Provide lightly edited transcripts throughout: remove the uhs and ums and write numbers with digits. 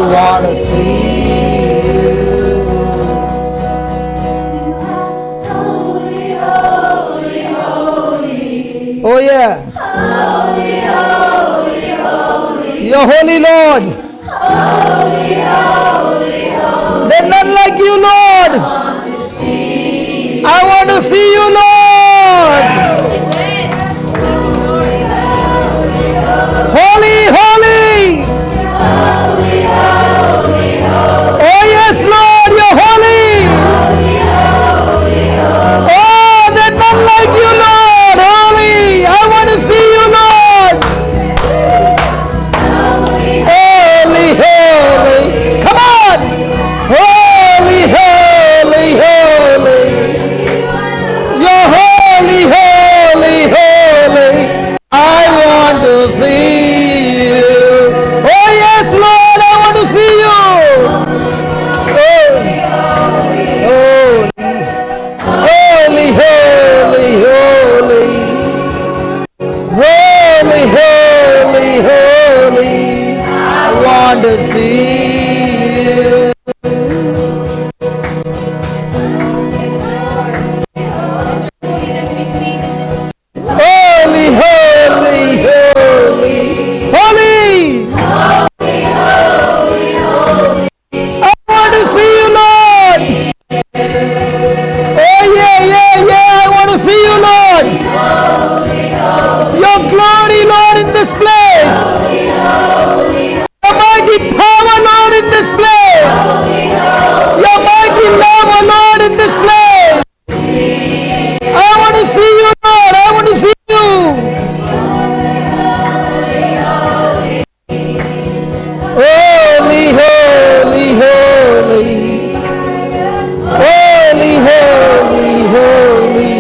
want to see you. Holy, holy, holy. Oh yeah. Holy, holy, holy. You're holy, Lord. Holy, holy, holy. There's none like you, Lord. I want to see you, Lord. Holy, holy. Oh yes, Lord, you're holy. Oh, there's none like you, Lord. Holy. I want to see you, Lord. Holy, holy. Come on. Holy, holy, holy. You're holy, holy, holy. I want to see you. Oh yes, Lord, I want to see you. Holy, holy, holy, holy. Holy, holy, holy. I want to see you. Holy, holy, holy. Holy. I want to see you, Lord. Oh yeah, yeah, yeah. I want to see you, Lord. Your glory, Lord, in this place. Your mighty power, Lord, in this place. Your mighty love, Lord, in this place. I want to see you, Lord. I want to see you. Holy, holy, holy. Holy, holy, holy.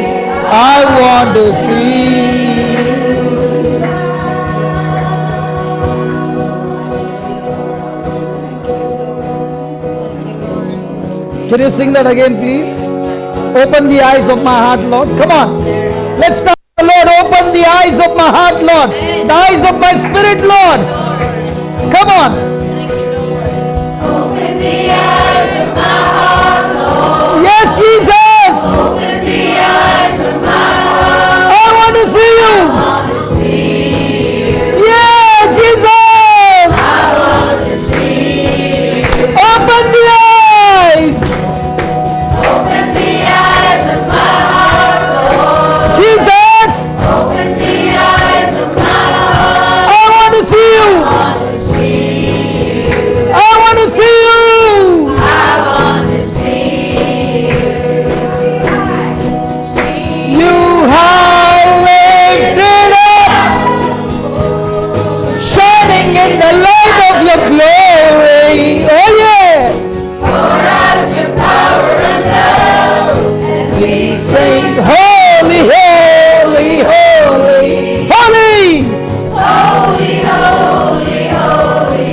I want to see you. Can you sing that again, please? Open the eyes of my heart, Lord. Come on. Let's start, Lord. Open the eyes of my heart, Lord. The eyes of my spirit, Lord. Come on. Open the eyes of my heart, Lord. Yes, Jesus. Open the eyes of my heart. I want to see you. I want to see you. Yeah, Jesus. I want to see you. Open the eyes. Open the eyes of my heart, Lord. Jesus. Open the eyes of my heart. I want to see you. I want to see you. I want to see you. I want to see you. You have lifted up, shining in the light of your glory. Oh yeah. Pour out your power and love as we Sing holy, holy, holy, holy. holy, holy, holy.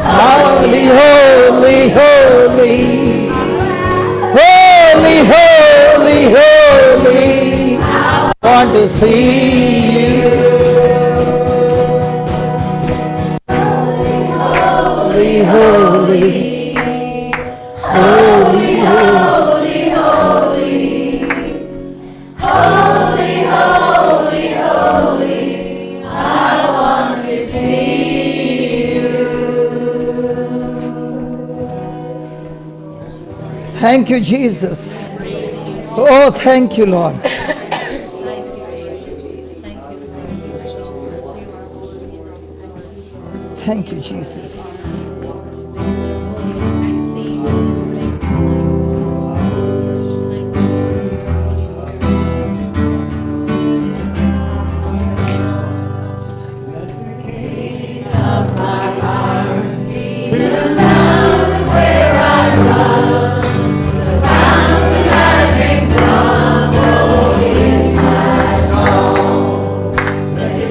Holy, holy, holy. Holy, holy, holy. I want to see you. Holy, holy. Holy, Holy, holy, holy, holy, holy. I want to see you. Thank you, Jesus. Oh, thank you, Lord. Thank you, Jesus.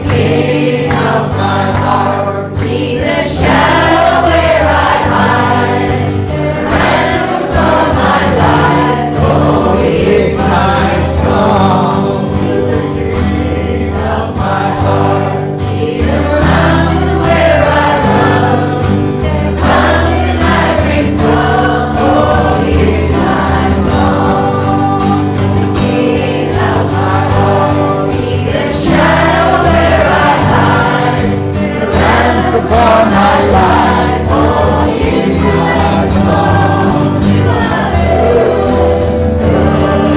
King of my heart, be the shadow. life, oh, is my song. You are good, good, good.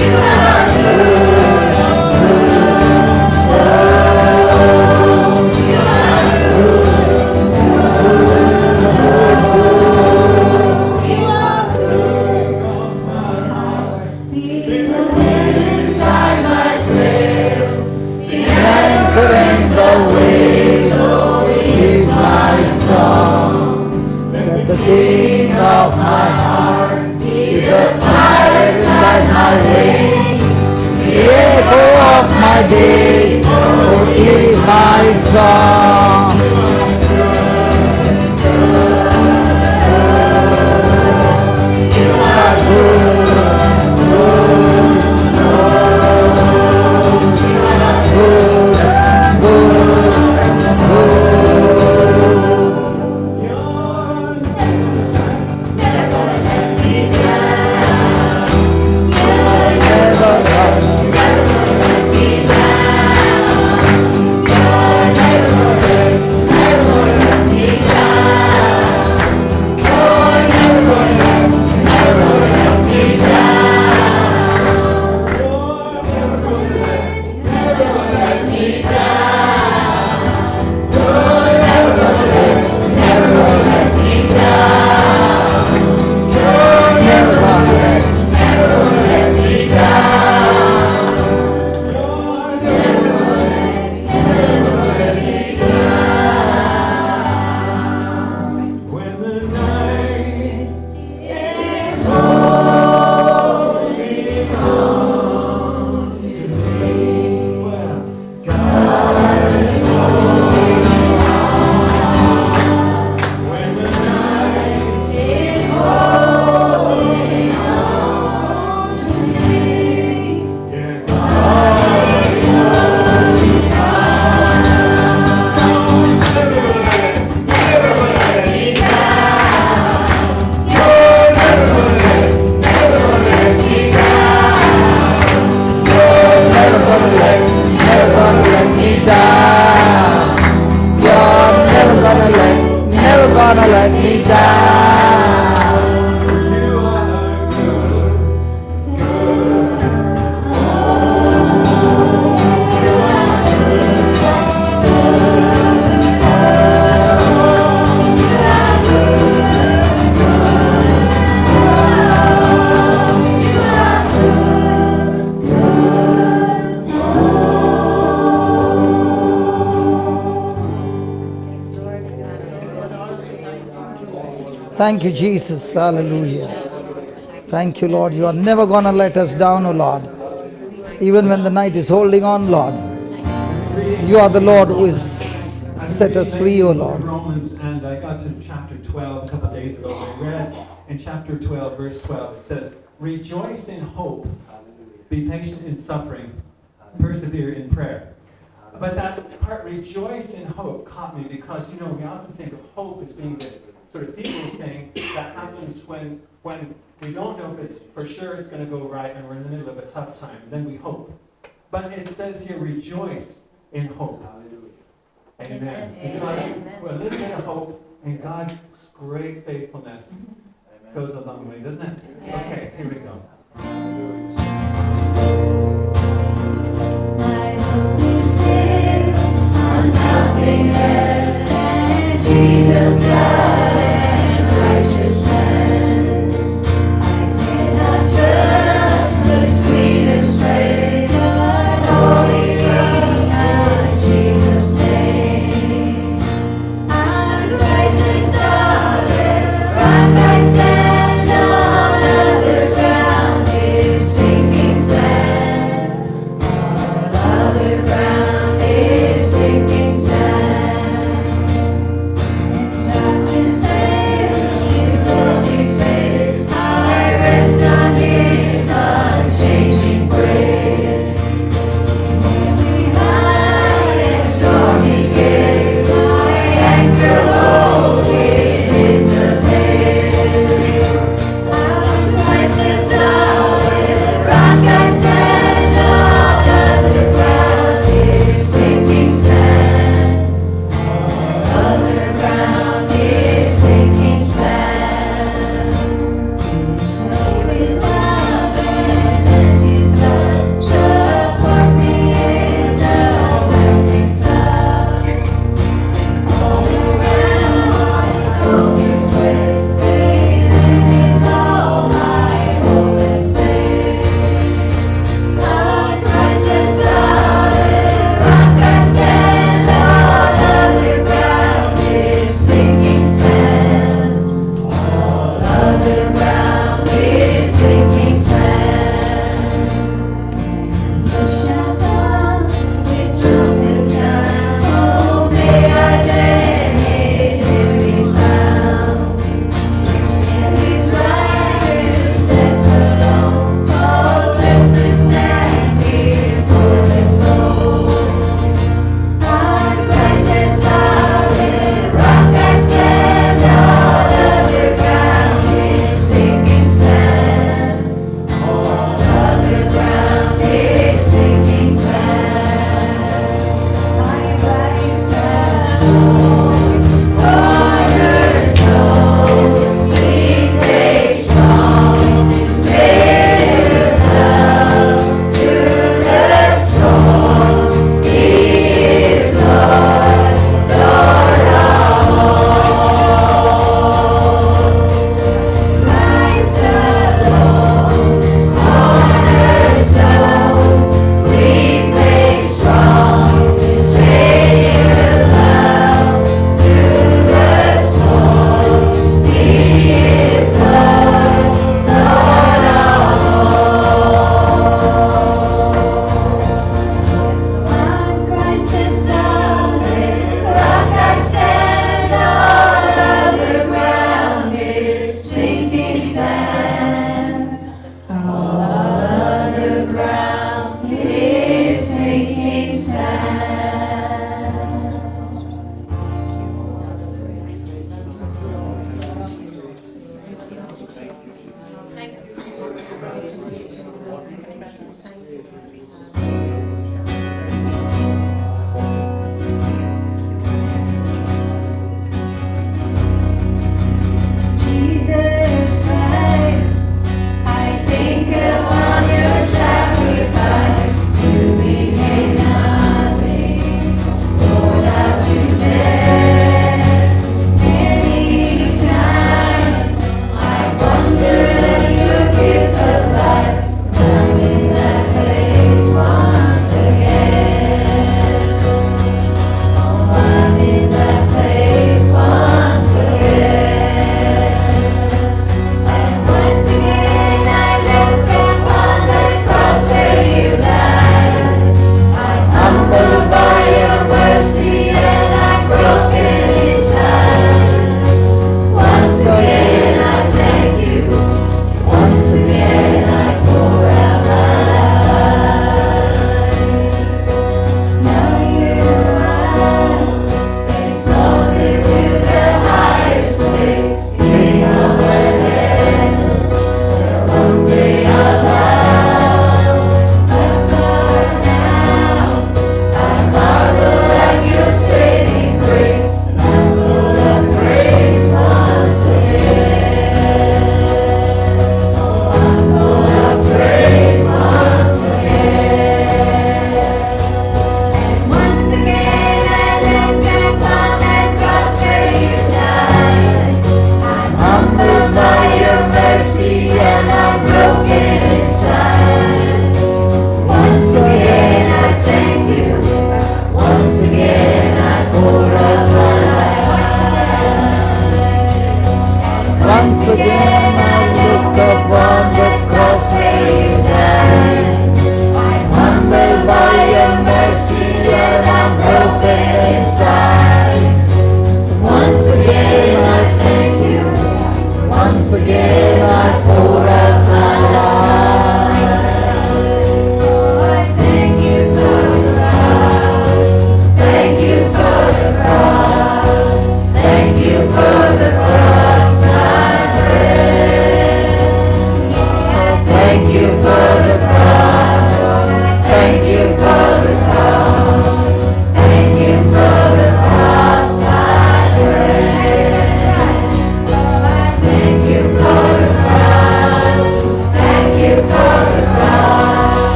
You are the king of my heart, be the fire inside my veins, the echo of my days, oh, is my song. You are good, good, good, good. Thank you, Jesus. Hallelujah. Thank you, Lord. You are never going to let us down, O Lord. Even when the night is holding on, Lord. You are the Lord who has set us free, O Lord. Romans, and I got to chapter 12 a couple of days ago. I read in chapter 12, verse 12, it says, rejoice in hope, be patient in suffering, persevere in prayer. But that part, rejoice in hope, caught me because, we often think of hope as being this sort of feeling thing that happens when we don't know if it's for sure it's going to go right and we're in the middle of a tough time. Then we hope. But it says here, rejoice in hope. Amen. Because a little bit of hope and God's great faithfulness goes a long way, doesn't it? Yes. Okay, here we go. My hope is built on nothing less than Jesus' blood and righteousness. I dare not trust the sweetest way, but only trust in Jesus' name. I'm rising solid, rock I stand on other ground is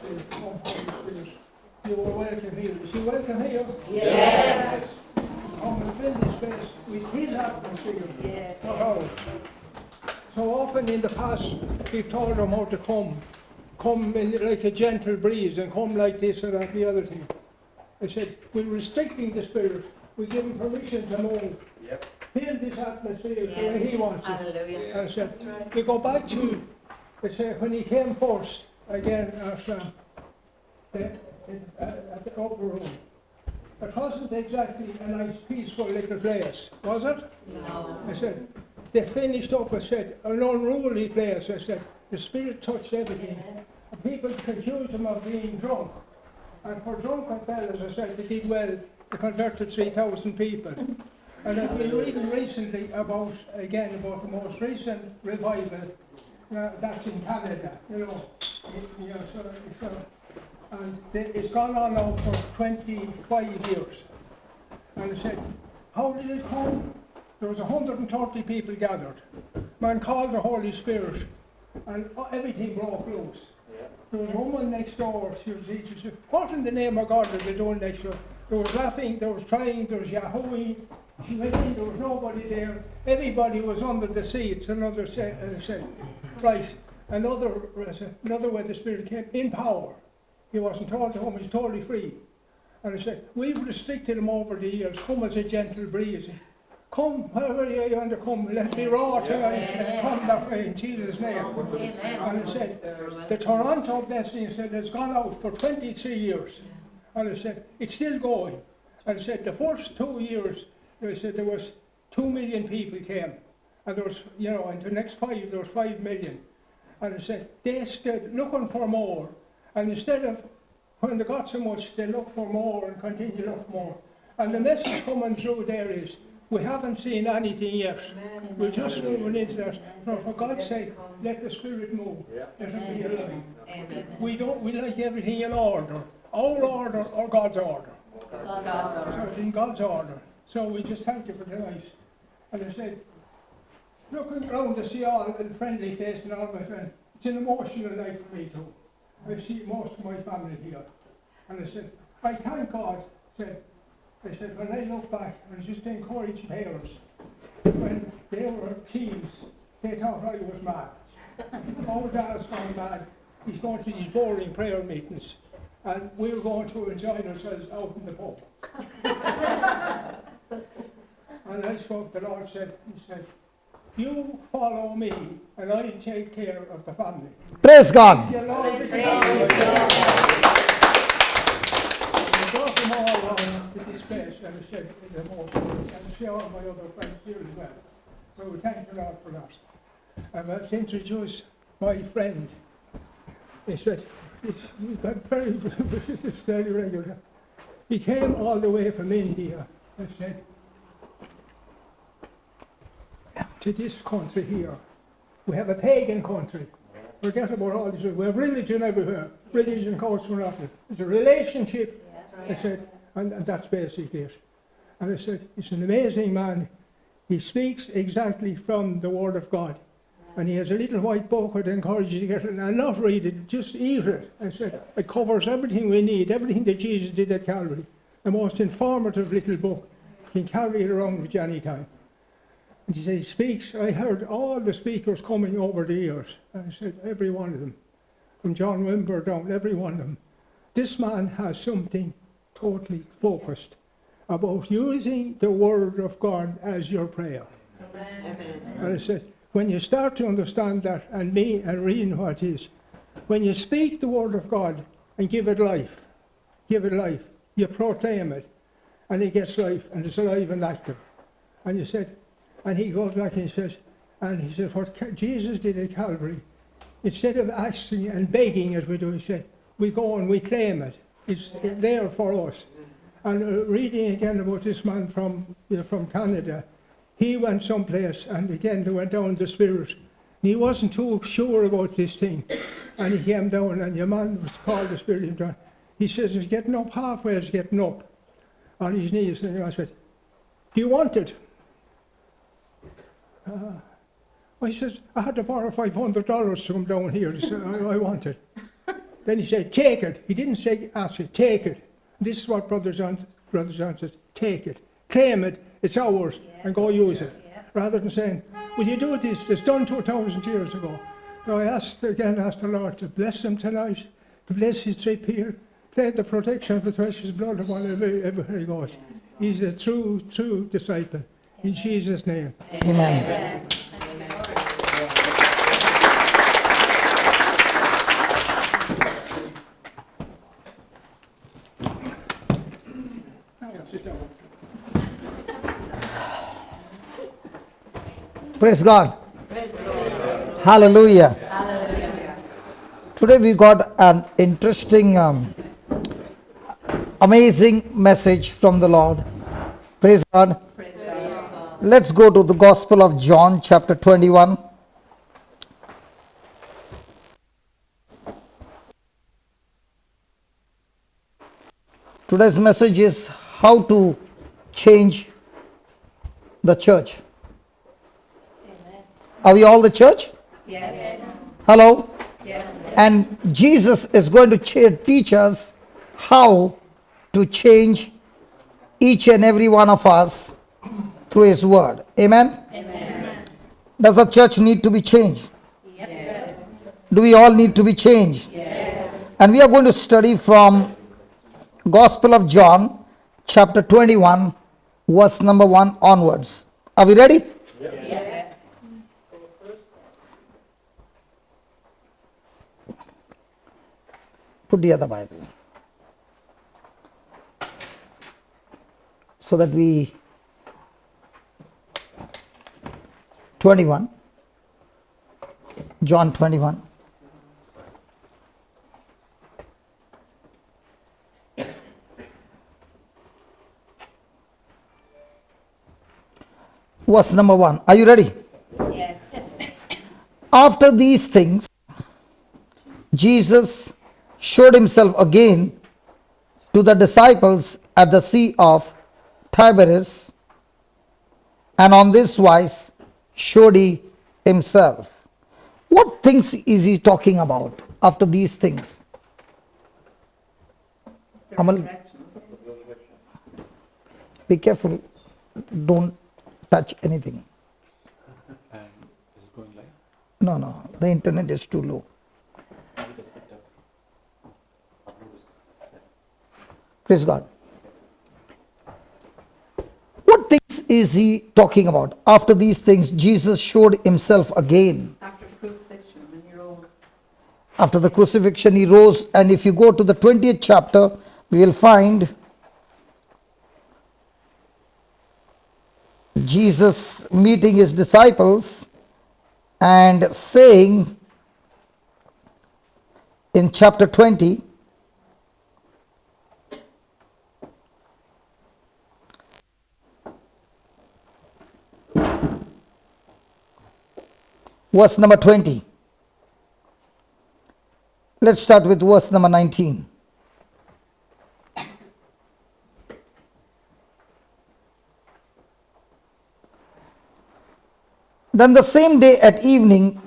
Come, Holy Spirit. You are welcome here. Is he welcome here? Yes. Come and fill this place with his atmosphere. Yes. Not ours. So often in the past, we've told them how to come in like a gentle breeze and come like this and that and the other thing. I said, we're restricting the Spirit. We give him permission to move. Yep. Fill this atmosphere the way he wants it. Hallelujah. I said, we go back to, I said, when he came first, again, at the upper room. It wasn't exactly a nice, peaceful little place, was it? No. I said, they finished up, I said, an unruly place. I said, the Spirit touched everything. And people accused him of being drunk. And for drunken fellas, I said, they did well. They converted 3,000 people. And I've been reading recently about the most recent revival that's in Canada, and it's gone on now for 25 years. And I said, how did it come? There was 130 people gathered. Man called the Holy Spirit, and everything broke loose. There was a woman next door, she said, what in the name of God are they doing next door? There was laughing, there was crying, there was yahooing. She went in, there was nobody there. Everybody was under the seats. Another said, right, another way the Spirit came, in power. He wasn't told to him, he's totally free. And I said, we've restricted him over the years, come as a gentle breeze. Come, wherever you want to come, let me roar tonight. Come that way in Jesus' name. Amen. And I said, the Toronto blessing said it's gone out for 23 years. And I said, it's still going. And I said, the first 2 years, I said there was 2 million people came. And there was, in the next 5, there was 5 million. And I said, they stood looking for more. And instead of, when they got so much, they look for more and continue to look for more. And the message coming through there is, we haven't seen anything yet. Amen. We're just moving into that. No, for God's sake, let the Spirit move. Yeah. Let it be alive. Amen. We like everything in order. Our order or God's order. God's So order. it's in God's order. So we just thank you for tonight. And I said, looking around to see all the friendly faces and all my friends, it's an emotional night for me too. I see most of my family here. And I said, I thank God. I said, when I look back, and just encourage parents, when they were teens, they thought I was mad. Our dad's gone mad. He's going to these boring prayer meetings, and we're going to enjoy ourselves out in the pub. And I spoke, the Lord said, he said, you follow me, and I'll take care of the family. Praise God. Yeah, Lord, Praise I brought them all along to this place, and I said, and see all my other friends here as well. So we thank the Lord for that. I'm about to introduce my friend. He said, this is very regular. He came all the way from India, I said, to this country here. We have a pagan country. Forget about all this. We have religion everywhere. Religion comes from nothing. It's a relationship. I said, and that's basically it. And I said, he's an amazing man. He speaks exactly from the Word of God. And he has a little white book that encourages you to get it, and not read it, just eat it. I said, it covers everything we need, everything that Jesus did at Calvary. The most informative little book. You can carry it around with you any time. And he said, he speaks, I heard all the speakers coming over the years. And I said, every one of them, from John Wimber down, every one of them. This man has something totally focused about using the Word of God as your prayer. Amen. And I said, when you start to understand that, and reading what it is, when you speak the Word of God and give it life, you proclaim it, and it gets life, and it's alive and active. And you said, and he goes back and he says, what Jesus did at Calvary, instead of asking and begging as we do, he said, we go and we claim it. It's there for us. And reading again about this man from Canada, he went someplace, and again they went down the Spirit. And he wasn't too sure about this thing. And he came down, and your man was called the Spirit. He says he's getting up halfway, he's getting up on his knees. And I said, do you want it? He says, I had to borrow $500 to come down here. He said, I want it. Then he said, take it. He didn't say, ask it, take it. This is what Brother John says, take it. Claim it, it's ours, and go use it. Rather than saying, will you do this? It's done 2,000 years ago. So I ask the Lord to bless him tonight, to bless his trip here, plead the protection of the precious blood upon everywhere he goes. He's a true disciple. In Jesus' name. Amen. Praise God. Hallelujah. Today we got an interesting, amazing message from the Lord. Praise God. Let's go to the Gospel of John, chapter 21. Today's message is how to change the church. Are we all the church? Yes. Hello? Yes. And Jesus is going to teach us how to change each and every one of us through his word. Amen? Amen. Does the church need to be changed? Yes. Do we all need to be changed? Yes. And we are going to study from Gospel of John, chapter 21, verse number 1 onwards. Are we ready? Yes. Put the other Bible so that we 21 John 21 verse number 1. Are you ready? Yes. After these things, Jesus showed himself again to the disciples at the Sea of Tiberias, and on this wise showed he himself. What things is he talking about after these things? Amal, be careful, don't touch anything. And is it going live? No, the internet is too low. Praise God. What things is he talking about? After these things, Jesus showed himself again. After the crucifixion, when he rose. After the crucifixion, he rose. And if you go to the 20th chapter, we will find Jesus meeting his disciples and saying in chapter 20, verse number 20. Let's start with verse number 19. Then the same day at evening,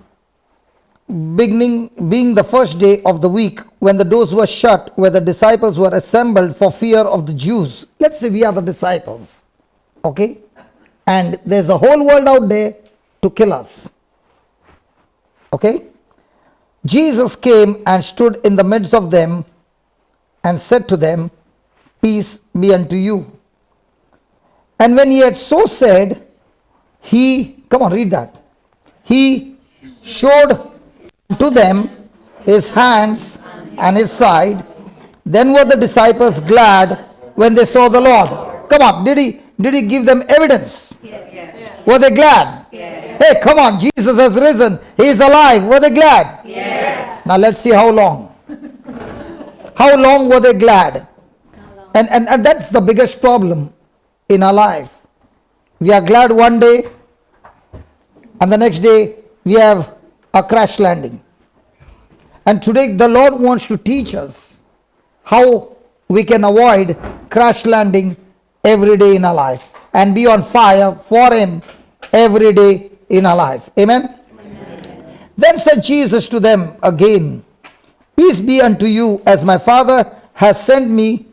being the first day of the week, when the doors were shut, where the disciples were assembled for fear of the Jews. Let's say we are the disciples. Okay? And there's a whole world out there to kill us. Okay? Jesus came and stood in the midst of them and said to them, peace be unto you. And when he had so said, come on, read that. He showed to them his hands and his side. Then were the disciples glad when they saw the Lord. Come on, did he give them evidence? Yes. Were they glad? Yes. Hey, come on, Jesus has risen. He is alive. Were they glad? Yes. Now let's see how long. How long were they glad? And that's the biggest problem in our life. We are glad one day, and the next day we have a crash landing. And today the Lord wants to teach us how we can avoid crash landing every day in our life and be on fire for him every day in our life. Amen? Amen. Then said Jesus to them again, Peace be unto you, as my Father has sent me.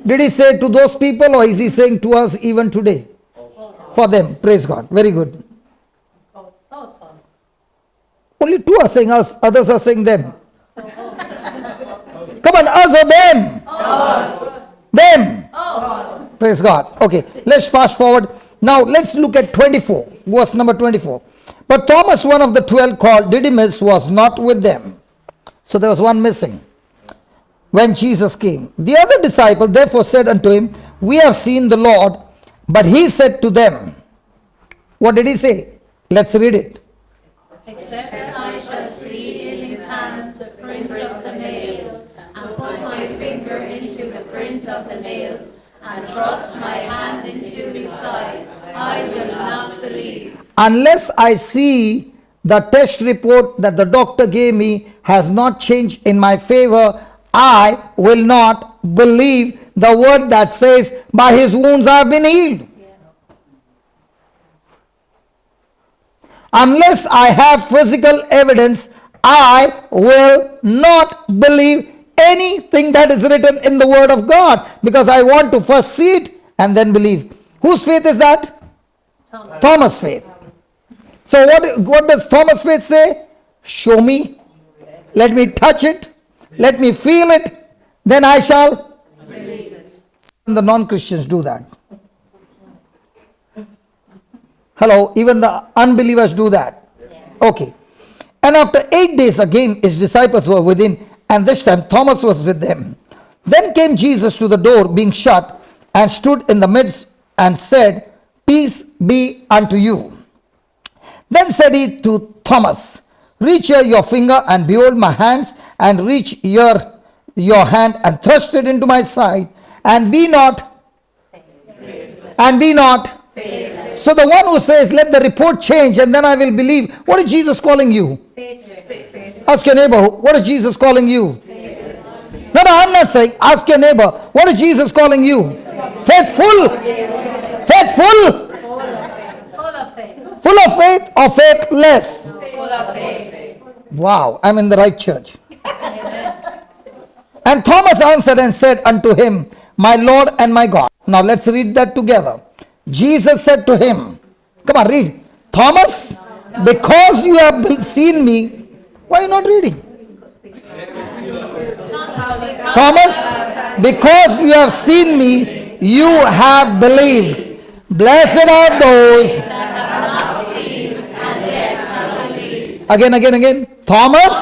Did he say to those people, or is he saying to us even today? For them. Praise God. Very good. Only two are saying us, others are saying them. Come on, us or them? Us. Them. Us. Praise God. Okay, let's fast forward. Now let's look at 24, verse number 24. But Thomas, one of the 12 called Didymus, was not with them. So there was one missing when Jesus came. The other disciple therefore said unto him, We have seen the Lord. But he said to them, what did he say? Let's read it. Except I shall see in his hands the print of the nails, and put my finger into the print of the nails, and thrust my hand into his side, I will not believe. Unless I see the test report that the doctor gave me has not changed in my favor, I will not believe the word that says, by his wounds I have been healed. Unless I have physical evidence, I will not believe anything that is written in the word of God, because I want to first see it and then believe. Whose faith is that? Thomas' faith. So what does Thomas' faith say? Show me. Let me touch it. Let me feel it. Then I shall believe it. The non-Christians do that. Hello, even the unbelievers do that. Okay. And after 8 days again his disciples were within, and this time Thomas was with them. Then came Jesus to the door being shut, and stood in the midst, and said, Peace be unto you. Then said he to Thomas, Reach here your finger, and behold my hands, and reach here your hand, and thrust it into my side, and be not. So the one who says, let the report change and then I will believe, what is Jesus calling you? Ask your neighbor, what is Jesus calling you? No, I'm not saying. Ask your neighbor, what is Jesus calling you? Faithful. Faithful. Full of faith or faithless? Full of faith. Wow, I'm in the right church. And Thomas answered and said unto him, My Lord and my God. Now let's read that together. Jesus said to him, come on, read. Thomas, because you have seen me, why are you not reading? Thomas, because you have seen me, you have believed. Blessed are those That have not seen and yet have believed. Again. Thomas,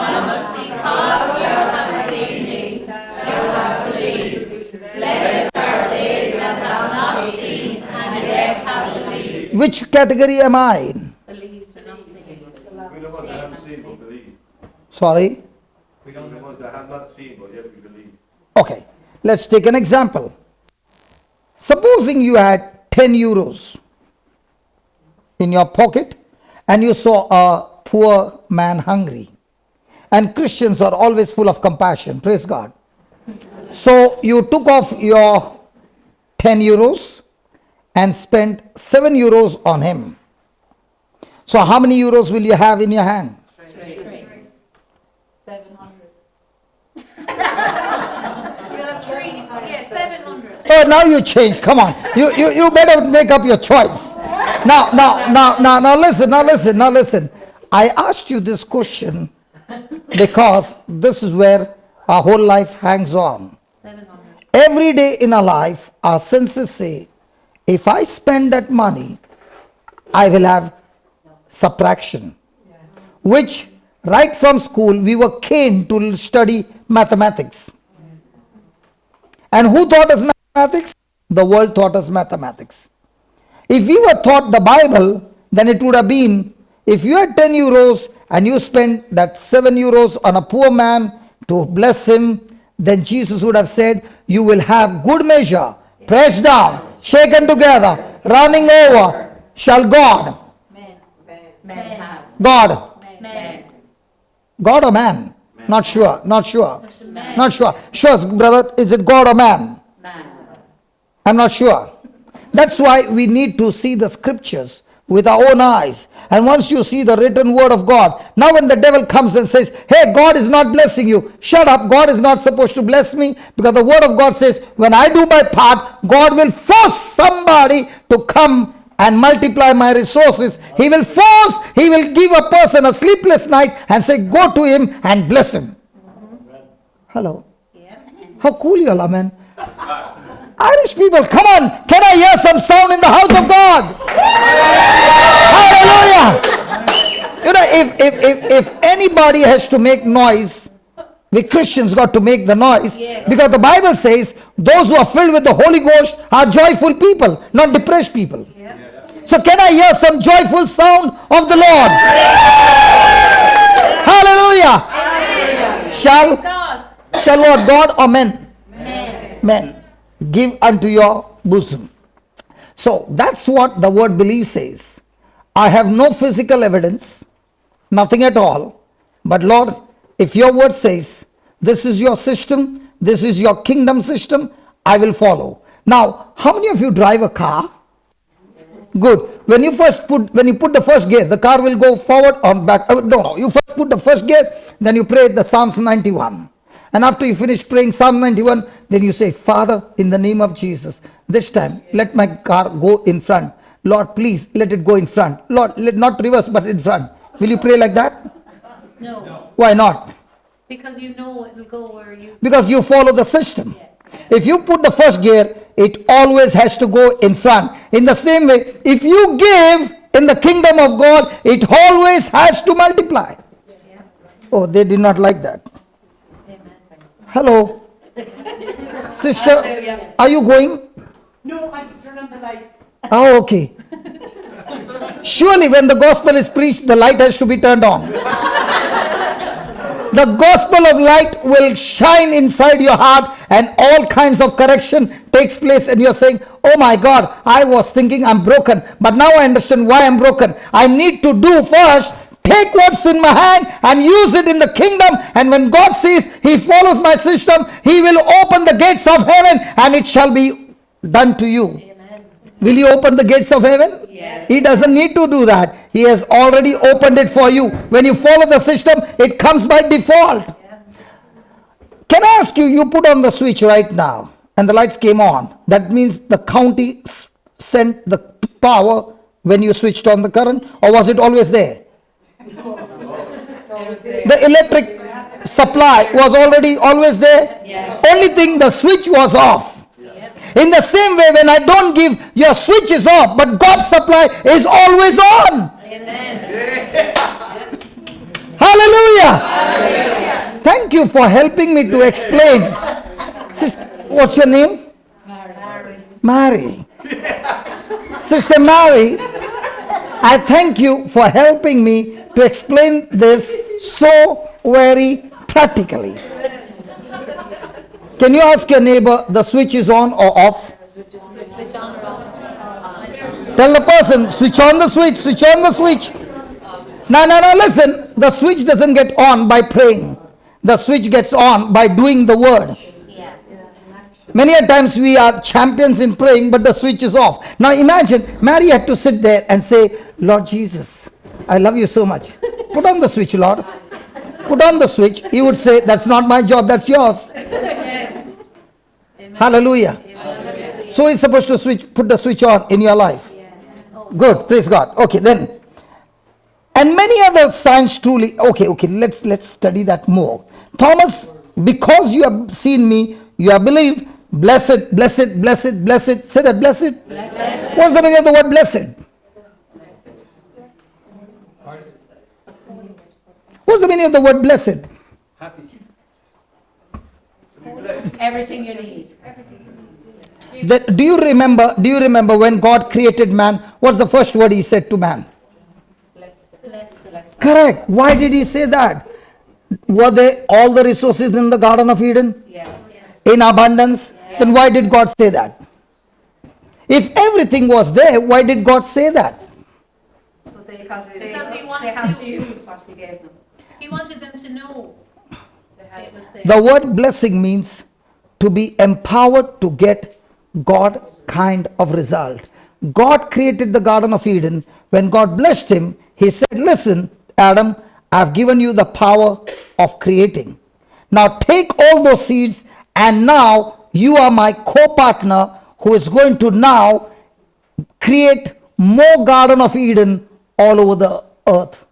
Because you have seen me, you have believed. Blessed are they that have not seen and yet have believed. which category am I in? Believed and not seen. We the ones that haven't seen but believe. Sorry? We don't the ones that have not seen but yet we believe. Okay, let's take an example. Supposing you had 10 euros in your pocket and you saw a poor man hungry. And Christians are always full of compassion, praise God. So you took off your 10 euros and spent 7 euros on him. So how many euros will you have in your hand? 700. You have 700. Oh, now you change. Come on. You better make up your choice. Now listen. I asked you this question because this is where our whole life hangs on. 700. Every day in our life, our senses say, if I spend that money, I will have subtraction. Which, right from school, we were caned to study mathematics. And who taught us mathematics? The world taught us mathematics. If we were taught the Bible, then it would have been, if you had 10 euros and you spent that 7 euros on a poor man to bless him, then Jesus would have said, you will have good measure, pressed down, shaken together, running over, shall God. Men have. God. Men. God or man? Not sure. Sure, brother, is it God or man? Man. I'm not sure. That's why we need to see the scriptures with our own eyes. And once you see the written word of God, now when the devil comes and says, hey, God is not blessing you, shut up, God is not supposed to bless me, because the word of God says, when I do my part, God will force somebody to come and multiply my resources. He will give a person a sleepless night and say, go to him and bless him. Hello. How cool you all are, man. Irish people, come on. Can I hear some sound in the house of God? Hallelujah. You know, if anybody has to make noise, we Christians got to make the noise. Because the Bible says, those who are filled with the Holy Ghost are joyful people, not depressed people. So can I hear some joyful sound of the Lord? Hallelujah. Shall Lord God or men? Men. Give unto your bosom. So that's what the word believe says. I have no physical evidence, nothing at all. But Lord, if your word says, this is your system, this is your kingdom system, I will follow. Now, how many of you drive a car? Good. When you put the first gear, the car will go forward or back. No. You first put the first gear, then you pray the Psalms 91. And after you finish praying Psalm 91, then you say, Father, in the name of Jesus, this time, let my car go in front. Lord, please, let it go in front. Lord, let not reverse, but in front. Will you pray like that? No. Why not? Because you know it will go where you... Because you follow the system. If you put the first gear, it always has to go in front. In the same way, if you give in the kingdom of God, it always has to multiply. Oh, they did not like that. Hello. Sister, are you going? No, I just turned on the light. Oh, okay. Surely when the gospel is preached, the light has to be turned on. The gospel of light will shine inside your heart and all kinds of correction takes place and you're saying, oh my God, I was thinking I'm broken, but now I understand why I'm broken. I need to do first, take what's in my hand and use it in the kingdom, and when God sees he follows my system, he will open the gates of heaven and it shall be done to you. Amen. Will you open the gates of heaven? Yes. He doesn't need to do that. He has already opened it for you. When you follow the system, it comes by default. Can I ask you, you put on the switch right now and the lights came on. That means the county sent the power when you switched on the current, or was it always there? The electric supply was already always there. Only thing, the switch was off. In the same way, when I don't give, your switch is off, but God's supply is always on. Amen. Hallelujah. Thank you for helping me to explain. What's your name? Mary. Sister Mary, I thank you for helping me to explain this so very practically. Can you ask your neighbor, the switch is on or off? Switch on or off? Tell the person, switch on the switch, switch on the switch. No, listen. The switch doesn't get on by praying. The switch gets on by doing the word. Many a times we are champions in praying, but the switch is off. Now imagine, Mary had to sit there and say, Lord Jesus, I love you so much. Put on the switch, Lord. Put on the switch. He would say, that's not my job, that's yours. Hallelujah. So he's supposed to put the switch on in your life. Good, praise God. Okay, then. And many other signs truly. Okay, let's study that more. Thomas, because you have seen me, you have believed. Blessed, blessed, blessed, blessed. Say that, blessed. Blessed. What's the meaning of the word blessed? What's the meaning of the word blessed? Happy. Everything you need. Do you remember when God created man? What's the first word he said to man? Blessed. Correct. Why did he say that? Were there all the resources in the Garden of Eden? Yes. In abundance? Yes. Then why did God say that? If everything was there, why did God say that? Because They had to use what he gave them. He wanted them to know it was there. The word blessing means to be empowered to get God kind of result. God created the Garden of Eden When God blessed him, he said, listen, Adam, I've given you the power of creating. Now take all those seeds, and now you are my co-partner who is going to now create more Garden of Eden all over the earth.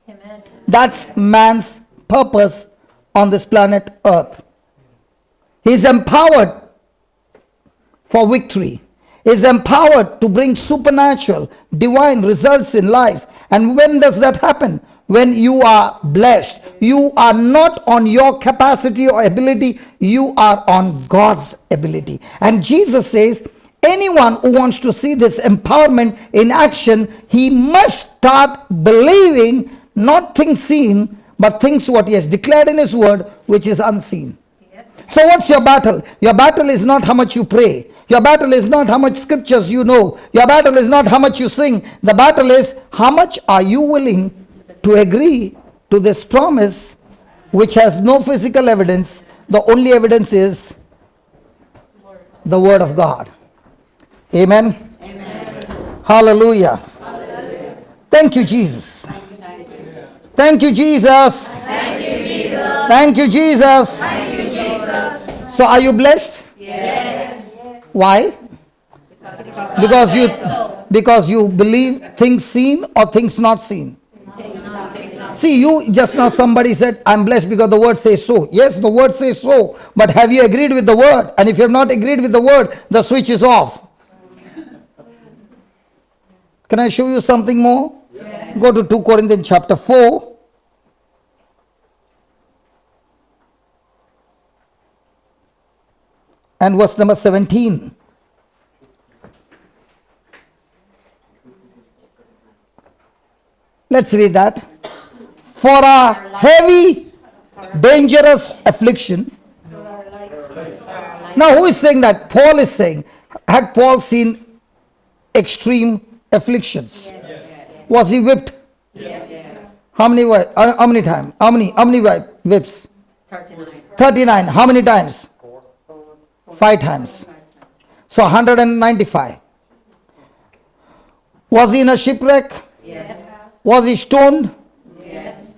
Amen. That's man's purpose on this planet earth. He's empowered for victory. He's empowered to bring supernatural, divine results in life. And when does that happen? When you are blessed. You are not on your capacity or ability. You are on God's ability. And Jesus says, anyone who wants to see this empowerment in action, he must start believing not things seen, but things what he has declared in his word, which is unseen. So what's your battle? Your battle is not how much you pray. Your battle is not how much scriptures you know. Your battle is not how much you sing. The battle is how much are you willing to agree to this promise, which has no physical evidence. The only evidence is the word of God. Amen. Amen. Hallelujah. Hallelujah. Thank you, Jesus. Thank you, Jesus. Thank you, Jesus. Thank you, Jesus. Thank you, Jesus. So are you blessed? Yes. Why? Because you believe things seen or things not seen. See, you just now somebody said, I'm blessed because the word says so. Yes, the word says so. But have you agreed with the word? And if you have not agreed with the word, the switch is off. Can I show you something more? Yes. Go to 2 Corinthians chapter 4. And verse number 17. Let's read that. For a heavy, dangerous affliction. Now who is saying that? Paul is saying. Had Paul seen extreme afflictions? Yes. Was he whipped? Yes. How many times? How many whips? 39. How many times? 5 times. So 195. Was he in a shipwreck? Yes. Was he stoned? Yes.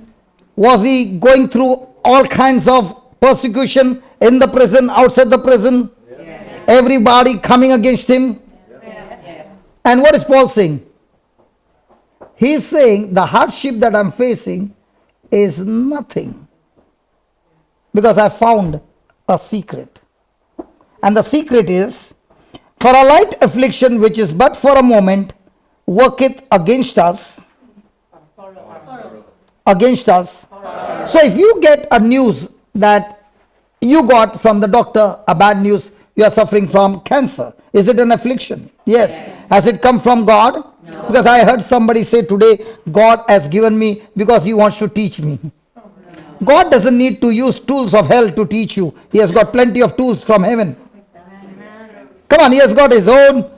Was he going through all kinds of persecution in the prison, outside the prison? Yes. Everybody coming against him? Yes. And what is Paul saying? He's saying the hardship that I'm facing is nothing, because I found a secret. And the secret is, for a light affliction which is but for a moment worketh against us. So if you get a news that you got from the doctor, a bad news, you are suffering from cancer, is it an affliction? Yes. Has it come from God? No. Because I heard somebody say today, God has given me because he wants to teach me. God doesn't need to use tools of hell to teach you. He has got plenty of tools from heaven. Come on, he has got his own.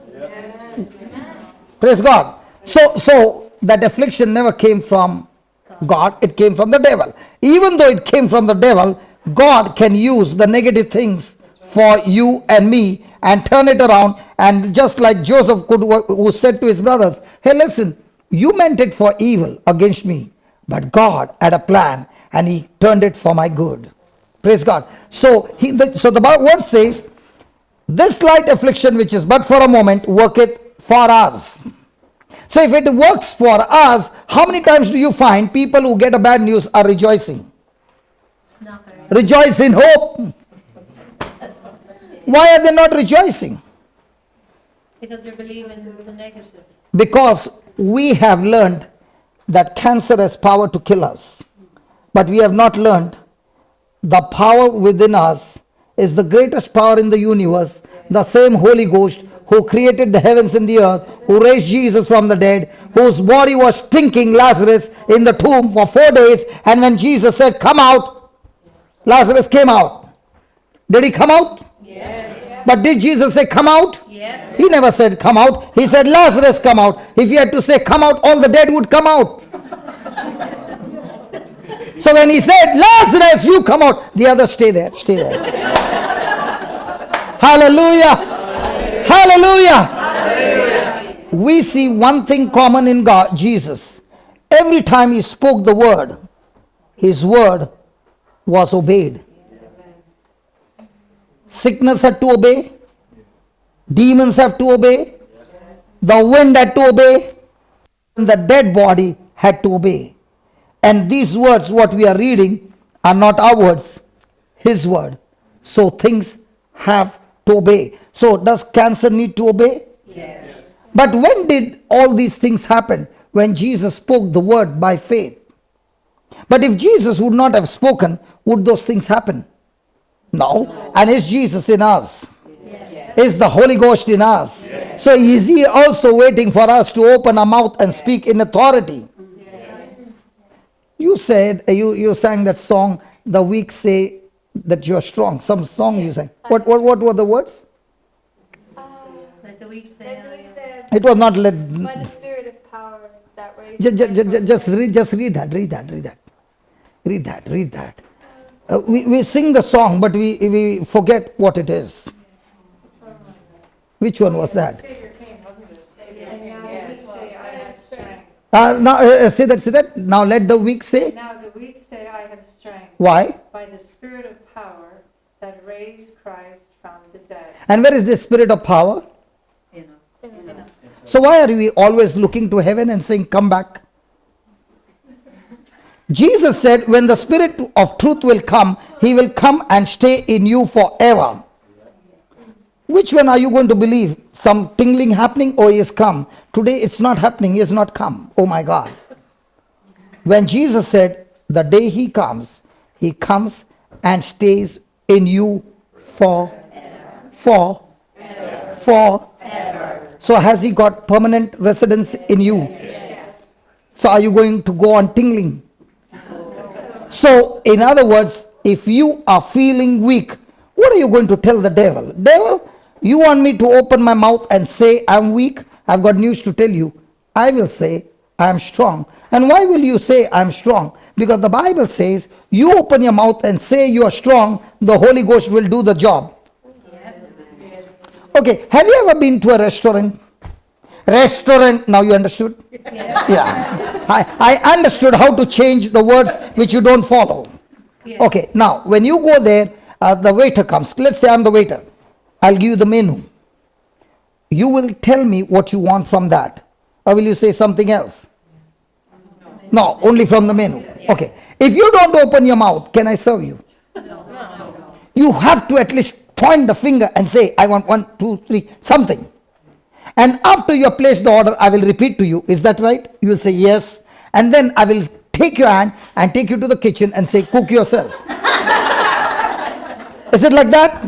Praise God. So that affliction never came from God, it came from the devil. Even though it came from the devil, God can use the negative things for you and me and turn it around. And just like Joseph who said to his brothers, hey, listen, you meant it for evil against me, but God had a plan and he turned it for my good. Praise God. So the word says, this light affliction which is but for a moment worketh for us. So if it works for us, how many times do you find people who get a bad news are rejoicing? Rejoice in hope. Why are they not rejoicing? Because they believe in the negative. Because we have learned that cancer has power to kill us. But we have not learned the power within us is the greatest power in the universe. The same Holy Ghost who created the heavens and the earth, who raised Jesus from the dead, whose body was stinking Lazarus in the tomb for 4 days. And when Jesus said, come out, Lazarus came out. Did he come out? Yes. But did Jesus say, come out? Yes. He never said, come out. He said, Lazarus, come out. If he had to say, come out, all the dead would come out. So when he said, Lazarus, you come out, the others stay there. Hallelujah. Hallelujah. Hallelujah. we see one thing common in God, Jesus. Every time he spoke the word, his word was obeyed. Sickness had to obey. Demons have to obey. The wind had to obey. And the dead body had to obey. And these words, what we are reading, are not our words, his word. So things have to obey. So does cancer need to obey? Yes. But when did all these things happen? When Jesus spoke the word by faith. But if Jesus would not have spoken, would those things happen? No. And is Jesus in us? Yes. Is the Holy Ghost in us? Yes. So is he also waiting for us to open our mouth and speak in authority? Yes. You said, you sang that song, the weak say that you're strong. Some song you sang. What were the words? Let the weak say, It was not let. By the spirit of power that raised. Just read that. Read that. We sing the song, but we forget what it is. Which one was that? Savior came, wasn't it? Yeah. Say, I have strength. Now say that. Now let the weak say. Now the weak say, I have strength, Why? by the Spirit of power that raised Christ from the dead. And where is this spirit of power? In us. So why are we always looking to heaven and saying, come back? Jesus said, when the spirit of truth will come, he will come and stay in you forever. Which one are you going to believe? Some tingling happening or he has come? Today it's not happening, he has not come. Oh my God. When Jesus said, the day he comes and stays in you forever. So has he got permanent residence in you? Yes. So are you going to go on tingling? So in other words, if you are feeling weak, what are you going to tell the devil? Devil, you want me to open my mouth and say I'm weak? I've got news to tell you. I will say I'm strong. And why will you say I'm strong? Because the Bible says you open your mouth and say you are strong, the Holy Ghost will do the job. Okay, have you ever been to a restaurant? Now you understood? Yeah. I understood how to change the words which you don't follow. Okay, now when you go there, the waiter comes. Let's say I'm the waiter. I'll give you the menu. You will tell me what you want from that. Or will you say something else? No, only from the menu. Okay. If you don't open your mouth, can I serve you? no. You have to at least point the finger and say, I want 1, 2, 3, something. And after you have placed the order, I will repeat to you. Is that right? You will say yes. And then I will take your hand and take you to the kitchen and say, cook yourself. Is it like that?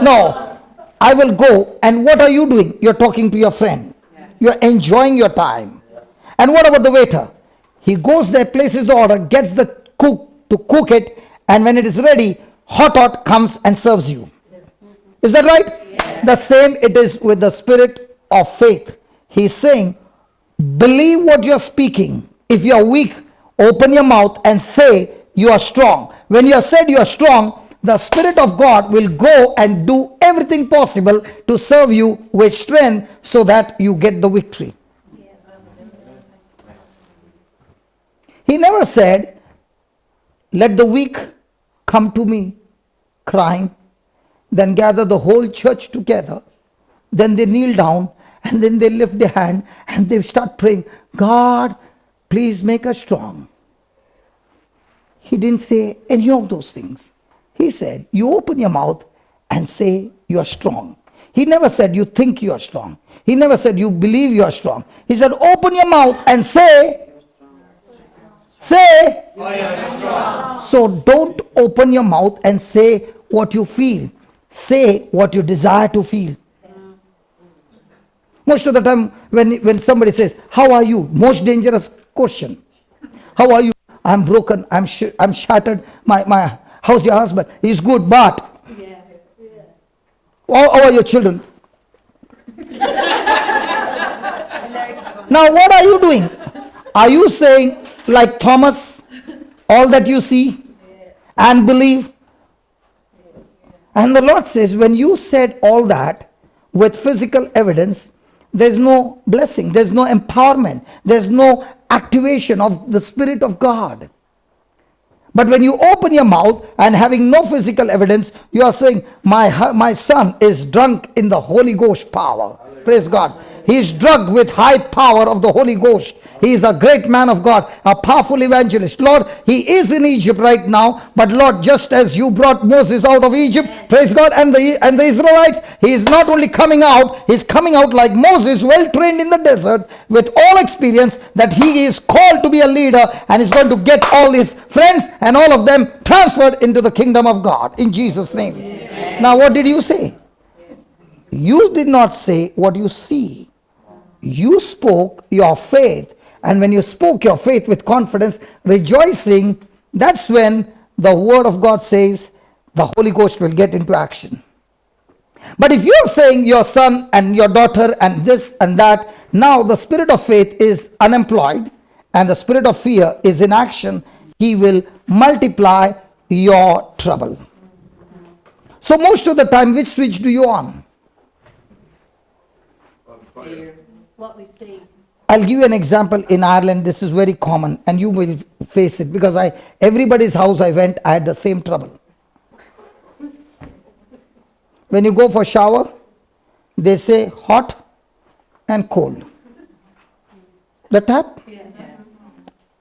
No. I will go, and what are you doing? You're talking to your friend. You're enjoying your time. And what about the waiter? He goes there, places the order, gets the cook to cook it, and when it is ready, hot comes and serves you. Is that right? Yes. The same it is with the spirit of faith. He's saying, believe what you're speaking. If you're weak, open your mouth and say you are strong. When you have said you are strong, the Spirit of God will go and do everything possible to serve you with strength so that you get the victory. He never said, let the weak come to me crying, then gather the whole church together, then they kneel down and then they lift their hand and they start praying, God, please make us strong. He didn't say any of those things. He said, you open your mouth and say you are strong. He never said you think you are strong. He never said you believe you are strong. He said, open your mouth and say, I am strong. So don't open your mouth and say what you feel. Say what you desire to feel. Most of the time when somebody says, how are you? Most dangerous question. How are you? I'm broken. I'm shattered. How's your husband? He's good, but how are your children? Now what are you doing? Are you saying like Thomas, all that you see and believe? And the Lord says, when you said all that with physical evidence, there's no blessing, there's no empowerment, there's no activation of the Spirit of God. But when you open your mouth and having no physical evidence, you are saying, my son is drunk in the Holy Ghost power. Praise God. He is drugged with high power of the Holy Ghost. He is a great man of God, a powerful evangelist. Lord, he is in Egypt right now. But Lord, just as you brought Moses out of Egypt, praise God, and the Israelites, he is not only coming out, he is coming out like Moses, well trained in the desert, with all experience, that he is called to be a leader and is going to get all his friends and all of them transferred into the kingdom of God in Jesus' name. Amen. Now what did you say? You did not say what you see. You spoke your faith. And when you spoke your faith with confidence, rejoicing, that's when the word of God says the Holy Ghost will get into action. But if you're saying your son and your daughter and this and that, now the spirit of faith is unemployed and the spirit of fear is in action, he will multiply your trouble. So most of the time, which switch do you on? Fear. What we see. I'll give you an example. In Ireland, this is very common and you will face it, because everybody's house I went, I had the same trouble. When you go for shower, they say hot and cold. The tap.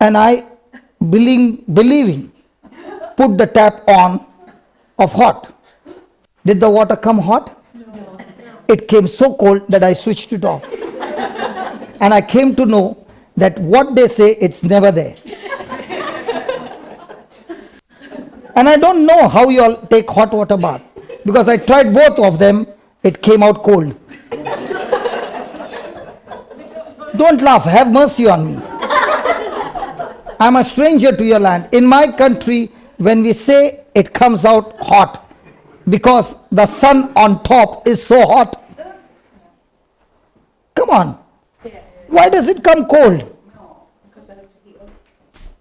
And I, believing, put the tap on of hot. Did the water come hot? No. It came so cold that I switched it off. And I came to know that what they say, it's never there. And I don't know how you all take hot water bath, because I tried both of them, it came out cold. Don't laugh, have mercy on me. I'm a stranger to your land. In my country, when we say it comes out hot, because the sun on top is so hot. Come on. Why does it come cold?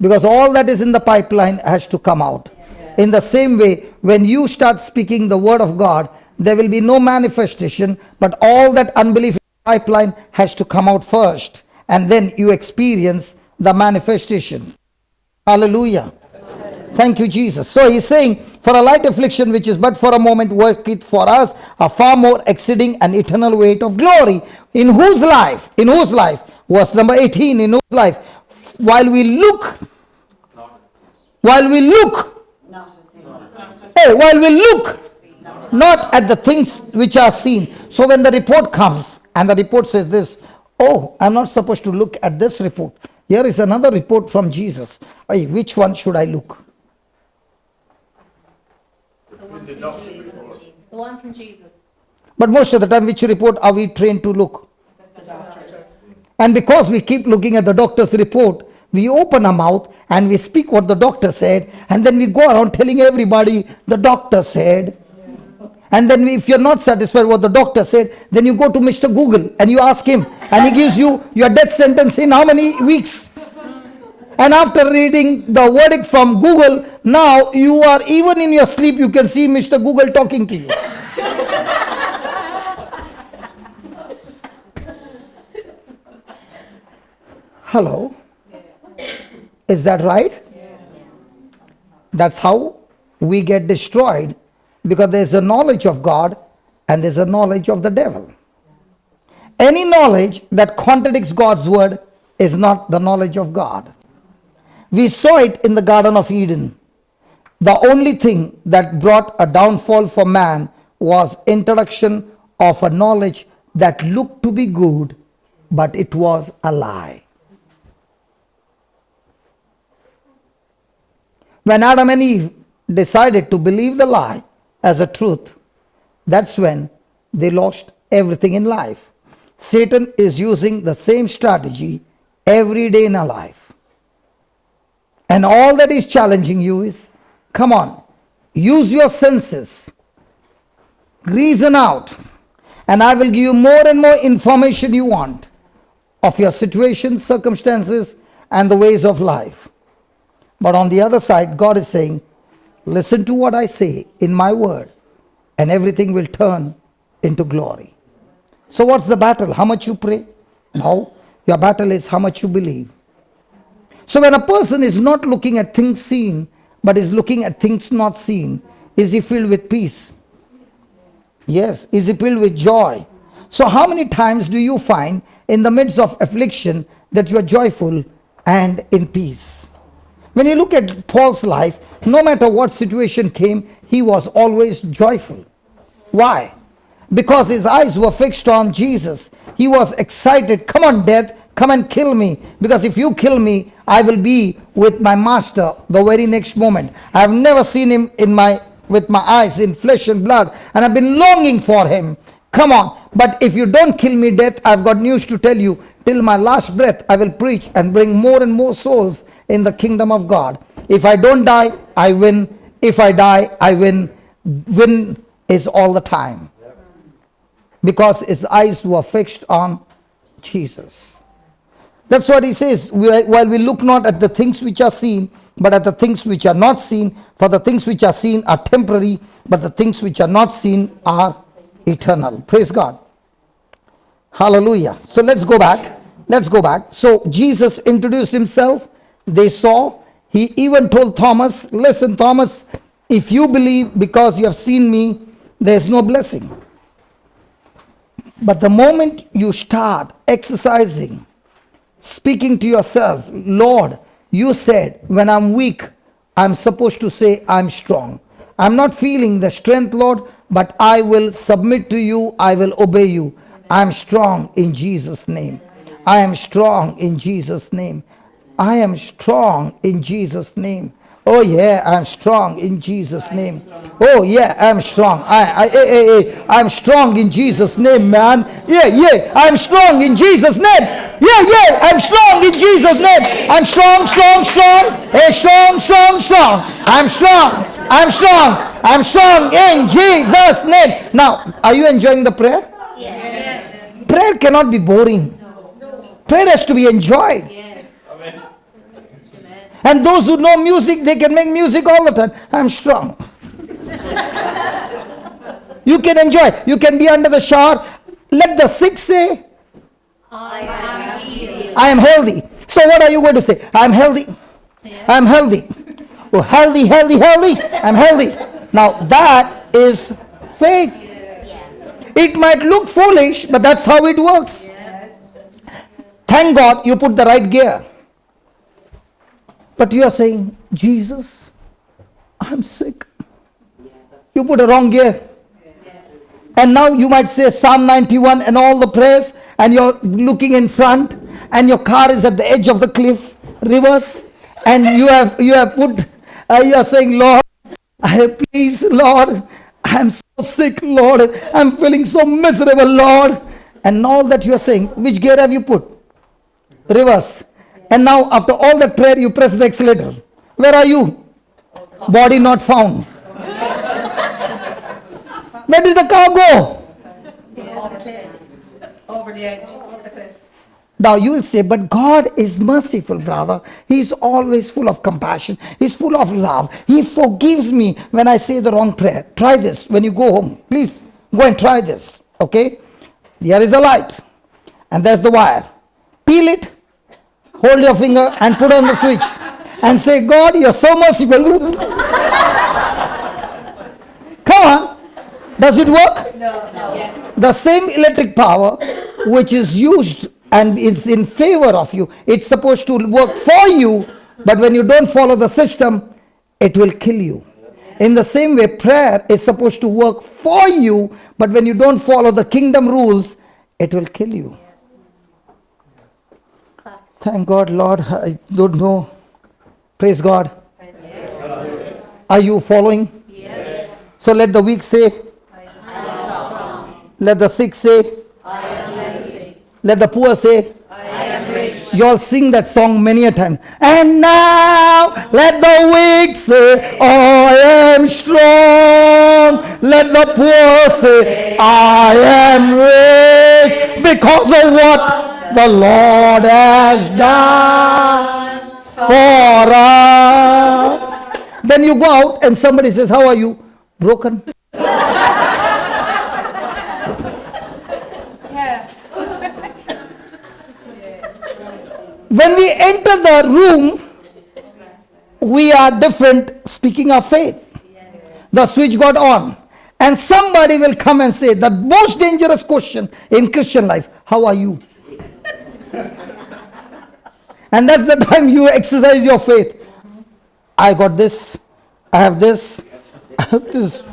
Because all that is in the pipeline has to come out. In the same way, when you start speaking the word of God, there will be no manifestation, but all that unbelief in the pipeline has to come out first. And then you experience the manifestation. Hallelujah. Thank you, Jesus. So he's saying, for a light affliction which is but for a moment, work it for us a far more exceeding and eternal weight of glory. In whose life? Verse number 18, in whose life? While we look not at the things which are seen. So when the report comes and the report says this, oh, I'm not supposed to look at this report. Here is another report from Jesus. Hey, which one should I look? The one from Jesus. But most of the time, which report are we trained to look? The doctors. And because we keep looking at the doctor's report, we open our mouth and we speak what the doctor said, and then we go around telling everybody the doctor said. And then if you're not satisfied with what the doctor said, then you go to Mr. Google and you ask him, and he gives you your death sentence in how many weeks? And after reading the verdict from Google, now you are, even in your sleep, you can see Mr. Google talking to you. Hello? Is that right? That's how we get destroyed, because there's a knowledge of God and there's a knowledge of the devil. Any knowledge that contradicts God's word is not the knowledge of God. We saw it in the Garden of Eden. The only thing that brought a downfall for man was introduction of a knowledge that looked to be good, but it was a lie. When Adam and Eve decided to believe the lie as a truth, that's when they lost everything in life. Satan is using the same strategy every day in our life. And all that is challenging you is, come on, use your senses, reason out, and I will give you more and more information you want of your situations, circumstances, and the ways of life. But on the other side, God is saying, listen to what I say in my word, and everything will turn into glory. So what's the battle? How much you pray? No. Your battle is how much you believe. So when a person is not looking at things seen, but is looking at things not seen, is he filled with peace? Yes. Is he filled with joy? So how many times do you find in the midst of affliction that you are joyful and in peace? When you look at Paul's life, no matter what situation came, he was always joyful. Why? Because his eyes were fixed on Jesus. He was excited. Come on, death, come and kill me. Because if you kill me, I will be with my master the very next moment. I have never seen him with my eyes in flesh and blood, and I've been longing for him. Come on. But if you don't kill me, death, I've got news to tell you. Till my last breath, I will preach and bring more and more souls in the kingdom of God. If I don't die, I win. If I die, I win. Win is all the time. Because his eyes were fixed on Jesus. That's what he says. While we look not at the things which are seen, but at the things which are not seen. For the things which are seen are temporary, but the things which are not seen are eternal. Praise God. Hallelujah. So let's go back. So Jesus introduced himself. They saw. He even told Thomas, listen, Thomas, if you believe because you have seen me, there is no blessing. But the moment you start exercising, speaking to yourself, Lord, you said when I'm weak, I'm supposed to say I'm strong. I'm not feeling the strength, Lord, but I will submit to you. I will obey you. I'm strong in Jesus' name. I am strong in Jesus' name. I am strong in Jesus' name. Oh yeah, I'm strong in Jesus' name. Oh yeah, I'm strong. I'm strong in Jesus' name, man. Yeah, I'm strong in Jesus' name. Yeah, I'm strong in Jesus' name. I'm strong. Hey, strong. I'm strong in Jesus' name. Now, are you enjoying the prayer? Yes. Prayer cannot be boring. Prayer has to be enjoyed. Yes. And those who know music, they can make music all the time. I'm strong. You can enjoy. You can be under the shower. Let the sick say, I am healed. I am healthy. So what are you going to say? I'm healthy. Yeah. I'm healthy. Oh, healthy. I'm healthy. Now that is faith. It might look foolish, but that's how it works. Yes. Thank God you put the right gear. But you are saying, Jesus, I'm sick. You put a wrong gear. And now you might say Psalm 91 and all the prayers, and you're looking in front, and your car is at the edge of the cliff, reverse, and you are saying, Lord, please, Lord, I'm so sick, Lord. I'm feeling so miserable, Lord. And all that you are saying, which gear have you put? Reverse. And now after all that prayer, you press the accelerator. Where are you? Body not found. Where did the car go? Over the edge, over the cliff. Now you will say, but God is merciful, brother. He is always full of compassion. He's full of love. He forgives me when I say the wrong prayer. Try this when you go home. Please go and try this. Okay? There is a light. And there's the wire. Peel it. Hold your finger and put on the switch. And say, God, you're so merciful. Come on. Does it work? No. Yes. The same electric power which is used and it's in favor of you, it's supposed to work for you, but when you don't follow the system, it will kill you. In the same way, prayer is supposed to work for you, but when you don't follow the kingdom rules, it will kill you. Thank God, Lord. I don't know. Praise God. Yes. Are you following? Yes. So let the weak say, I am strong. let the sick say, I am healthy. let the poor say. I am rich. You all sing that song many a time. And now let the weak say, I am strong. Let the poor say, I am rich. Because of what the Lord has done for us. Then you go out and somebody says, how are you? Broken. Yes. When we enter the room, we are different speaking of faith. The switch got on. And somebody will come and say, the most dangerous question in Christian life, how are you? And that's the time you exercise your faith. I got this, I have this, I have this.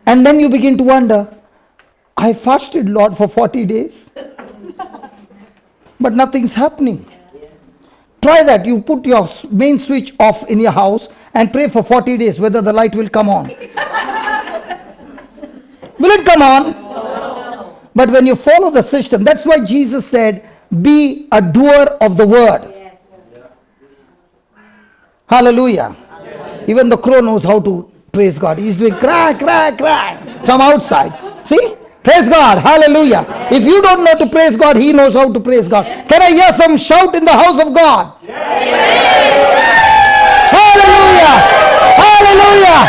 And then you begin to wonder, I fasted, Lord, for 40 days. But nothing's happening. Try that. You put your main switch off in your house and pray for 40 days whether the light will come on. Will it come on? No. But when you follow the system, that's why Jesus said, be a doer of the word. Yes. Hallelujah. Even the crow knows how to praise God. He's doing cry, cry, cry from outside. See? Praise God. Hallelujah. Yes. If you don't know to praise God, He knows how to praise God. Yes. Can I hear some shout in the house of God? Yes. Hallelujah. Hallelujah.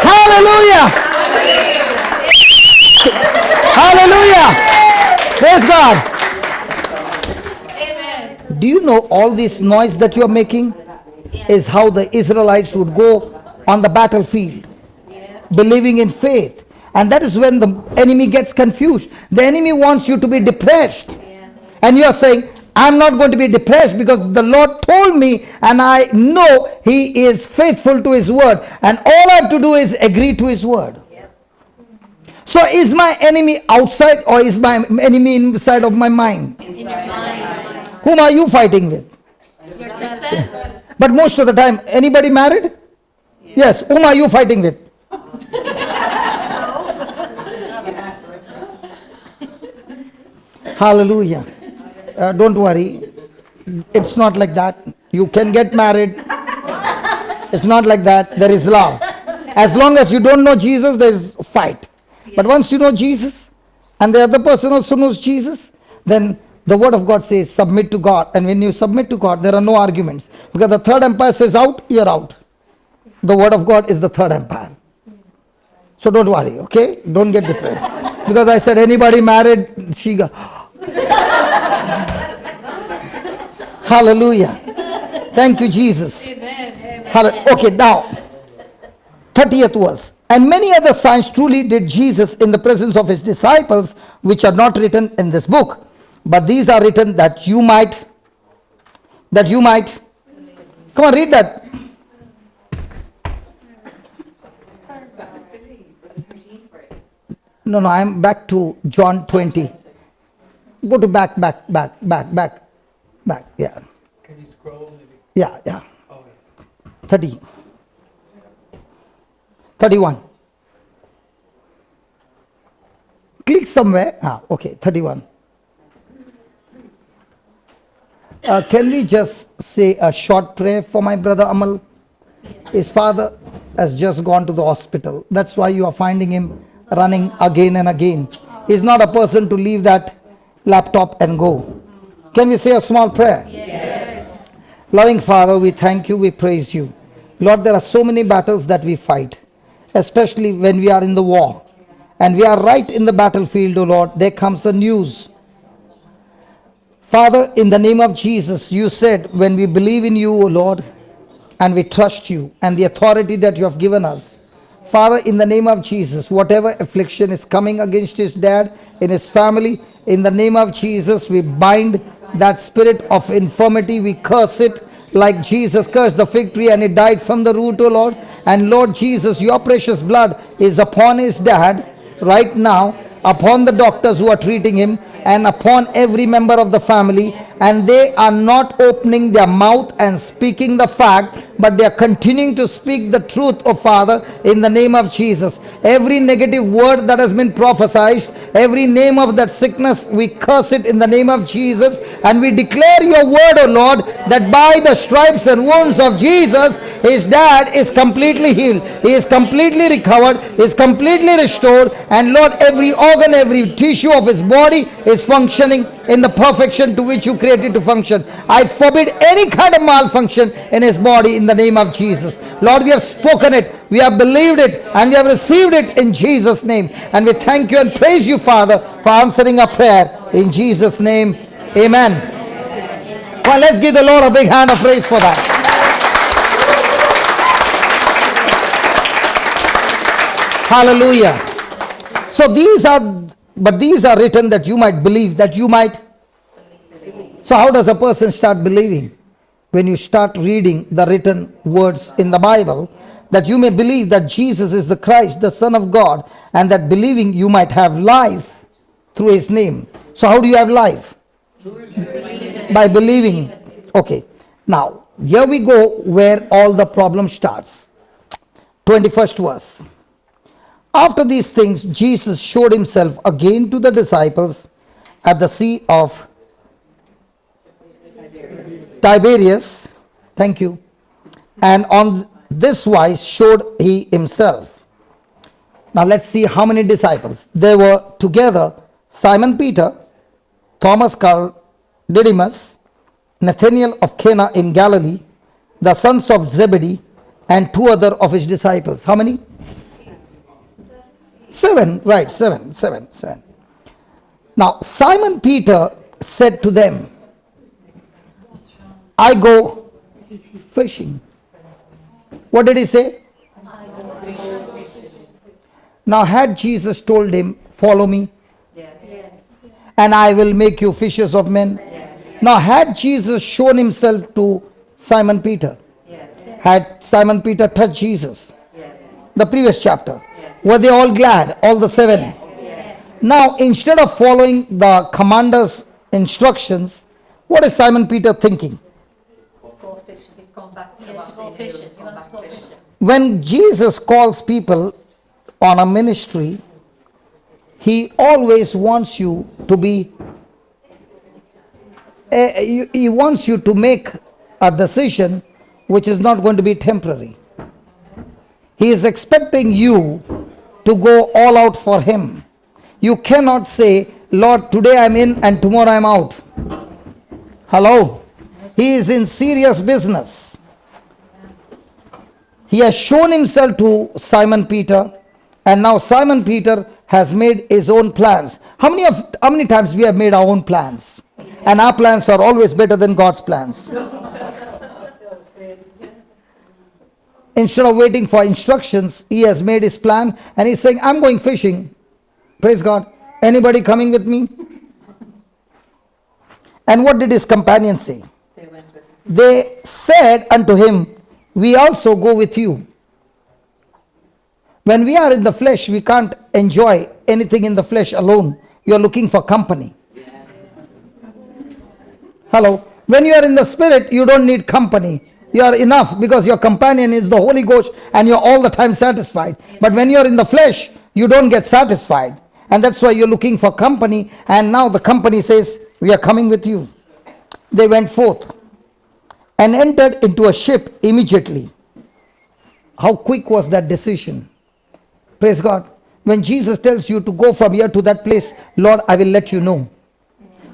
Hallelujah. Hallelujah. Praise God. Amen. Do you know all this noise that you are making is how the Israelites would go on the battlefield, believing in faith? And that is when the enemy gets confused. The enemy wants you to be depressed. And you are saying, I'm not going to be depressed because the Lord told me and I know He is faithful to His word. And all I have to do is agree to His word. So is my enemy outside or is my enemy inside of my mind? In your mind. Whom are you fighting with? Yourself. Yeah. But most of the time, anybody married? Yes. Whom are you fighting with? Hallelujah. Don't worry. It's not like that. You can get married. It's not like that. There is love. As long as you don't know Jesus, there is fight. But once you know Jesus, and the other person also knows Jesus, then the word of God says submit to God. And when you submit to God, there are no arguments. Because the third empire says out, you're out. The word of God is the third empire. So don't worry, okay? Don't get depressed. Because I said anybody married, she got... Hallelujah. Thank you, Jesus. Amen. Okay, now, 30th verse. And many other signs truly did Jesus in the presence of His disciples, which are not written in this book. But these are written that you might. Come on, read that. No, I'm back to John 20. Go to back. Yeah. Can you scroll maybe? Yeah. Oh, 30. 31. Click somewhere. Okay, 31. Can we just say a short prayer for my brother Amal? His father has just gone to the hospital. That's why you are finding him running again and again. He's not a person to leave that laptop and go. Can we say a small prayer? Yes. Loving Father, we thank you, we praise you. Lord, there are so many battles that we fight, especially when we are in the war. And we are right in the battlefield, O Lord. There comes the news. Father, in the name of Jesus, you said when we believe in you, O Lord, and we trust you and the authority that you have given us, Father, in the name of Jesus, whatever affliction is coming against his dad, in his family, in the name of Jesus, we bind that spirit of infirmity. We curse it like Jesus cursed the fig tree and it died from the root, O Lord. And Lord Jesus, your precious blood is upon his dad right now, upon the doctors who are treating him, and upon every member of the family, and they are not opening their mouth and speaking the fact, but they are continuing to speak the truth, oh Father, in the name of Jesus. Every negative word that has been prophesied, every name of that sickness, we curse it in the name of Jesus, and we declare your word, oh Lord, that by the stripes and wounds of Jesus, his dad is completely healed, he is completely recovered, is completely restored, and Lord, every organ, every tissue of his body is functioning in the perfection to which you created to function. I forbid any kind of malfunction in his body in the name of Jesus. Lord, we have spoken it. We have believed it and we have received it in Jesus' name. And we thank you and praise you, Father, for answering our prayer in Jesus' name. Amen. Well, let's give the Lord a big hand of praise for that. Hallelujah. So these are written that you might believe, that you might. So how does a person start believing? When you start reading the written words in the Bible, that you may believe that Jesus is the Christ, the Son of God, and that believing you might have life through his name. So how do you have life? By believing. Okay. Now, here we go where all the problem starts. 21st verse. After these things, Jesus showed himself again to the disciples at the Sea of Tiberias. Thank you. And on this wise showed he himself. Now let's see how many disciples. They were together Simon Peter, Thomas called Didymus, Nathanael of Cana in Galilee, the sons of Zebedee, and 2 other of his disciples. How many? 7, right, 7. Now Simon Peter said to them, I go fishing. What did he say? Now had Jesus told him, follow me, and I will make you fishers of men. Now had Jesus shown himself to Simon Peter? Had Simon Peter touched Jesus? The previous chapter. Were they all glad, all the 7? Now instead of following the commander's instructions, what is Simon Peter thinking? When Jesus calls people on a ministry, he always wants you to be, he wants you to make a decision which is not going to be temporary. He is expecting you to go all out for him. You cannot say, Lord, today I'm in and tomorrow I'm out. Hello? He is in serious business. He has shown himself to Simon Peter, and now Simon Peter has made his own plans. How many times we have made our own plans? And our plans are always better than God's plans. Instead of waiting for instructions, he has made his plan and he's saying, I'm going fishing. Praise God. Anybody coming with me? And what did his companions say? They said unto him, we also go with you. When we are in the flesh, we can't enjoy anything in the flesh alone. You are looking for company. Hello. When you are in the spirit, you don't need company. You are enough because your companion is the Holy Ghost and you're all the time satisfied. But when you're in the flesh, you don't get satisfied. And that's why you're looking for company. And now the company says, we are coming with you. They went forth and entered into a ship immediately. How quick was that decision? Praise God. When Jesus tells you to go from here to that place, Lord, I will let you know.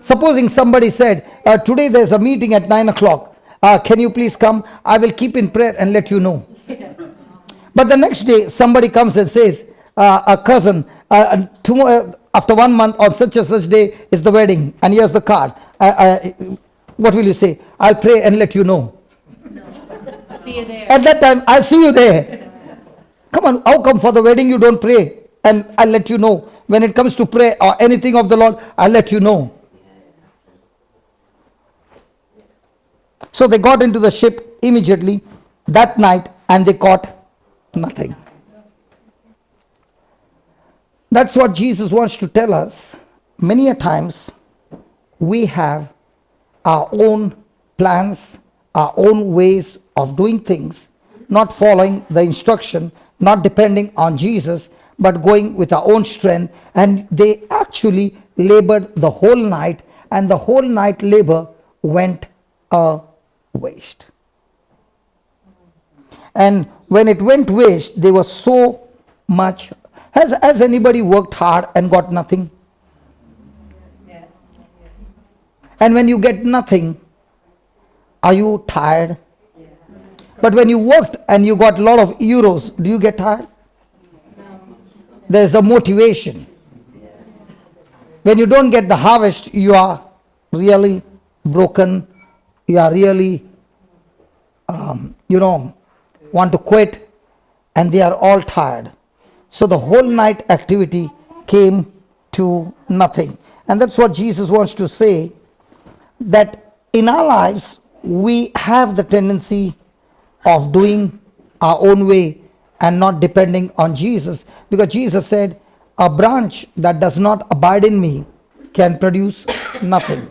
Supposing somebody said, today there's a meeting at 9 o'clock. Can you please come? I will keep in prayer and let you know. But the next day, somebody comes and says, a cousin, tomorrow, after 1 month on such and such day is the wedding. And here's the card. What will you say? I'll pray and let you know. See you there. At that time, I'll see you there. Come on, how come for the wedding you don't pray? And I'll let you know. When it comes to pray or anything of the Lord, I'll let you know. So they got into the ship immediately that night and they caught nothing. That's what Jesus wants to tell us. Many a times we have our own plans, our own ways of doing things, not following the instruction, not depending on Jesus, but going with our own strength. And they actually labored the whole night, and the whole night labor went waste. And when it went waste, they were so much. Has anybody worked hard and got nothing? Yeah. And when you get nothing, are you tired? But when you worked and you got a lot of euros, do you get tired? There's a motivation. When you don't get the harvest, you are really broken. You are really, want to quit. And they are all tired. So the whole night activity came to nothing. And that's what Jesus wants to say, that in our lives, we have the tendency of doing our own way and not depending on Jesus. Because Jesus said, a branch that does not abide in me can produce nothing.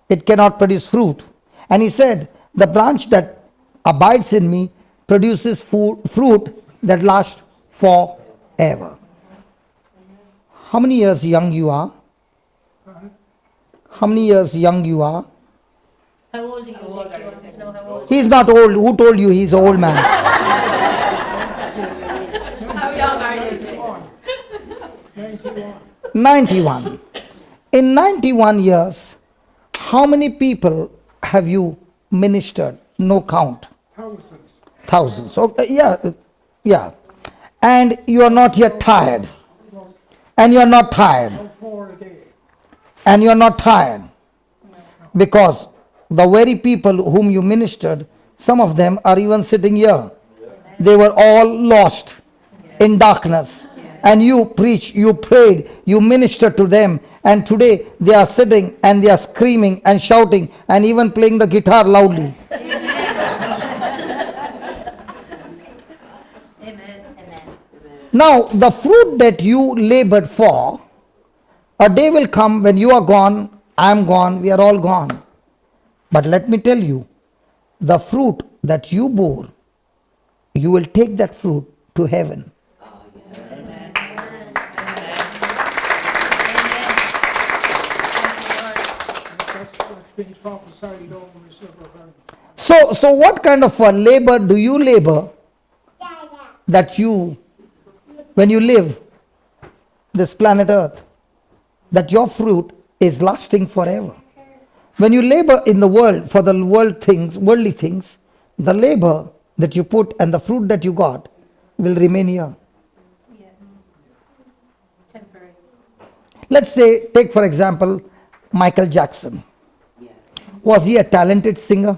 It cannot produce fruit. And he said, the branch that abides in me produces fruit that lasts forever. How many years young you are? How many years young you are? How old are you, Jake? He wants to know how old. He's not old. Who told you he's an old man? How young are you, Jake? 91. In 91 years, how many people have you ministered? No count. Thousands. Okay, yeah. And you are not yet tired. And you are not tired. And you are not tired. Because the very people whom you ministered, some of them are even sitting here. They were all lost in darkness. And you preached, you prayed, you ministered to them. And today they are sitting and they are screaming and shouting and even playing the guitar loudly. Now, the fruit that you labored for, a day will come when you are gone, I am gone, we are all gone. But let me tell you, the fruit that you bore, you will take that fruit to heaven. So what kind of a labor do you labor that you, when you live this planet Earth, that your fruit is lasting forever? When you labor in the world for the worldly things, the labor that you put and the fruit that you got will remain here. Temporary. Let's say, take for example, Michael Jackson. Was he a talented singer?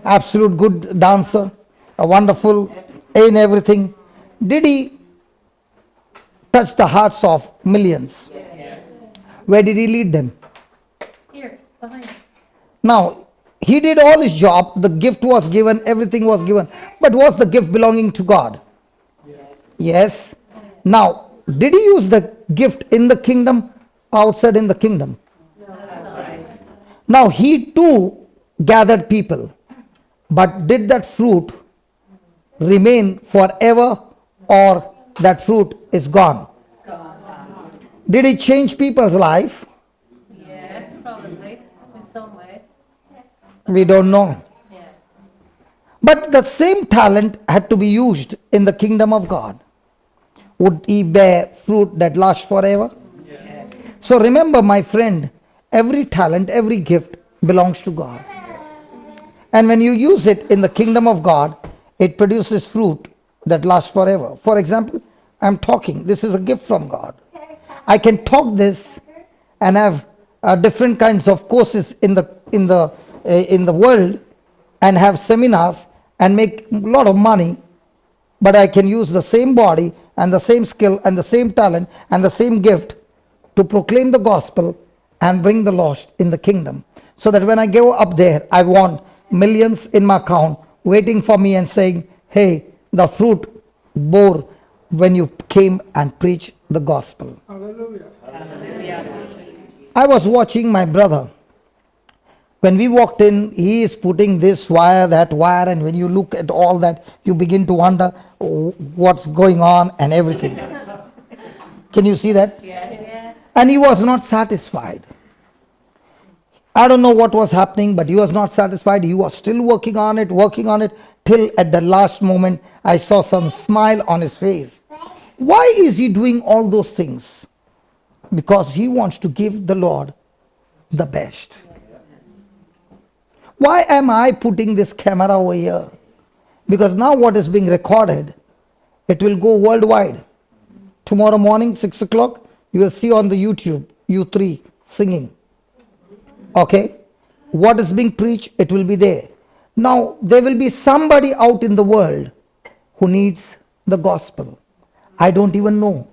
Absolute good dancer, a wonderful in everything. Did he touch the hearts of millions? Where did he lead them? Here, behind. Now, he did all his job, the gift was given, everything was given. But was the gift belonging to God? Yes. Now, did he use the gift in the kingdom, outside in the kingdom? Now, he too gathered people. But did that fruit remain forever, or that fruit is gone? Did he change people's life? Yes, probably, in some way. We don't know. Yeah. But the same talent had to be used in the kingdom of God. Would he bear fruit that lasts forever? Yes. So remember, my friend, every talent, every gift belongs to God. And when you use it in the kingdom of God, it produces fruit that lasts forever. For example, I'm talking. This is a gift from God. I can talk this and have different kinds of courses in the world and have seminars and make a lot of money. But I can use the same body and the same skill and the same talent and the same gift to proclaim the gospel and bring the lost in the kingdom. So that when I go up there, I want millions in my account waiting for me and saying, hey, the fruit bore when you came and preached the gospel. Hallelujah. I was watching my brother. When we walked in, he is putting this wire, that wire, and when you look at all that, you begin to wonder what's going on and everything. Can you see that? Yes. And he was not satisfied. I don't know what was happening, but he was not satisfied. He was still working on it, till at the last moment I saw some smile on his face. Why is he doing all those things? Because he wants to give the Lord the best. Why am I putting this camera over here? Because now what is being recorded, it will go worldwide. Tomorrow morning, 6 o'clock, you will see on the YouTube, you three singing. Okay? What is being preached, it will be there. Now, there will be somebody out in the world who needs the gospel. I don't even know.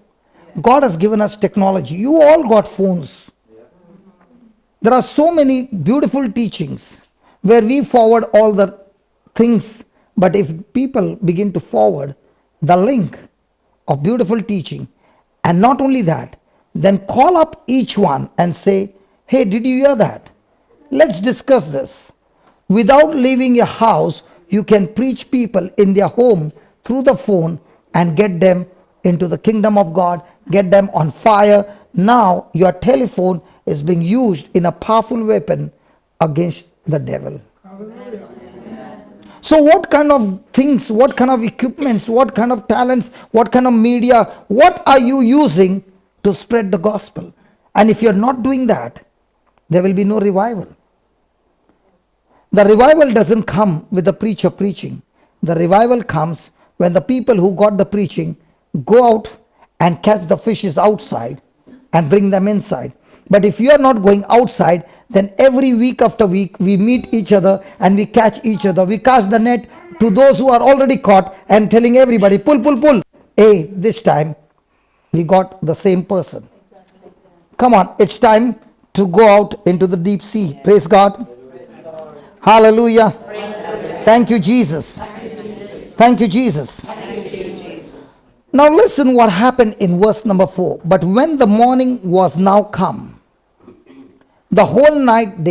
God has given us technology. You all got phones. There are so many beautiful teachings where we forward all the things. But if people begin to forward the link of beautiful teaching, and not only that, then call up each one and say, hey, did you hear that? Let's discuss this. Without leaving your house, you can preach people in their home through the phone and get them into the kingdom of God, get them on fire. Now your telephone is being used in a powerful weapon against the devil. So what kind of things, what kind of equipments, what kind of talents, what kind of media, what are you using to spread the gospel? And if you're not doing that, there will be no revival. The revival doesn't come with the preacher preaching. The revival comes when the people who got the preaching go out and catch the fishes outside and bring them inside. But if you are not going outside, then every week after week we meet each other and we catch each other. We cast the net to those who are already caught and telling everybody, pull, pull, pull. Hey, this time we got the same person. Come on, it's time to go out into the deep sea. Praise God. Hallelujah. Thank you, Jesus. Thank you, Jesus. Now listen what happened in verse number 4. But when the morning was now come, the whole night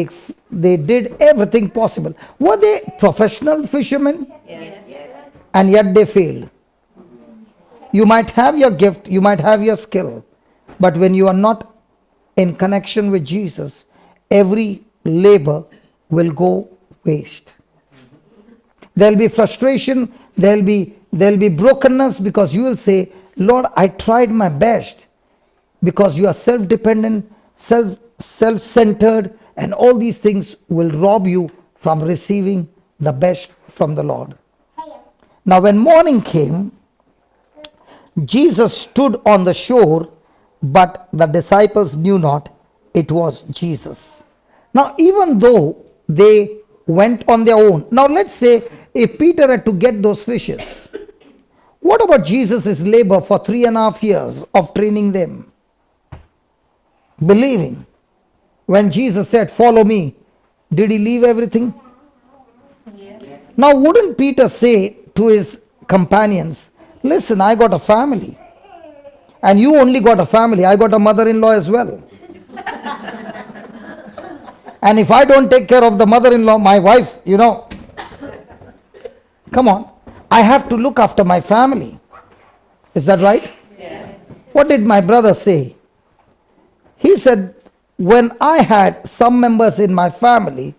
they did everything possible. Were they professional fishermen? Yes. And yet they failed. You might have your gift, you might have your skill, but when you are not in connection with Jesus, every labor will go waste. There will be frustration, there will be brokenness, because you will say, Lord, I tried my best, because you are self-dependent, self-centered, and all these things will rob you from receiving the best from the Lord. Now when morning came, Jesus stood on the shore, but the disciples knew not it was Jesus. Now even though they went on their own, now let's say if Peter had to get those fishes, what about Jesus' labor for 3.5 years of training them? Believing. When Jesus said, follow me, did he leave everything? Yes. Now wouldn't Peter say to his companions, listen, I got a family. And you only got a family. I got a mother-in-law as well. And if I don't take care of the mother-in-law, my wife, come on, I have to look after my family. Is that right? Yes. What did my brother say? He said, when I had some members in my family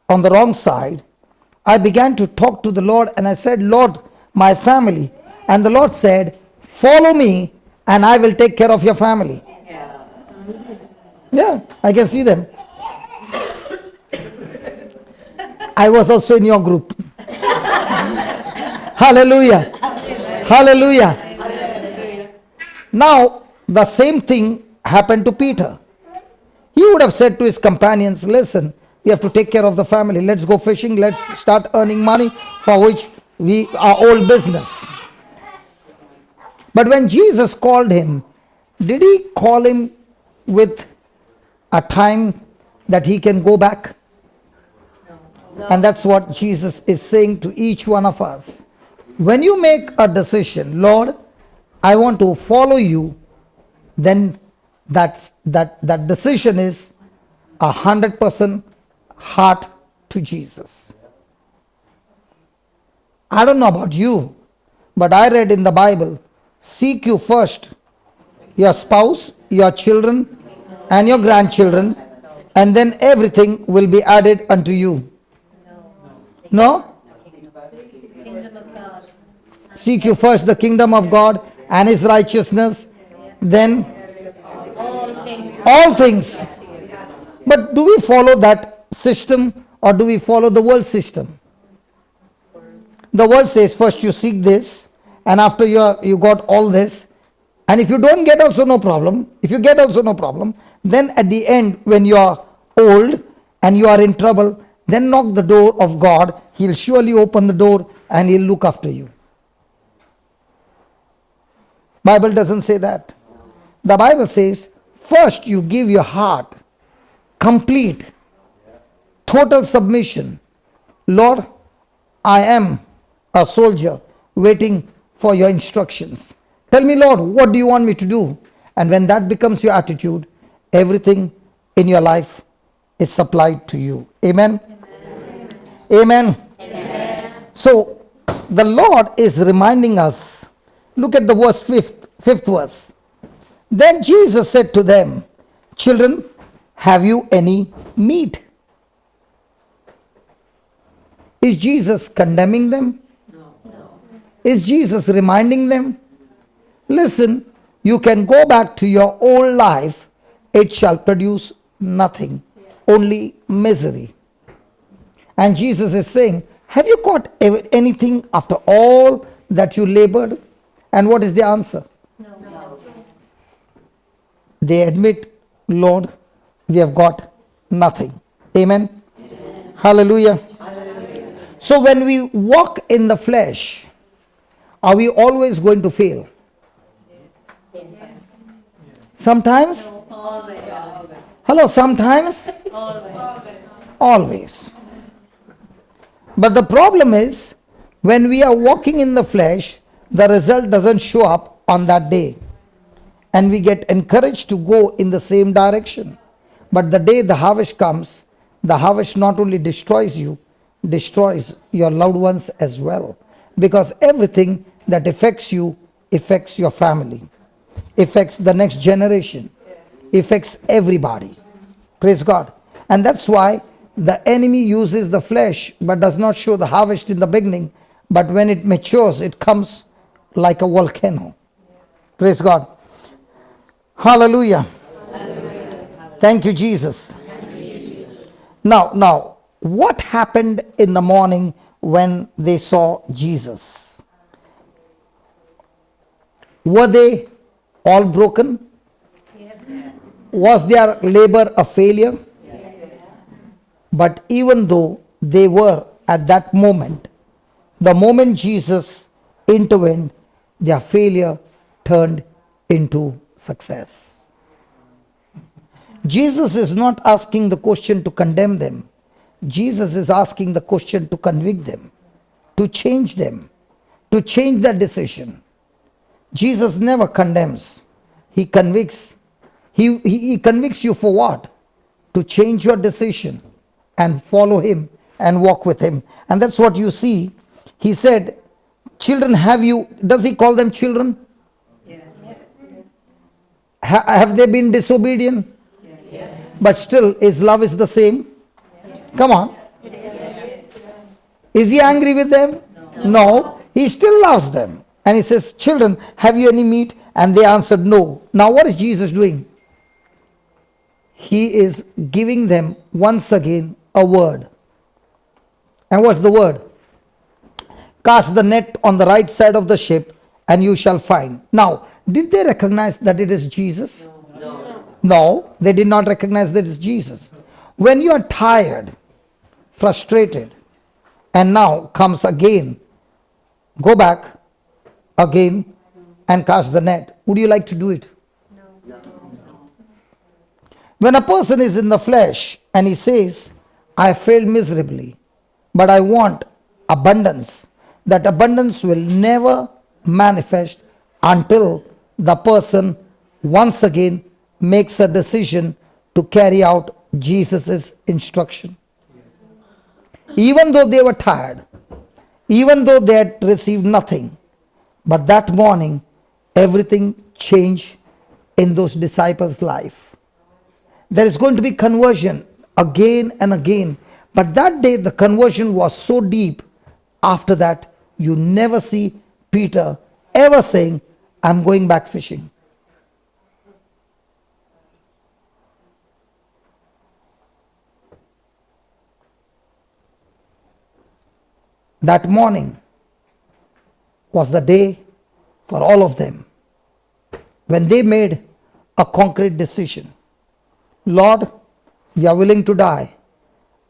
on the wrong side, I began to talk to the Lord and I said, Lord, my family. And the Lord said, follow me and I will take care of your family. Yeah, I can see them. I was also in your group. Hallelujah. Hallelujah. Now, the same thing happened to Peter. He would have said to his companions, listen, we have to take care of the family. Let's go fishing. Let's start earning money for which we are all business. But when Jesus called him, did he call him with a time that he can go back? No. And that's what Jesus is saying to each one of us. When you make a decision, Lord, I want to follow you, then that decision is 100% heart to Jesus. I don't know about you, but I read in the Bible, seek you first your spouse, your children, and your grandchildren, and then everything will be added unto you. No? Kingdom of God. Seek you first the kingdom of God and his righteousness, then All things. all things. But do we follow that system or do we follow the world system? The world says first you seek this, and after you got all this, and if you don't get also no problem, if you get also no problem, then at the end when you are old and you are in trouble, then knock the door of God. He'll surely open the door and he'll look after you. Bible doesn't say that. The Bible says first you give your heart complete, total submission. Lord, I am a soldier waiting for your instructions. Tell me, Lord, what do you want me to do? And when that becomes your attitude, everything in your life is supplied to you. Amen? Amen. Amen. So the Lord is reminding us. Look at the verse, fifth verse. Then Jesus said to them, children, have you any meat? Is Jesus condemning them? No. Is Jesus reminding them? Listen, you can go back to your old life. It shall produce nothing, only misery. And Jesus is saying, have you got anything after all that you labored? And what is the answer? No. They admit, Lord, we have got nothing. Amen. Amen. Hallelujah. Hallelujah. So when we walk in the flesh, are we always going to fail? Sometimes? Always. Hello, sometimes? Always. But the problem is, when we are walking in the flesh, the result doesn't show up on that day. And we get encouraged to go in the same direction. But the day the harvest comes, the harvest not only destroys you, destroys your loved ones as well. Because everything that affects you affects your family, affects the next generation, affects everybody. Praise God. And that's why the enemy uses the flesh but does not show the harvest in the beginning. But when it matures, it comes like a volcano. Praise God. Hallelujah. Hallelujah. Thank you, Jesus. Now, what happened in the morning when they saw Jesus? Were they all broken? Was their labor a failure? Yes. But even though they were at that moment, the moment Jesus intervened, their failure turned into success. Jesus is not asking the question to condemn them. Jesus is asking the question to convict them, to change their decision. Jesus never condemns. He convicts. He convicts you for what? To change your decision and follow him and walk with him. And that's what you see. He said, children, have you, does he call them children? Yes. Have they been disobedient? Yes. But still his love is the same? Yes. Come on. Yes. Is he angry with them? No. He still loves them. And he says, children, have you any meat? And they answered no. Now what is Jesus doing? He is giving them once again a word. And what's the word? Cast the net on the right side of the ship and you shall find. Now, did they recognize that it is Jesus? No, they did not recognize that it is Jesus. When you are tired, frustrated, and now comes again, go back again and cast the net. Would you like to do it? No. When a person is in the flesh and he says, I failed miserably, but I want abundance, that abundance will never manifest until the person once again makes a decision to carry out Jesus' instruction. Even though they were tired, even though they had received nothing, but that morning everything changed in those disciples' life. There is going to be conversion again and again, but that day the conversion was so deep. After that, you never see Peter ever saying, I'm going back fishing. That morning was the day for all of them when they made a concrete decision. Lord, we are willing to die,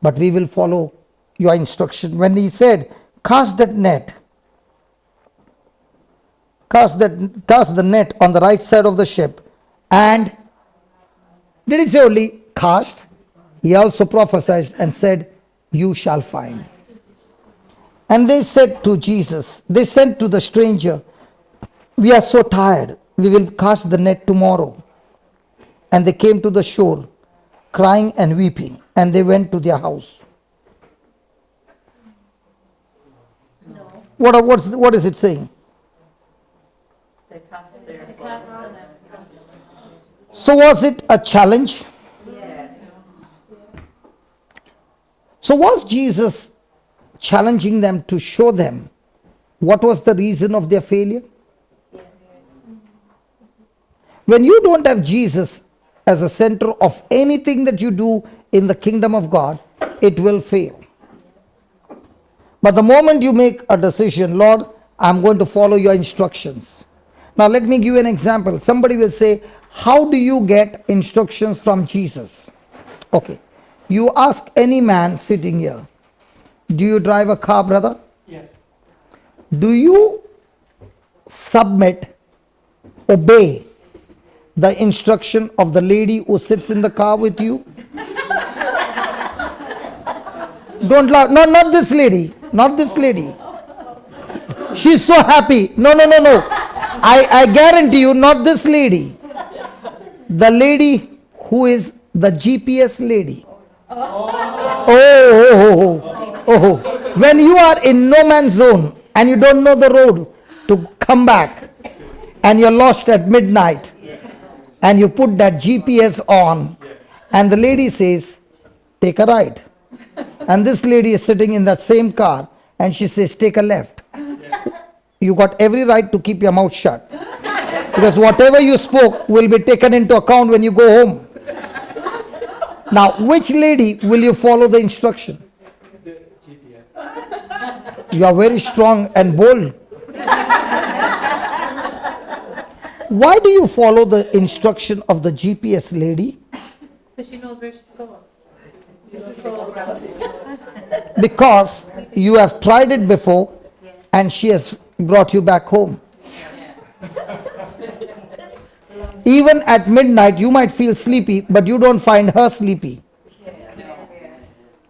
but we will follow your instruction. When he said, cast the net on the right side of the ship, and did he say only cast? He also prophesied and said, you shall find. And they said to Jesus, they said to the stranger, we are so tired, we will cast the net tomorrow. And they came to the shore, crying and weeping, and they went to their house. No. What is it saying? They cast their They cast the net. So was it a challenge? Yes. So was Jesus challenging them to show them what was the reason of their failure? When you don't have Jesus as a center of anything that you do in the kingdom of God, it will fail. But the moment you make a decision, Lord, I'm going to follow your instructions. Now let me give you an example. Somebody will say, how do you get instructions from Jesus? Okay. You ask any man sitting here, do you drive a car, brother? Yes. Do you submit, obey the instruction of the lady who sits in the car with you? Don't laugh. No, not this lady. Not this lady. She's so happy. No. I guarantee you, not this lady. The lady who is the GPS lady. Oh. When you are in no man's zone and you don't know the road to come back and you're lost at midnight and you put that GPS on and the lady says, take a right. And this lady is sitting in that same car and she says, take a left. You got every right to keep your mouth shut. Because whatever you spoke will be taken into account when you go home. Now, which lady will you follow the instruction? The GPS. You are very strong and bold. Why do you follow the instruction of the GPS lady? Because she knows where she's going. Because you have tried it before and she has brought you back home. Even at midnight you might feel sleepy, but you don't find her sleepy.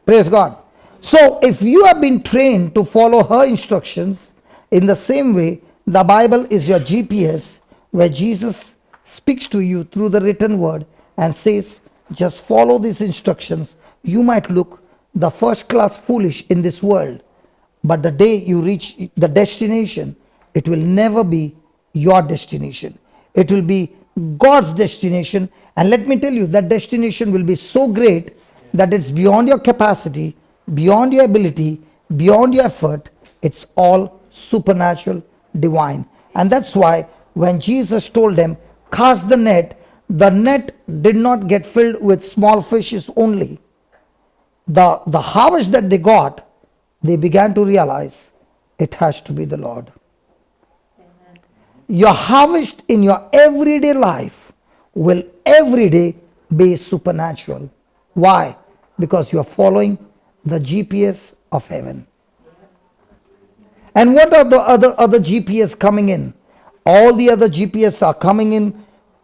Praise God. So if you have been trained to follow her instructions, in the same way the Bible is your GPS, where Jesus speaks to you through the written word and says, just follow these instructions. You might look the first class foolish in this world, but the day you reach the destination, it will never be your destination. It will be God's destination. And let me tell you, that destination will be so great that it's beyond your capacity, beyond your ability, beyond your effort. It's all supernatural, divine. And that's why when Jesus told them, cast the net did not get filled with small fishes only. The harvest that they got, they began to realize it has to be the Lord. Amen. Your harvest in your everyday life will every day be supernatural. Why? Because you are following the GPS of heaven. And what are the other GPS coming in? All the other GPS are coming in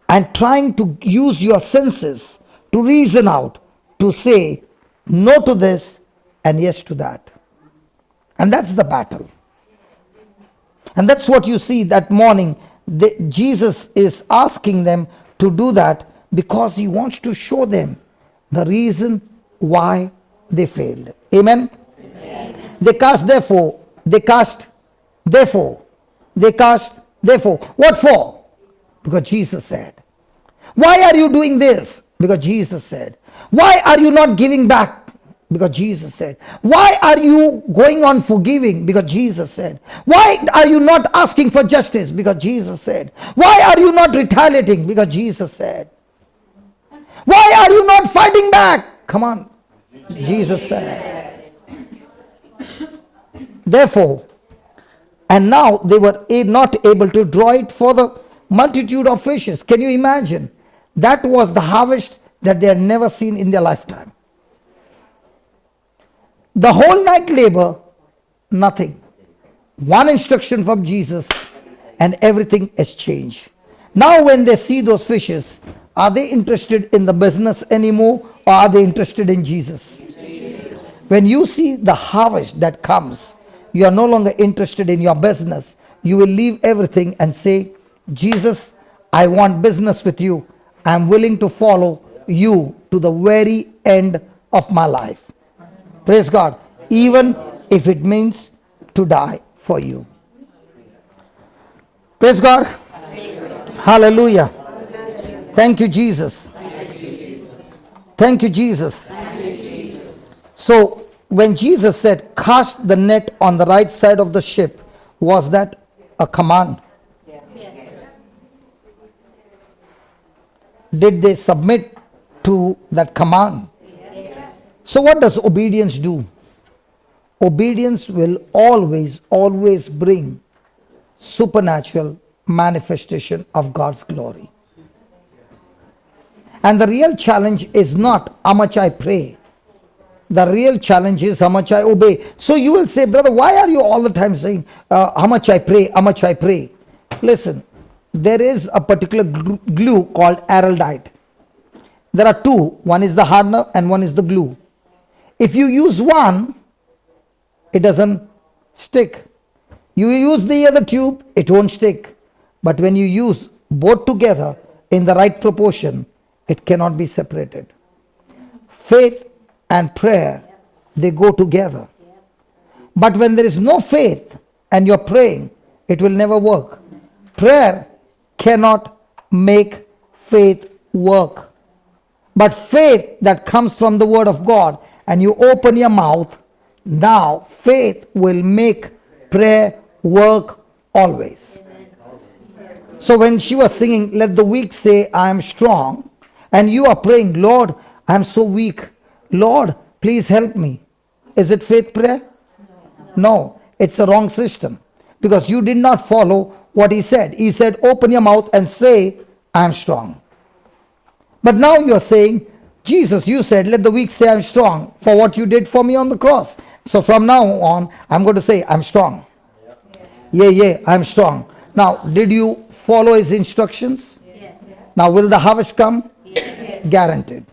and trying to use your senses to reason out, to say no to this and yes to that. And that's the battle. And that's what you see that morning. Jesus is asking them to do that because he wants to show them the reason why they failed. Amen? Amen. They cast therefore. What for? Because Jesus said. Why are you doing this? Because Jesus said. Why are you not giving back? Because Jesus said. Why are you going on forgiving? Because Jesus said. Why are you not asking for justice? Because Jesus said. Why are you not retaliating? Because Jesus said. Why are you not fighting back? Come on. Jesus said. Therefore, and now they were not able to draw it for the multitude of fishes. Can you imagine? That was the harvest that they had never seen in their lifetime. The whole night labor, nothing. One instruction from Jesus and everything has changed. Now when they see those fishes, are they interested in the business anymore, or are they interested in Jesus? When you see the harvest that comes, you are no longer interested in your business. You will leave everything and say, Jesus, I want business with you. I am willing to follow you to the very end of my life. Praise God. Even if it means to die for you. Praise God. Hallelujah. Thank you, Jesus. Thank you, Jesus. So, when Jesus said, cast the net on the right side of the ship, was that a command? Did they submit to that command? So what does obedience do? Obedience will always bring supernatural manifestation of God's glory. And the real challenge is not how much I pray. The real challenge is how much I obey. So you will say, brother, why are you all the time saying, how much I pray, how much I pray? Listen, there is a particular glue called araldite. There are two. One is the hardener and one is the glue. If you use one, it doesn't stick. You use the other tube, it won't stick. But when you use both together in the right proportion, it cannot be separated. Faith and prayer, they go together. But when there is no faith and you're praying, it will never work. Prayer cannot make faith work. But faith that comes from the word of God and you open your mouth, now faith will make prayer work always. So when she was singing, let the weak say, I am strong, and you are praying, Lord, I am so weak. Lord, please help me. Is it faith prayer? No, it's a wrong system. Because you did not follow what he said. He said, open your mouth and say, I am strong. But now you are saying, Jesus, you said, let the weak say I'm strong for what you did for me on the cross. So from now on, I'm going to say, I'm strong. Yeah, I'm strong. Now, did you follow his instructions? Yes. Now, will the harvest come? Yes. Guaranteed.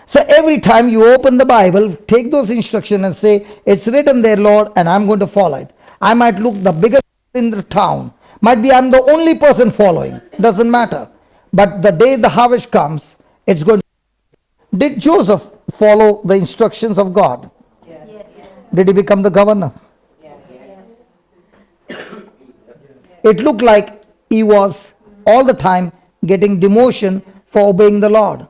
So every time you open the Bible, take those instructions and say, it's written there, Lord, and I'm going to follow it. I might look the biggest in the town. Might be I'm the only person following. Doesn't matter. But the day the harvest comes, it's going to... Did Joseph follow the instructions of God? Yes. Did he become the governor? Yes. It looked like he was all the time getting demotion for obeying the Lord.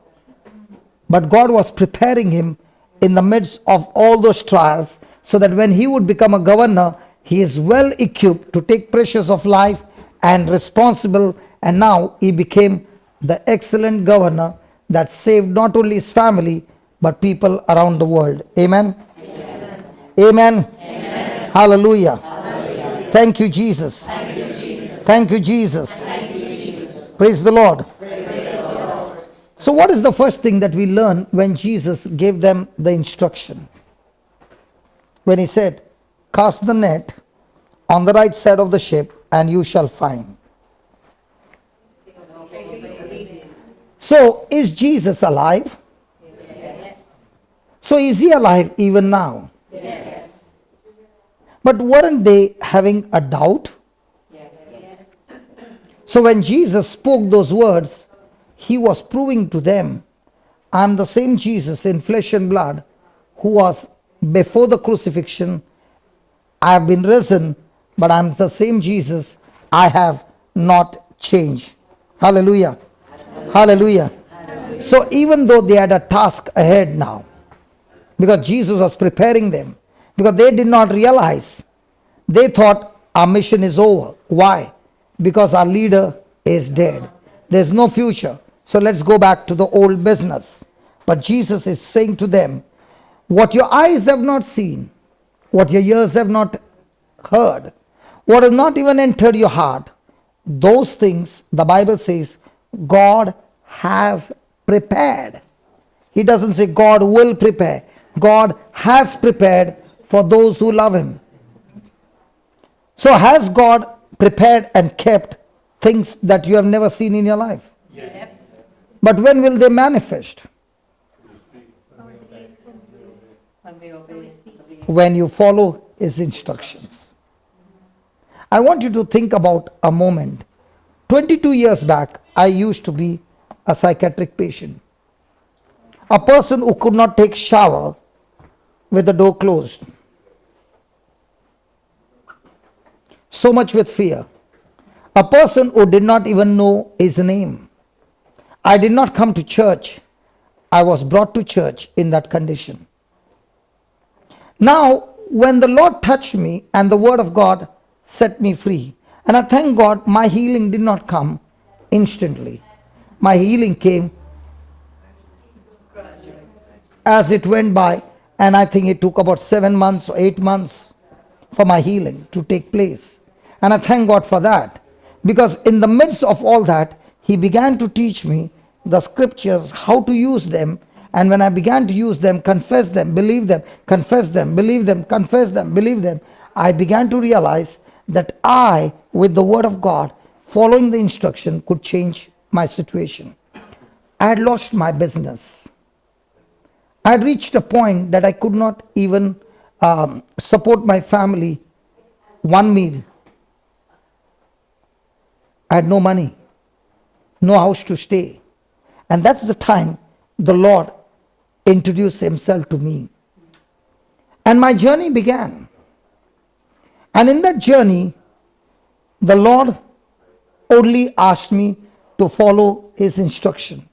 But God was preparing him in the midst of all those trials so that when he would become a governor, he is well equipped to take pressures of life and responsible, and now he became the excellent governor that saved not only his family but people around the world. Amen. Amen. Amen. Amen. Hallelujah. Hallelujah. Thank you, Jesus. Thank you, Jesus. Thank you, Jesus. Thank you, Jesus. Praise the Lord. Praise the Lord. So what is the first thing that we learn when Jesus gave them the instruction? When he said, cast the net on the right side of the ship and you shall find. So, is Jesus alive? Yes. So, is he alive even now? Yes. But weren't they having a doubt? Yes. So, when Jesus spoke those words, he was proving to them, I am the same Jesus in flesh and blood who was before the crucifixion. I have been risen, but I am the same Jesus. I have not changed. Hallelujah. Hallelujah. Hallelujah. So even though they had a task ahead now, because Jesus was preparing them, because they did not realize, they thought our mission is over. Why? Because our leader is dead. There's no future. So let's go back to the old business. But Jesus is saying to them, what your eyes have not seen, what your ears have not heard, what has not even entered your heart, those things, the Bible says, God has prepared. He doesn't say God will prepare. God has prepared for those who love Him. So has God prepared and kept things that you have never seen in your life? Yes. But when will they manifest? When we obey. When you follow His instructions. I want you to think about a moment. 22 years back, I used to be a psychiatric patient. A person who could not take shower with the door closed. So much with fear. A person who did not even know his name. I did not come to church. I was brought to church in that condition. Now, when the Lord touched me and the Word of God set me free, and I thank God my healing did not come instantly. My healing came as it went by, and I think it took about 7 months or 8 months for my healing to take place. And I thank God for that, because in the midst of all that, He began to teach me the scriptures, how to use them. And when I began to use them, confess them, believe them, confess them, believe them, confess them, believe them, I began to realize that I, with the Word of God, following the instruction, could change my situation. I had lost my business. I had reached a point that I could not even support my family one meal. I had no money, no house to stay. And that's the time the Lord introduced Himself to me. And my journey began. And in that journey, the Lord only asked me to follow His instruction.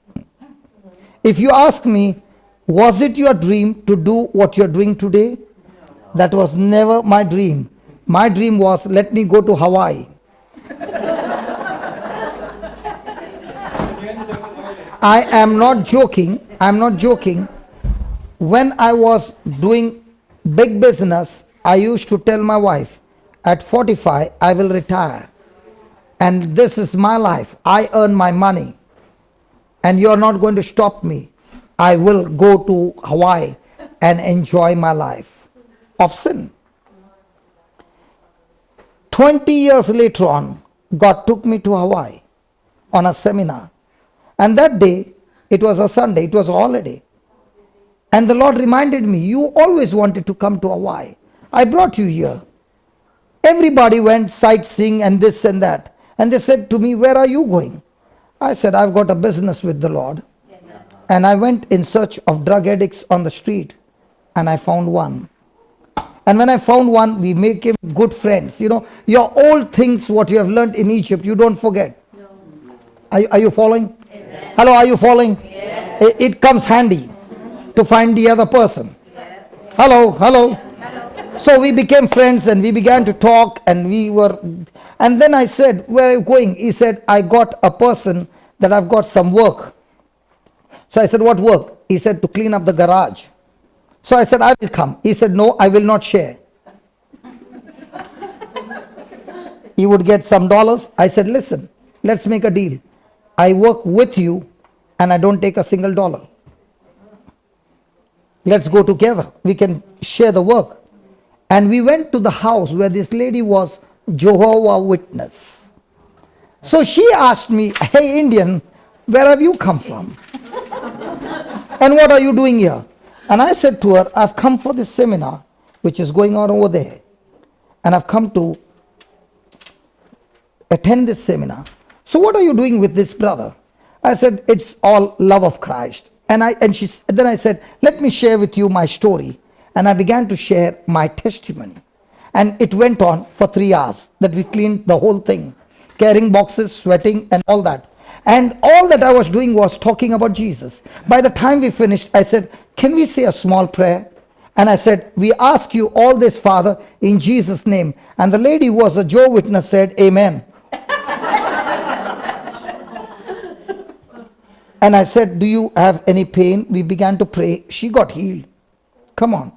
If you ask me, was it your dream to do what you're doing today? That was never my dream. My dream was, let me go to Hawaii. I am not joking. I'm not joking. When I was doing big business, I used to tell my wife, at 45, I will retire. And this is my life. I earn my money. And you're not going to stop me. I will go to Hawaii and enjoy my life of sin. 20 years later on, God took me to Hawaii on a seminar. And that day, it was a Sunday, it was a holiday. And the Lord reminded me, you always wanted to come to Hawaii. I brought you here. Everybody went sightseeing and this and that. And they said to me, where are you going? I said, I've got a business with the Lord. And I went in search of drug addicts on the street. And I found one. And when I found one, we became good friends. You know, your old things, what you have learned in Egypt, you don't forget. No. Are you following? Amen. Hello, are you following? Yes. It comes handy to find the other person. Yes. Hello. So we became friends and we began to talk and and then I said, where are you going? He said, I got a person that I've got some work. So I said, what work? He said, to clean up the garage. So I said, I will come. He said, no, I will not share. He would get some dollars. I said, listen, let's make a deal. I work with you and I don't take a single dollar. Let's go together. We can share the work. And we went to the house where this lady was Jehovah's Witness. So she asked me, hey Indian, where have you come from? And what are you doing here? And I said to her, I've come for this seminar, which is going on over there. And I've come to attend this seminar. So what are you doing with this brother? I said, it's all love of Christ. Then I said, let me share with you my story. And I began to share my testimony. And it went on for 3 hours that we cleaned the whole thing, carrying boxes, sweating and all that. And all that I was doing was talking about Jesus. By the time we finished, I said, can we say a small prayer? And I said, we ask you all this, Father, in Jesus' name. And the lady who was a Jehovah's Witness said, amen. And I said, do you have any pain? We began to pray. She got healed. Come on.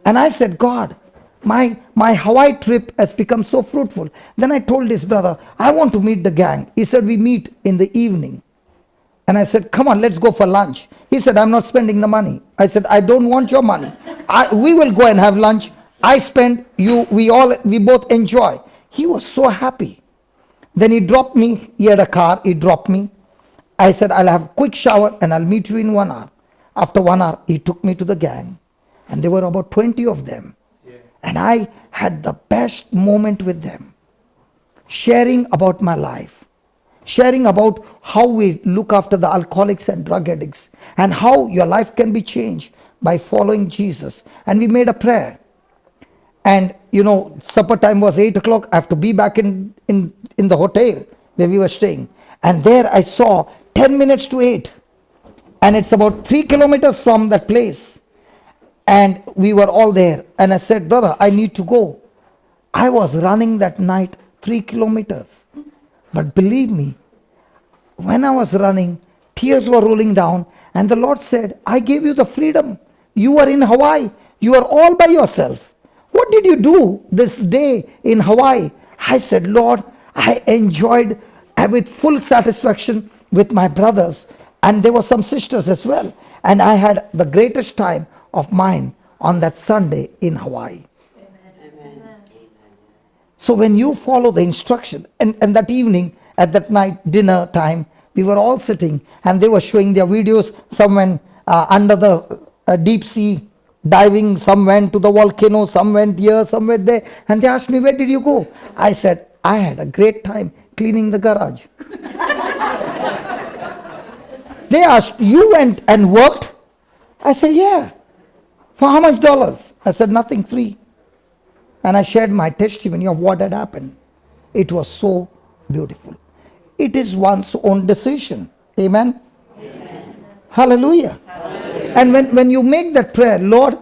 And I said, God, my Hawaii trip has become so fruitful. Then I told this brother, I want to meet the gang. He said, we meet in the evening. And I said, come on, let's go for lunch. He said, I'm not spending the money. I said, I don't want your money. We will go and have lunch. I spend, we both enjoy. He was so happy. Then he dropped me. He had a car. He dropped me. I said, I'll have a quick shower and I'll meet you in 1 hour. After 1 hour, he took me to the gang. And there were about 20 of them. Yeah. And I had the best moment with them. Sharing about my life. Sharing about how we look after the alcoholics and drug addicts. And how your life can be changed by following Jesus. And we made a prayer. And supper time was 8 o'clock. I have to be back in the hotel where we were staying. And there I saw 10 minutes to 8. And it's about 3 kilometers from that place. And we were all there. And I said, brother, I need to go. I was running that night 3 kilometers. But believe me, when I was running, tears were rolling down. And the Lord said, I gave you the freedom. You are in Hawaii. You are all by yourself. What did you do this day in Hawaii? I said, Lord, I enjoyed with full satisfaction with my brothers. And there were some sisters as well. And I had the greatest time of mine on that Sunday in Hawaii. Amen. So when you follow the instruction, and that evening, at that night dinner time, we were all sitting and they were showing their videos. Some went under the deep sea diving, some went to the volcano, some went here, some went there. And they asked me, where did you go? I said, I had a great time cleaning the garage. They asked, you went and worked? I said, yeah. For how much dollars? I said, nothing, free. And I shared my testimony of what had happened. It was so beautiful. It is one's own decision. Amen? Amen. Hallelujah. Hallelujah. And when you make that prayer, Lord,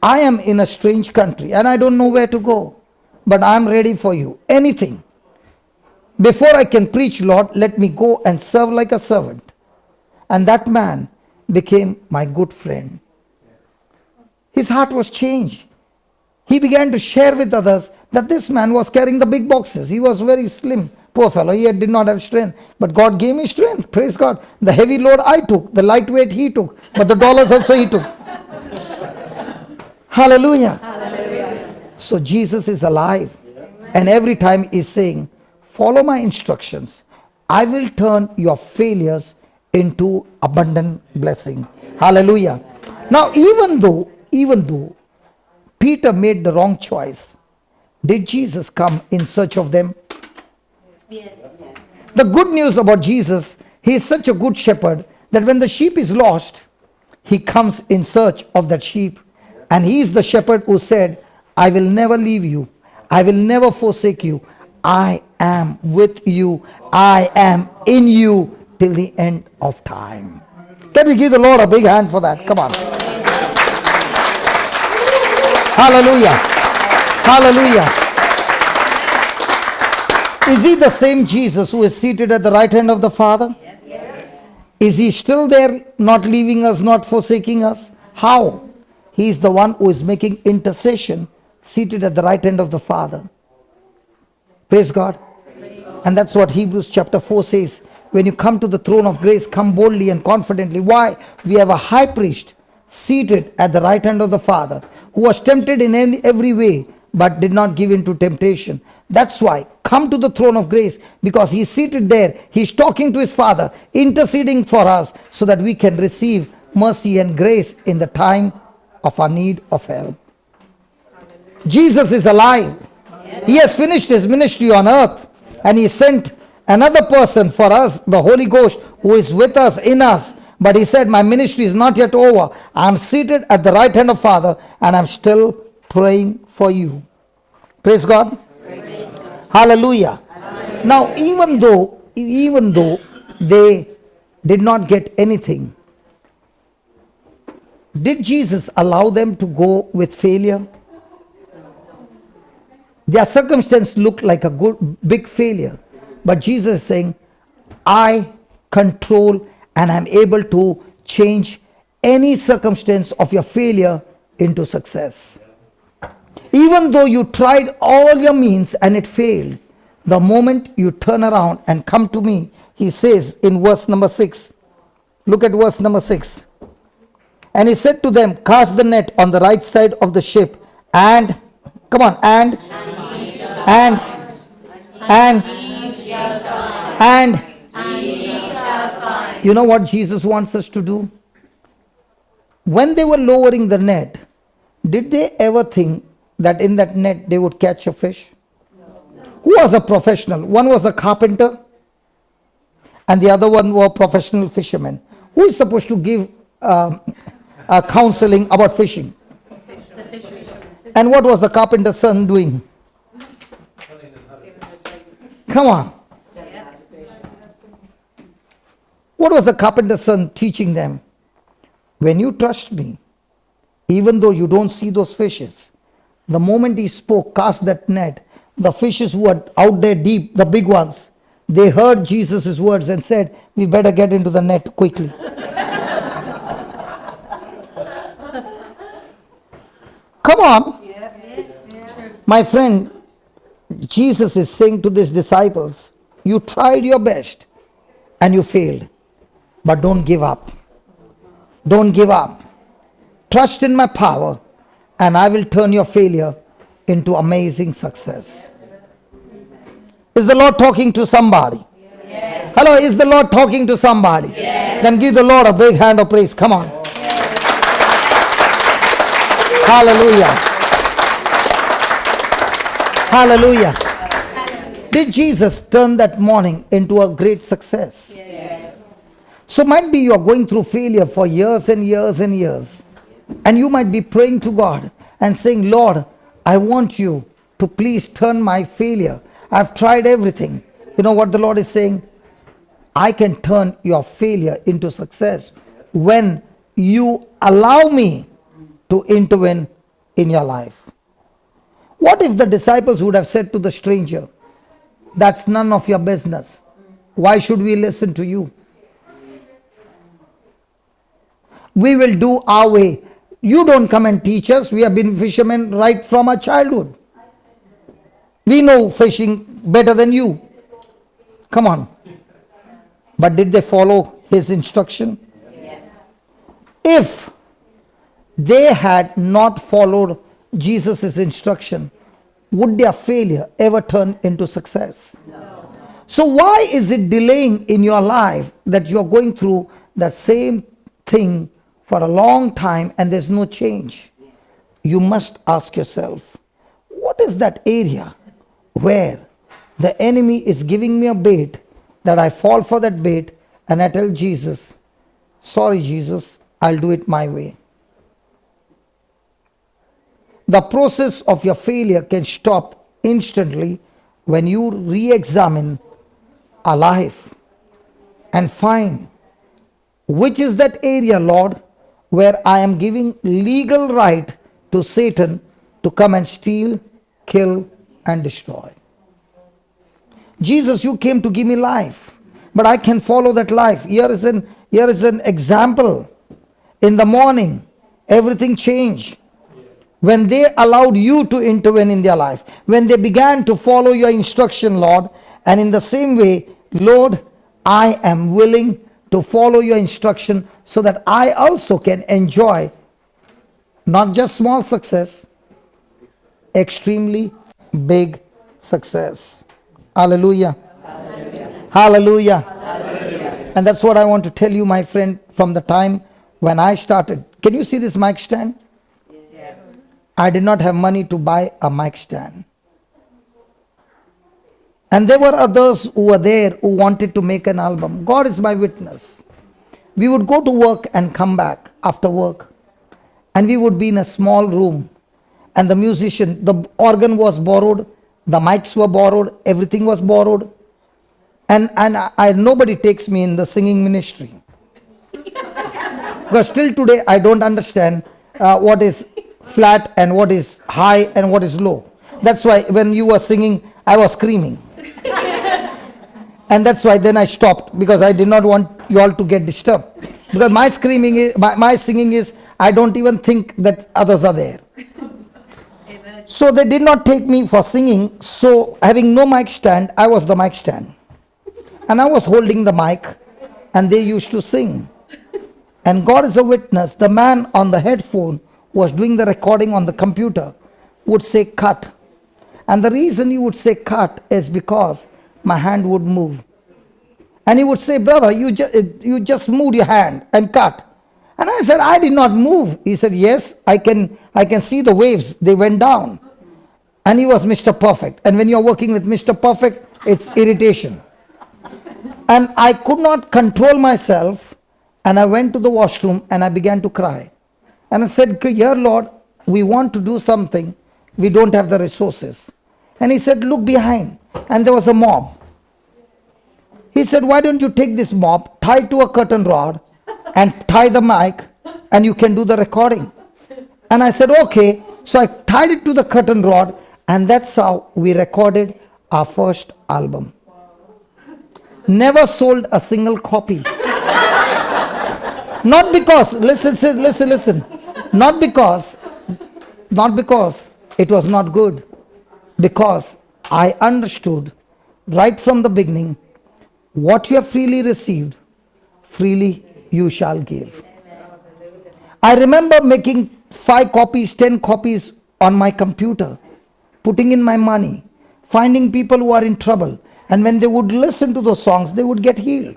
I am in a strange country and I don't know where to go, but I'm ready for you. Anything. Before I can preach, Lord, let me go and serve like a servant. And that man became my good friend. His heart was changed. He began to share with others that this man was carrying the big boxes. He was very slim, poor fellow. He did not have strength. But God gave me strength. Praise God. The heavy load I took. The lightweight he took. But the dollars also he took. Hallelujah. Hallelujah. So Jesus is alive. Amen. And every time he's saying, follow my instructions. I will turn your failures into abundant blessing. Hallelujah. Now even though Peter made the wrong choice, did Jesus come in search of them? Yes. The good news about Jesus, he is such a good shepherd that when the sheep is lost, he comes in search of that sheep. And he is the shepherd who said, I will never leave you. I will never forsake you. I am with you. I am in you till the end of time. Can we give the Lord a big hand for that? Come on. Hallelujah. Hallelujah. Is he the same Jesus who is seated at the right hand of the Father? Yes. Is he still there, not leaving us, not forsaking us? How? He is the one who is making intercession, seated at the right hand of the Father. Praise God. And that's what Hebrews chapter 4 says. When you come to the throne of grace, come boldly and confidently. Why? We have a high priest seated at the right hand of the Father, who was tempted in every way, but did not give in to temptation. That's why, come to the throne of grace, because he's seated there. He's talking to his Father, interceding for us, so that we can receive mercy and grace in the time of our need of help. Jesus is alive. He has finished his ministry on earth, and he sent another person for us, the Holy Ghost, who is with us, in us. But he said, my ministry is not yet over. I am seated at the right hand of Father, and I'm still praying for you. Praise God. Praise God. Hallelujah. Hallelujah. Now, even though they did not get anything, did Jesus allow them to go with failure? Their circumstance looked like a big failure. But Jesus is saying, I control and I'm able to change any circumstance of your failure into success. Even though you tried all your means and it failed, the moment you turn around and come to me, he says in verse number 6, look at verse number 6. And he said to them, cast the net on the right side of the ship, and, come on, and you know what Jesus wants us to do? When they were lowering the net, did they ever think that in that net they would catch a fish? Who was a professional? One was a carpenter and the other one were professional fishermen. Who is supposed to give counseling about fishing? The fisheries. And what was the carpenter's son doing? Come on. What was the carpenter's son teaching them? When you trust me, even though you don't see those fishes, the moment he spoke, cast that net, the fishes were out there deep, the big ones. They heard Jesus' words and said, we better get into the net quickly. Come on. My friend, Jesus is saying to these disciples, you tried your best and you failed, but don't give up. Don't give up. Trust in my power and I will turn your failure into amazing success. Is the Lord talking to somebody? Yes. Hello, is the Lord talking to somebody? Yes. Then give the Lord a big hand of praise. Come on. Yes. Hallelujah. Hallelujah. Did Jesus turn that morning into a great success? Yes. So might be you are going through failure for years and years and years. And you might be praying to God and saying, Lord, I want you to please turn my failure. I've tried everything. You know what the Lord is saying? I can turn your failure into success when you allow me to intervene in your life. What if the disciples would have said to the stranger, that's none of your business. Why should we listen to you? We will do our way. You don't come and teach us. We have been fishermen right from our childhood. We know fishing better than you. Come on. But did they follow his instruction? Yes. If they had not followed Jesus' instruction, would their failure ever turn into success? No. So why is it delaying in your life that you're going through that same thing for a long time and there's no change? You must ask yourself, what is that area where the enemy is giving me a bait that I fall for that bait and I tell Jesus, sorry Jesus, I'll do it my way. The process of your failure can stop instantly when you re-examine a life and find which is that area, Lord, where I am giving legal right to Satan to come and steal, kill, and destroy. Jesus, you came to give me life, but I can follow that life. Here is an example. In the morning, everything changed. When they allowed you to intervene in their life, when they began to follow your instruction, Lord, and in the same way, Lord, I am willing to follow your instruction so that I also can enjoy not just small success, extremely big success. Hallelujah. Hallelujah. Hallelujah. Hallelujah. And that's what I want to tell you, my friend, from the time when I started. Can you see this mic stand? Yes. I did not have money to buy a mic stand. And there were others who were there who wanted to make an album. God is my witness. We would go to work and come back after work. And we would be in a small room. And the musician, the organ was borrowed. The mics were borrowed. Everything was borrowed. And nobody takes me in the singing ministry. Because till today I don't understand what is flat and what is high and what is low. That's why when you were singing, I was screaming. And that's why then I stopped, because I did not want you all to get disturbed. Because my screaming is, my singing is, I don't even think that others are there. Amen. So they did not take me for singing. So having no mic stand, I was the mic stand. And I was holding the mic and they used to sing. And God is a witness, the man on the headphone who was doing the recording on the computer would say cut. And the reason he would say cut is because my hand would move. And he would say, brother, you just moved your hand and cut. And I said, I did not move. He said, yes, I can see the waves. They went down. And he was Mr. Perfect. And when you're working with Mr. Perfect, it's irritation. And I could not control myself. And I went to the washroom and I began to cry. And I said, dear Lord, we want to do something. We don't have the resources. And he said, look behind. And there was a mob. He said, why don't you take this mob, tie it to a curtain rod, and tie the mic, and you can do the recording. And I said, okay. So I tied it to the curtain rod, and that's how we recorded our first album. Never sold a single copy. Not because, listen. Not because it was not good. Because I understood right from the beginning, what you have freely received, freely you shall give. I remember making 5 copies, 10 copies on my computer, putting in my money, finding people who are in trouble. And when they would listen to those songs, they would get healed.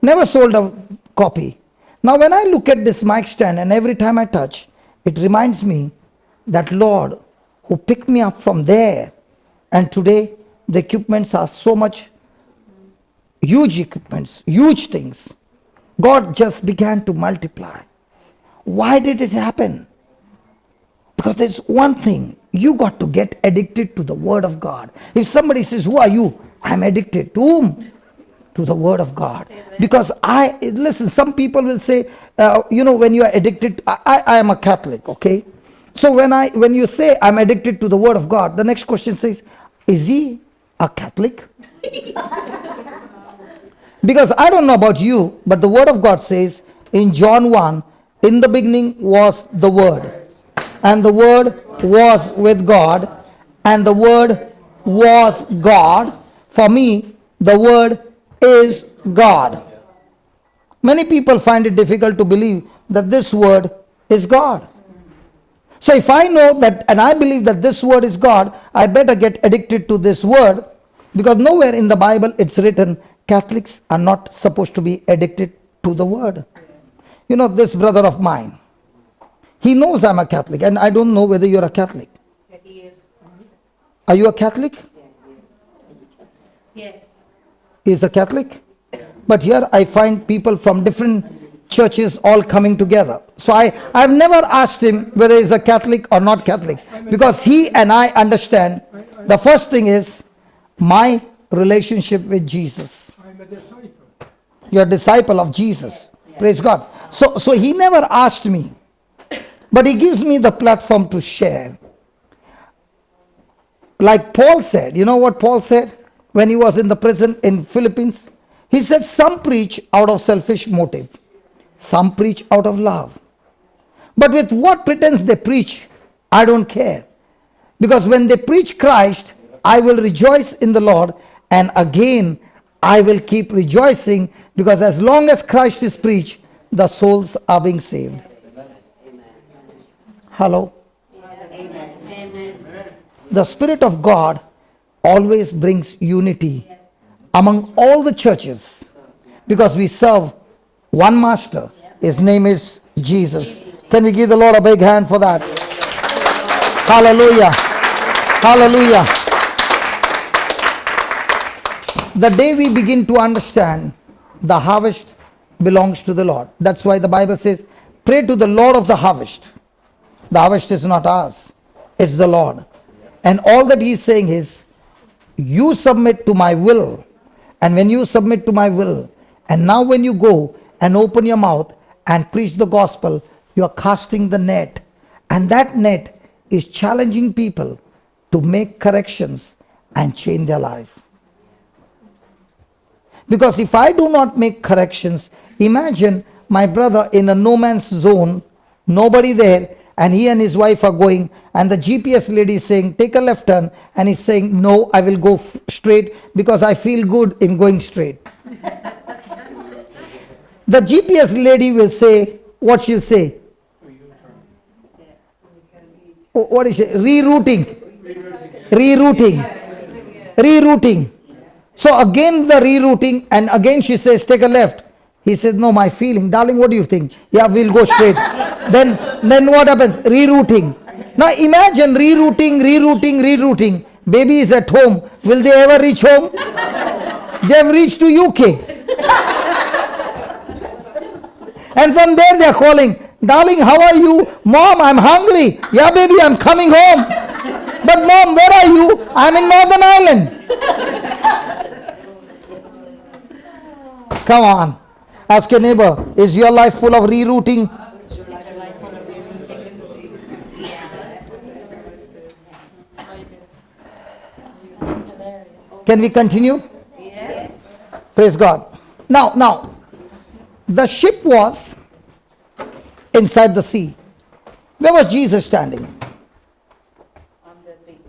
Never sold a copy. Now when I look at this mic stand and every time I touch, it reminds me that Lord who picked me up from there, and today the equipments are so much huge equipments, huge things. God just began to multiply. Why did it happen? Because there's one thing, you got to get addicted to the Word of God. If somebody says, who are you? I'm addicted to whom? To the Word of God. Because listen, some people will say, when you are addicted, I am a Catholic, okay? So when you say I'm addicted to the Word of God, the next question says, is he a Catholic? Because I don't know about you, but the Word of God says in John 1, in the beginning was the Word, and the Word was with God, and the Word was God. For me, the Word is God. Many people find it difficult to believe that this Word is God. So if I know that and I believe that this Word is God, I better get addicted to this Word, because nowhere in the Bible it's written Catholics are not supposed to be addicted to the Word. You know, this brother of mine, he knows I'm a Catholic, and I don't know whether you're a Catholic. He is. Are you a Catholic? Yes. He's a Catholic? But here I find people from different churches all coming together. So I've never asked him whether he's a Catholic or not Catholic, because he and I understand the first thing is my relationship with Jesus. I'm a disciple. You're a disciple of Jesus. Praise God. So he never asked me, but he gives me the platform to share. Like Paul said, you know what Paul said when he was in the prison in Philippines? He said, some preach out of selfish motive, some preach out of love. But with what pretense they preach, I don't care. Because when they preach Christ, I will rejoice in the Lord, and again I will keep rejoicing, because as long as Christ is preached, the souls are being saved. Hello? Amen. The Spirit of God always brings unity among all the churches, because we serve one master. His name is Jesus. Can we give the Lord a big hand for that? Hallelujah. Hallelujah. The day we begin to understand the harvest belongs to the Lord. That's why the Bible says, pray to the Lord of the harvest. The harvest is not ours, it's the Lord. And all that he's saying is, you submit to my will. And when you submit to my will, and now when you go and open your mouth and preach the gospel, you are casting the net. And that net is challenging people to make corrections and change their life. Because if I do not make corrections, imagine my brother in a no man's zone, nobody there, and he and his wife are going, and the GPS lady is saying, take a left turn, and he's saying, no, I will go straight because I feel good in going straight. The GPS lady will say, what she'll say? What is it? Rerouting. So again the rerouting, and again she says, take a left. He says, no, my feeling. Darling, what do you think? Yeah, we'll go straight. Then what happens? Rerouting. Now imagine rerouting. Baby is at home. Will they ever reach home? They have reached to UK. And from there they are calling, darling, how are you? Mom, I'm hungry. Yeah, baby, I'm coming home. But mom, where are you? I'm in Northern Ireland. Come on. Ask your neighbor, is your life full of rerouting? Can we continue? Yes. Praise God. Now, the ship was inside the sea. Where was Jesus standing? On the beach.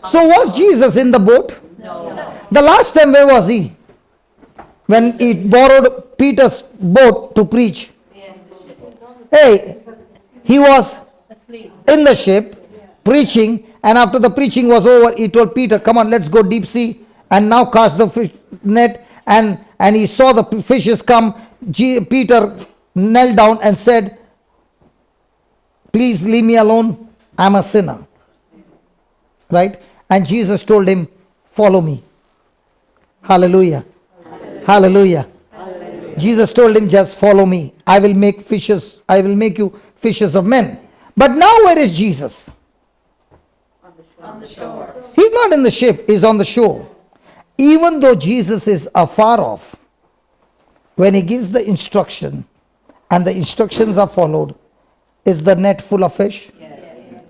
So was Jesus in the boat? No. The last time where was he? When he borrowed Peter's boat to preach. Yes. Hey, he was Asleep. in the ship preaching, and after the preaching was over, he told Peter, come on, let's go deep sea and now cast the fish net. And he saw the fishes come. Peter knelt down and said, please leave me alone, I'm a sinner. Right? And Jesus told him, follow me. Hallelujah. Hallelujah. Hallelujah. Jesus told him, just follow me. I will make you fishers of men. But now where is Jesus? On the shore. He's not in the ship, he's on the shore. Even though Jesus is afar off, when he gives the instruction and the instructions are followed, is the net full of fish? Yes.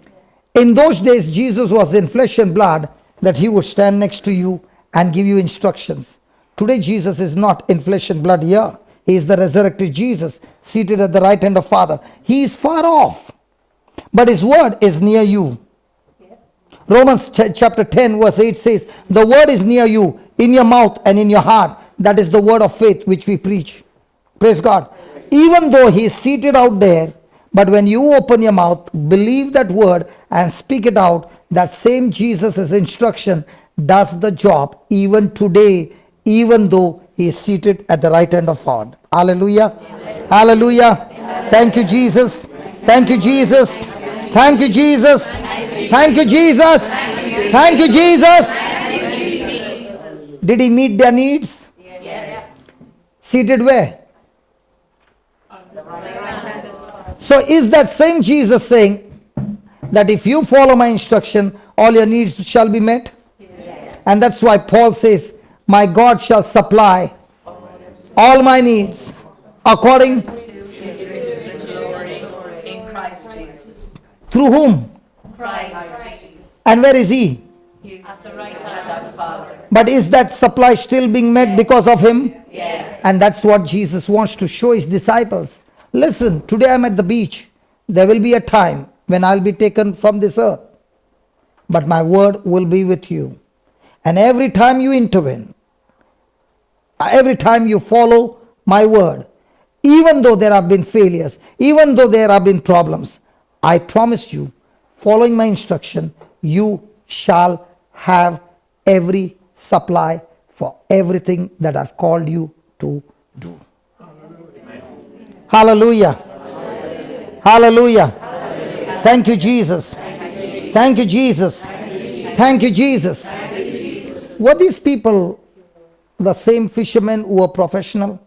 In those days, Jesus was in flesh and blood, that he would stand next to you and give you instructions. Today, Jesus is not in flesh and blood here. He is the resurrected Jesus, seated at the right hand of Father. He is far off, but his word is near you. Romans chapter 10 verse 8 says, the word is near you, in your mouth and in your heart. That is the word of faith which we preach. Praise God. Even though he is seated out there, but when you open your mouth, believe that word and speak it out, that same Jesus' instruction does the job even today, even though he is seated at the right hand of God. Hallelujah. Amen. Hallelujah. Amen. Thank you, Jesus. Thank you, Jesus. Thank you, Jesus. Thank you, Jesus. Thank you, Jesus. Did he meet their needs? Yes. Seated where? So is that same Jesus saying that if you follow my instruction, all your needs shall be met? Yes. And that's why Paul says, my God shall supply all my needs according In Christ Jesus. through whom? Christ. And where is he? At the right hand of the Father. But is that supply still being met because of him? Yes. And that's what Jesus wants to show his disciples. Listen, today I'm at the beach. There will be a time when I'll be taken from this earth. But my word will be with you. And every time you intervene, every time you follow my word, even though there have been failures, even though there have been problems, I promise you, following my instruction, you shall have every supply for everything that I've called you to do. Hallelujah. Hallelujah. Hallelujah. Thank you, Jesus. Thank you, Jesus. Thank you, Jesus. Were these people the same fishermen who were professional?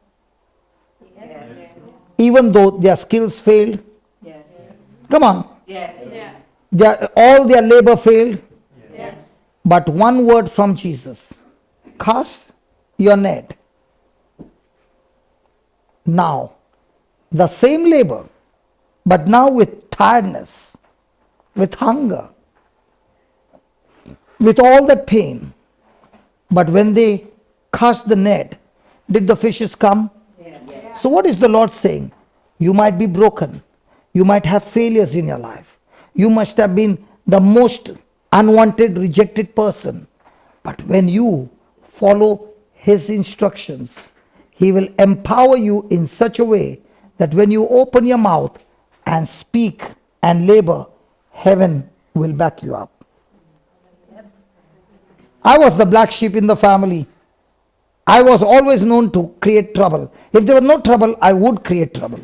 Yes. Even though their skills failed? Yes. Come on. Yes. All their labor failed. Yes. But one word from Jesus: cast your net. Now, the same labor, but now with tiredness, with hunger, with all that pain. But when they cast the net, did the fishes come? Yes. So what is the Lord saying? You might be broken. You might have failures in your life. You must have been the most unwanted, rejected person. But when you follow His instructions, He will empower you in such a way that when you open your mouth and speak and labor, heaven will back you up. I was the black sheep in the family. I was always known to create trouble. If there was no trouble, I would create trouble.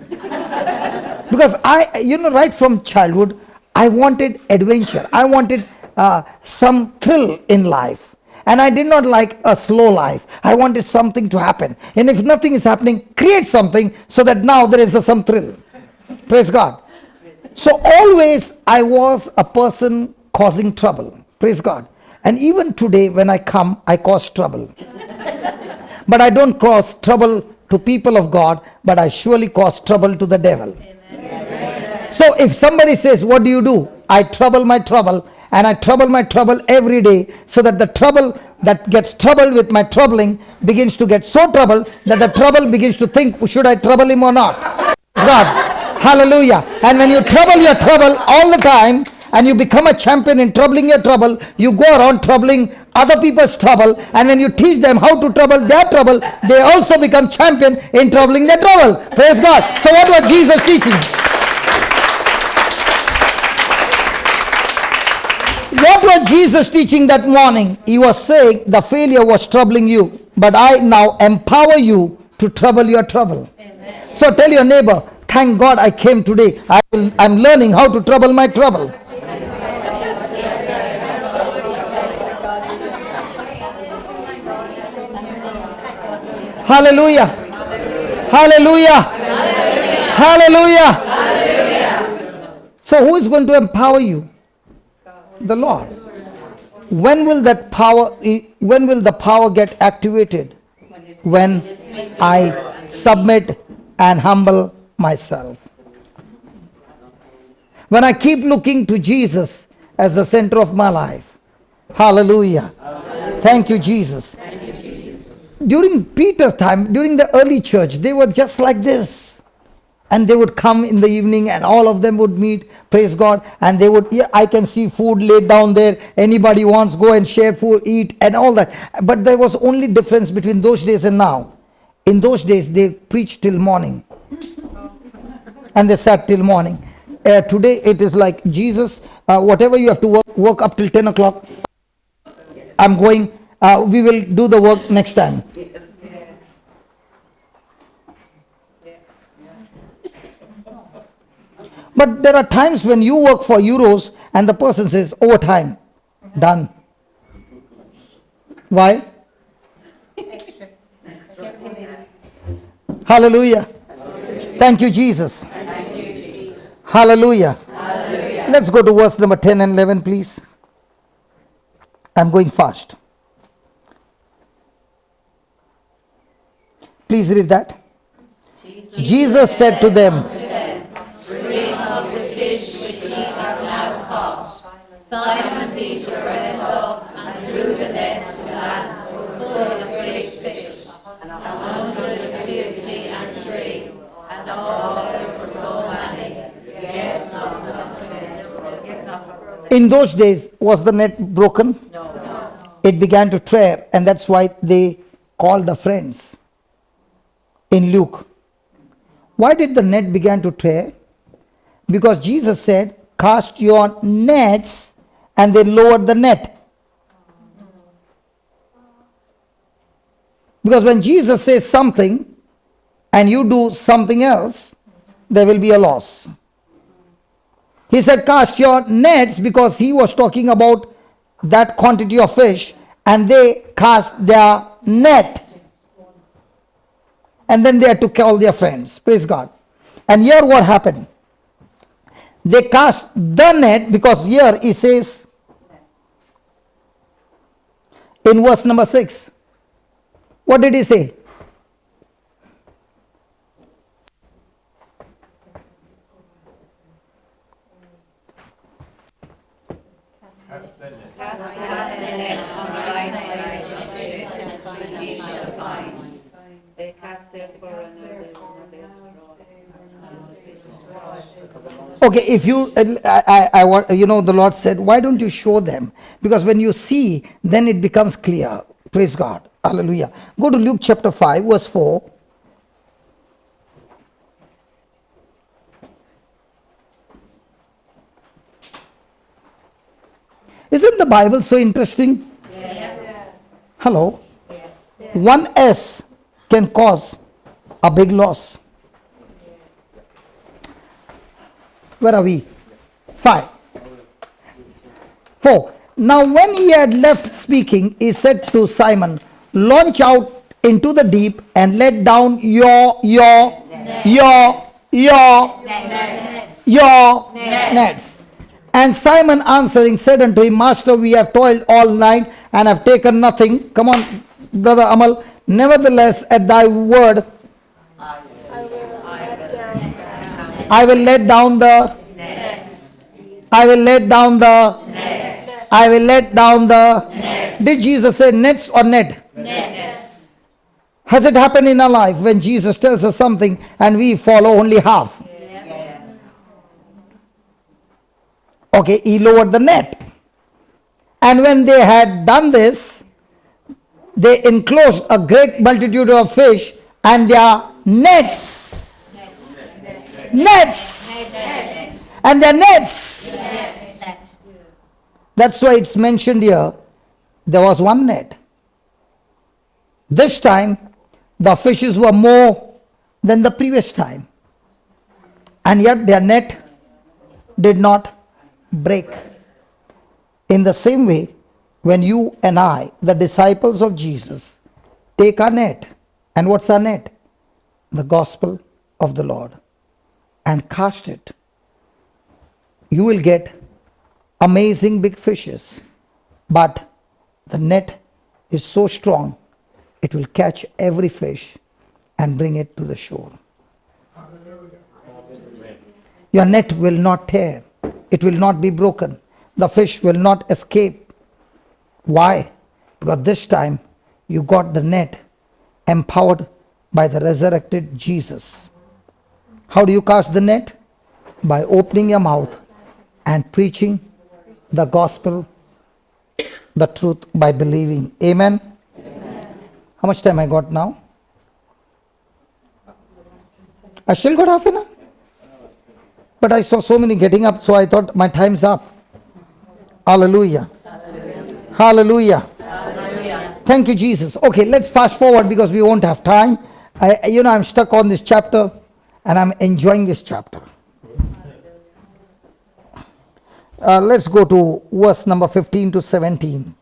Because right from childhood, I wanted adventure. I wanted some thrill in life. And I did not like a slow life. I wanted something to happen. And if nothing is happening, create something so that now there is some thrill. Praise God. So always I was a person causing trouble. Praise God. And even today when I come, I cause trouble. But I don't cause trouble to people of God, but I surely cause trouble to the devil. Amen. So if somebody says, what do? I trouble my trouble, and I trouble my trouble every day, so that the trouble that gets troubled with my troubling begins to get so troubled that the trouble begins to think, should I trouble him or not? God. Hallelujah. And when you trouble your trouble all the time, and you become a champion in troubling your trouble, you go around troubling other people's trouble, and when you teach them how to trouble their trouble, they also become champion in troubling their trouble. Praise God. So what was Jesus teaching? What was Jesus teaching that morning? He was saying the failure was troubling you, but I now empower you to trouble your trouble. Amen. So tell your neighbor, thank God I came today. I'm learning how to trouble my trouble. Hallelujah. Hallelujah. Hallelujah. Hallelujah. So who is going to empower you? The Lord. When will the power get activated? When I submit and humble myself. When I keep looking to Jesus as the center of my life. Hallelujah. Thank you, Jesus. During Peter's time, during the early church, they were just like this. And they would come in the evening and all of them would meet, praise God. And they would, I can see food laid down there. Anybody wants, go and share food, eat and all that. But there was only difference between those days and now. In those days, they preached till morning. And they sat till morning. Today, it is like, Jesus, whatever you have to work up till 10 o'clock. I'm going. We will do the work next time. Yes. But there are times when you work for euros and the person says, overtime, done. Why? Hallelujah. Thank you, Jesus. Hallelujah. Hallelujah. Let's go to verse number 10 and 11, please. I'm going fast. Please read that. Jesus said to them, bring of the fish which ye have now caught. Simon Peter went up and drew the net to land full of great fish, 153, and all were so many, yet none of them. In those days, was the net broken? No. It began to tear, and that's why they called the friends. In Luke, why did the net begin to tear? Because Jesus said, cast your nets, and they lowered the net. Because when Jesus says something and you do something else, there will be a loss. He said, cast your nets, because he was talking about that quantity of fish, and they cast their net. And then they had to call their friends. Praise God. And here what happened? They cast the net, because here he says in verse number 6. What did he say? Okay, if you, I want, the Lord said, why don't you show them? Because when you see, then it becomes clear. Praise God. Hallelujah. Go to Luke chapter 5, verse 4. Isn't the Bible so interesting? Yes. Hello? Yes. One S can cause a big loss. Where are we? 5. 4. Now when he had left speaking, he said to Simon, launch out into the deep and let down your nets. And Simon answering said unto him, Master, we have toiled all night and have taken nothing. Come on, Brother Amal. Nevertheless, at thy word, I will let down the nets. I will let down the nets. I will let down the nets. Did Jesus say nets or net? Nets. Has it happened in our life when Jesus tells us something and we follow only half? Yes. Okay, he lowered the net. And when they had done this, they enclosed a great multitude of fish and their nets. And their nets. That's why it's mentioned here, there was one net. This time, the fishes were more than the previous time. And yet their net did not break. In the same way, when you and I, the disciples of Jesus, take our net, and what's our net? The gospel of the Lord, and cast it, you will get amazing big fishes. But the net is so strong, it will catch every fish and bring it to the shore. Your net will not tear. It will not be broken. The fish will not escape. Why? Because this time you got the net empowered by the resurrected Jesus. How do you cast the net? By opening your mouth and preaching the gospel, the truth, by believing. Amen? Amen. How much time I got now? I still got half an hour? But I saw so many getting up, so I thought my time's up. Hallelujah. Hallelujah. Hallelujah. Thank you, Jesus. Okay, let's fast forward because we won't have time. I'm stuck on this chapter and I'm enjoying this chapter. Let's go to verse number 15 to 17.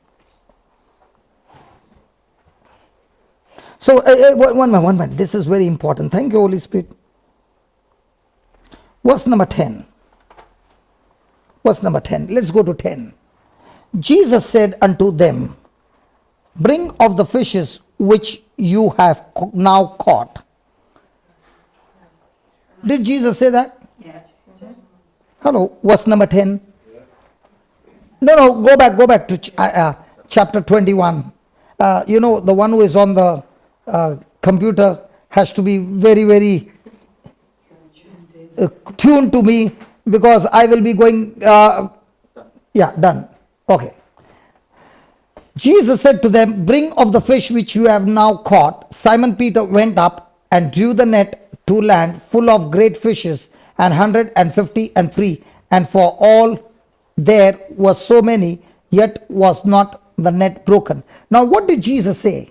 So, one minute. This is very important. Thank you, Holy Spirit. Verse number 10. Verse number 10. Let's go to 10. Jesus said unto them, bring of the fishes which you have now caught. Did Jesus say that? Yes. Hello, verse number 10. No, go back to chapter 21. The one who is on the computer has to be very, very tuned to me, because I will be going, done. Okay. Jesus said to them, bring of the fish which you have now caught. Simon Peter went up and drew the net to land full of great fishes, and 153, and for all there were so many, yet was not the net broken. Now what did Jesus say?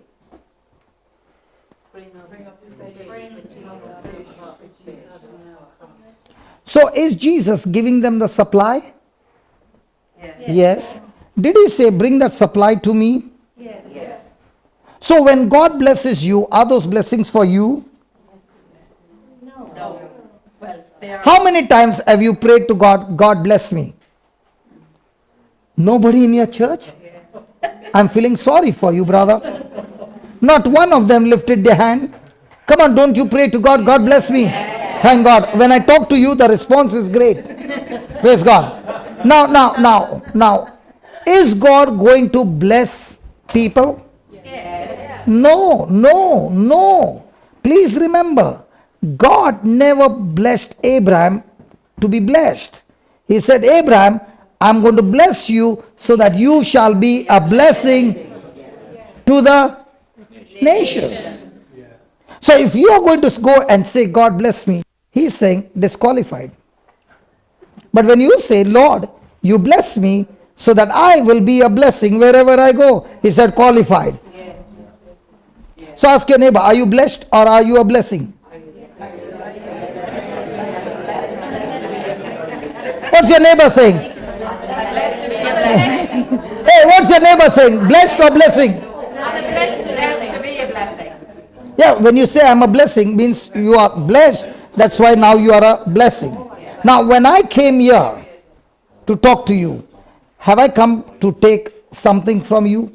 So is Jesus giving them the supply? Yes. Did he say, bring that supply to me? Yes. So when God blesses you, are those blessings for you? No. Well, they are. How many times have you prayed to God, God bless me? Nobody in your church? I'm feeling sorry for you, brother. Not one of them lifted their hand. Come on, don't you pray to God, God bless me. Thank God. When I talk to you, the response is great. Praise God. Now, is God going to bless people? Yes. No. Please remember, God never blessed Abraham to be blessed. He said, Abraham, I'm going to bless you so that you shall be a blessing to the nations. So if you are going to go and say, God bless me, he's saying disqualified. But when you say, Lord, you bless me so that I will be a blessing wherever I go, he said qualified. So ask your neighbor, are you blessed or are you a blessing? What's your neighbor saying? Hey, what's your neighbor saying? Blessed or blessing? I'm blessed to be a blessing. Yeah, when you say I'm a blessing, means you are blessed. That's why now you are a blessing. Now, when I came here to talk to you, have I come to take something from you?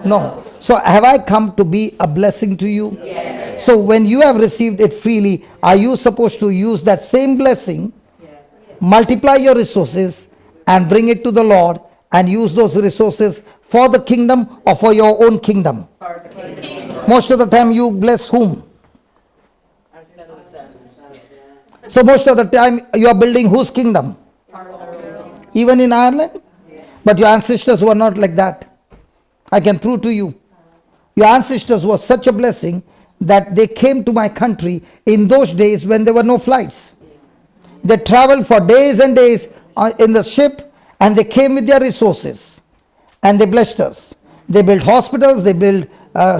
No. So have I come to be a blessing to you? Yes. So when you have received it freely, are you supposed to use that same blessing, multiply your resources and bring it to the Lord and use those resources for the kingdom or for your own kingdom? Most of the time you bless whom? So most of the time you are building whose kingdom? Even in Ireland? But your ancestors were not like that. I can prove to you. Your ancestors were such a blessing that they came to my country in those days when there were no flights. They traveled for days and days in the ship, and they came with their resources and they blessed us. They built hospitals, they built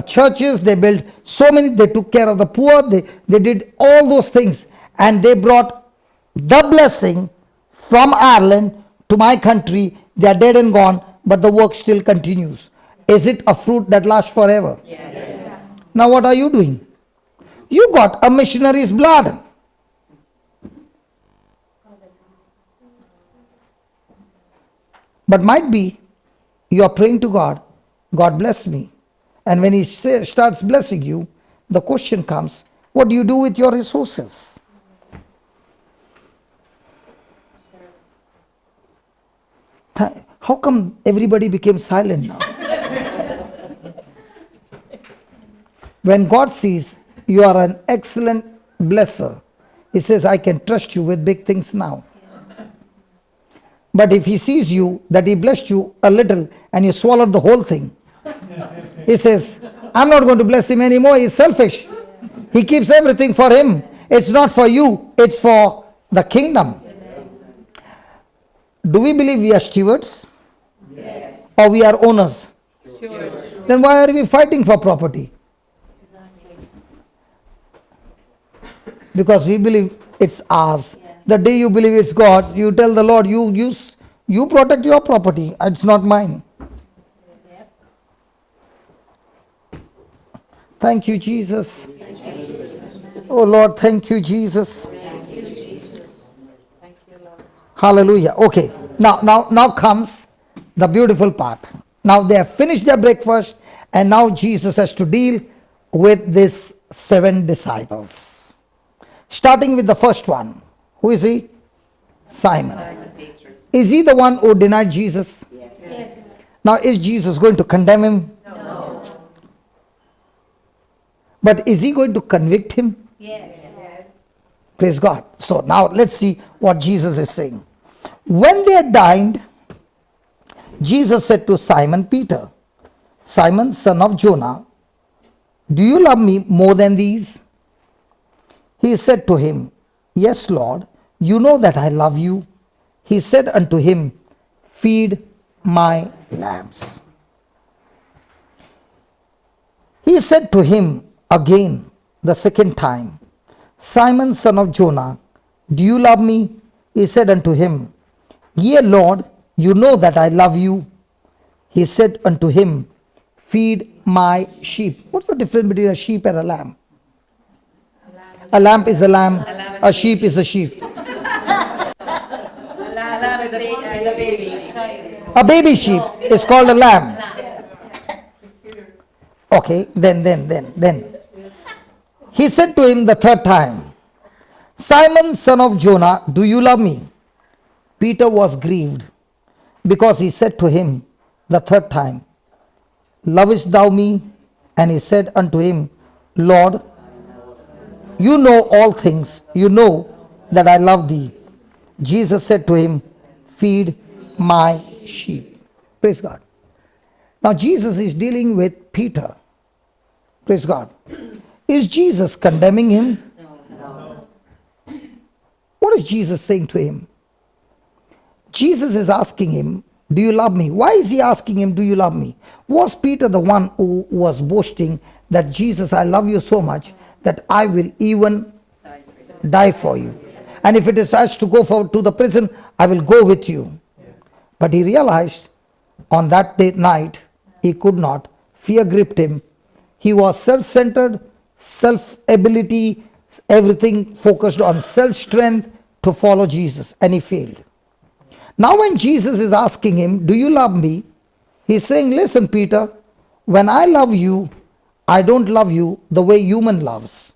churches, they built so many, they took care of the poor, they did all those things, and they brought the blessing from Ireland to my country. They are dead and gone, but the work still continues. Is it a fruit that lasts forever? Yes. Now what are you doing? You got a missionary's blood. But might be you are praying to God, God bless me. And when he starts blessing you, the question comes, what do you do with your resources? How come everybody became silent now? When God sees you are an excellent blesser, he says, I can trust you with big things now. But if he sees you that he blessed you a little and you swallowed the whole thing, he says, I'm not going to bless him anymore. He's selfish. He keeps everything for him. It's not for you, it's for the kingdom. Do we believe we are stewards? Yes. Or we are owners? Stewards. Then why are we fighting for property? Because we believe it's ours. The day you believe it's God's, you tell the Lord, you protect your property. It's not mine. Thank you, Jesus. Oh Lord, thank you, Jesus. Hallelujah. Okay. Now comes the beautiful part. Now they have finished their breakfast, and now Jesus has to deal with these 7 disciples. Starting with the first one. Who is he? Simon. Is he the one who denied Jesus? Yes. Now is Jesus going to condemn him? No. But is he going to convict him? Yes. Praise God. So now let's see what Jesus is saying. When they had dined, Jesus said to Simon Peter, Simon, son of Jonah, do you love me more than these? He said to him, Yes, Lord, you know that I love you. He said unto him, Feed my lambs. He said to him again the second time, Simon, son of Jonah, do you love me? He said unto him, Yea, Lord, you know that I love you. He said unto him, Feed my sheep. What's the difference between a sheep and a lamb? A lamb is a lamb, a sheep is a sheep. A lamb is a baby sheep. A baby sheep is called a lamb. Okay, then. He said to him the third time, Simon, son of Jonah, do you love me? Peter was grieved because he said to him the third time, Lovest thou me? And he said unto him, Lord, you know all things. You know that I love thee. Jesus said to him, feed my sheep. Praise God. Now Jesus is dealing with Peter. Praise God. Is Jesus condemning him? No. What is Jesus saying to him? Jesus is asking him, do you love me? Why is he asking him, do you love me? Was Peter the one who was boasting that Jesus, I love you so much that I will even die for you? And if it is has to go to the prison, I will go with you. But he realized on that night, he could not. Fear gripped him. He was self-centered, self-ability, everything focused on self-strength to follow Jesus. And he failed. Now when Jesus is asking him, do you love me? He's saying, listen, Peter, when I love you, I don't love you the way human loves.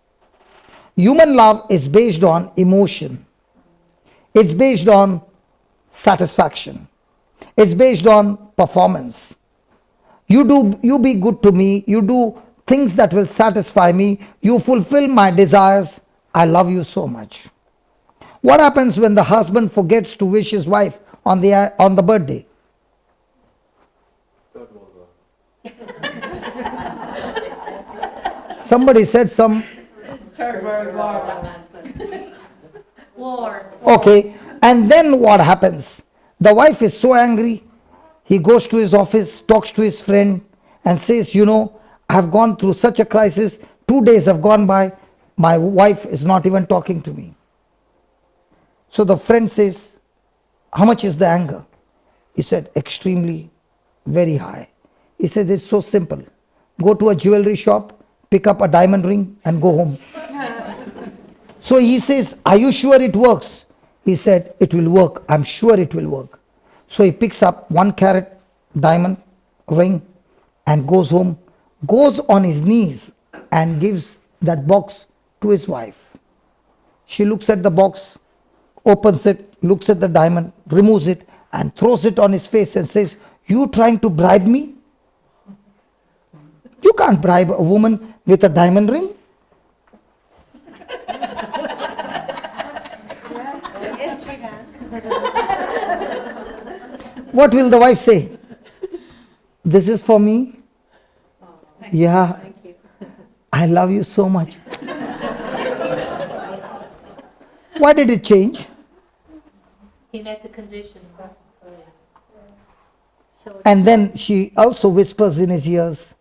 Human love is based on emotion. It's based on satisfaction. It's based on performance. You be good to me. You do things that will satisfy me. You fulfill my desires. I love you so much. What happens when the husband forgets to wish his wife on the birthday? Somebody said some Third World War. Okay, and then what happens? The wife is so angry. He goes to his office, talks to his friend and says, you know, I've gone through such a crisis. 2 days have gone by. My wife is not even talking to me. So the friend says, how much is the anger? He said, extremely, very high. He said, it's so simple. Go to a jewelry shop, pick up a diamond ring and go home. So he says, are you sure it works? He said, it will work. I'm sure it will work. So he picks up 1 carat diamond ring and goes home, goes on his knees and gives that box to his wife. She looks at the box, opens it, looks at the diamond, removes it and throws it on his face and says, you trying to bribe me? You can't bribe a woman with a diamond ring. Yes, we can. What will the wife say? This is for me? Yeah. I love you so much. Why did it change? He met the conditions. And then she also whispers in his ears,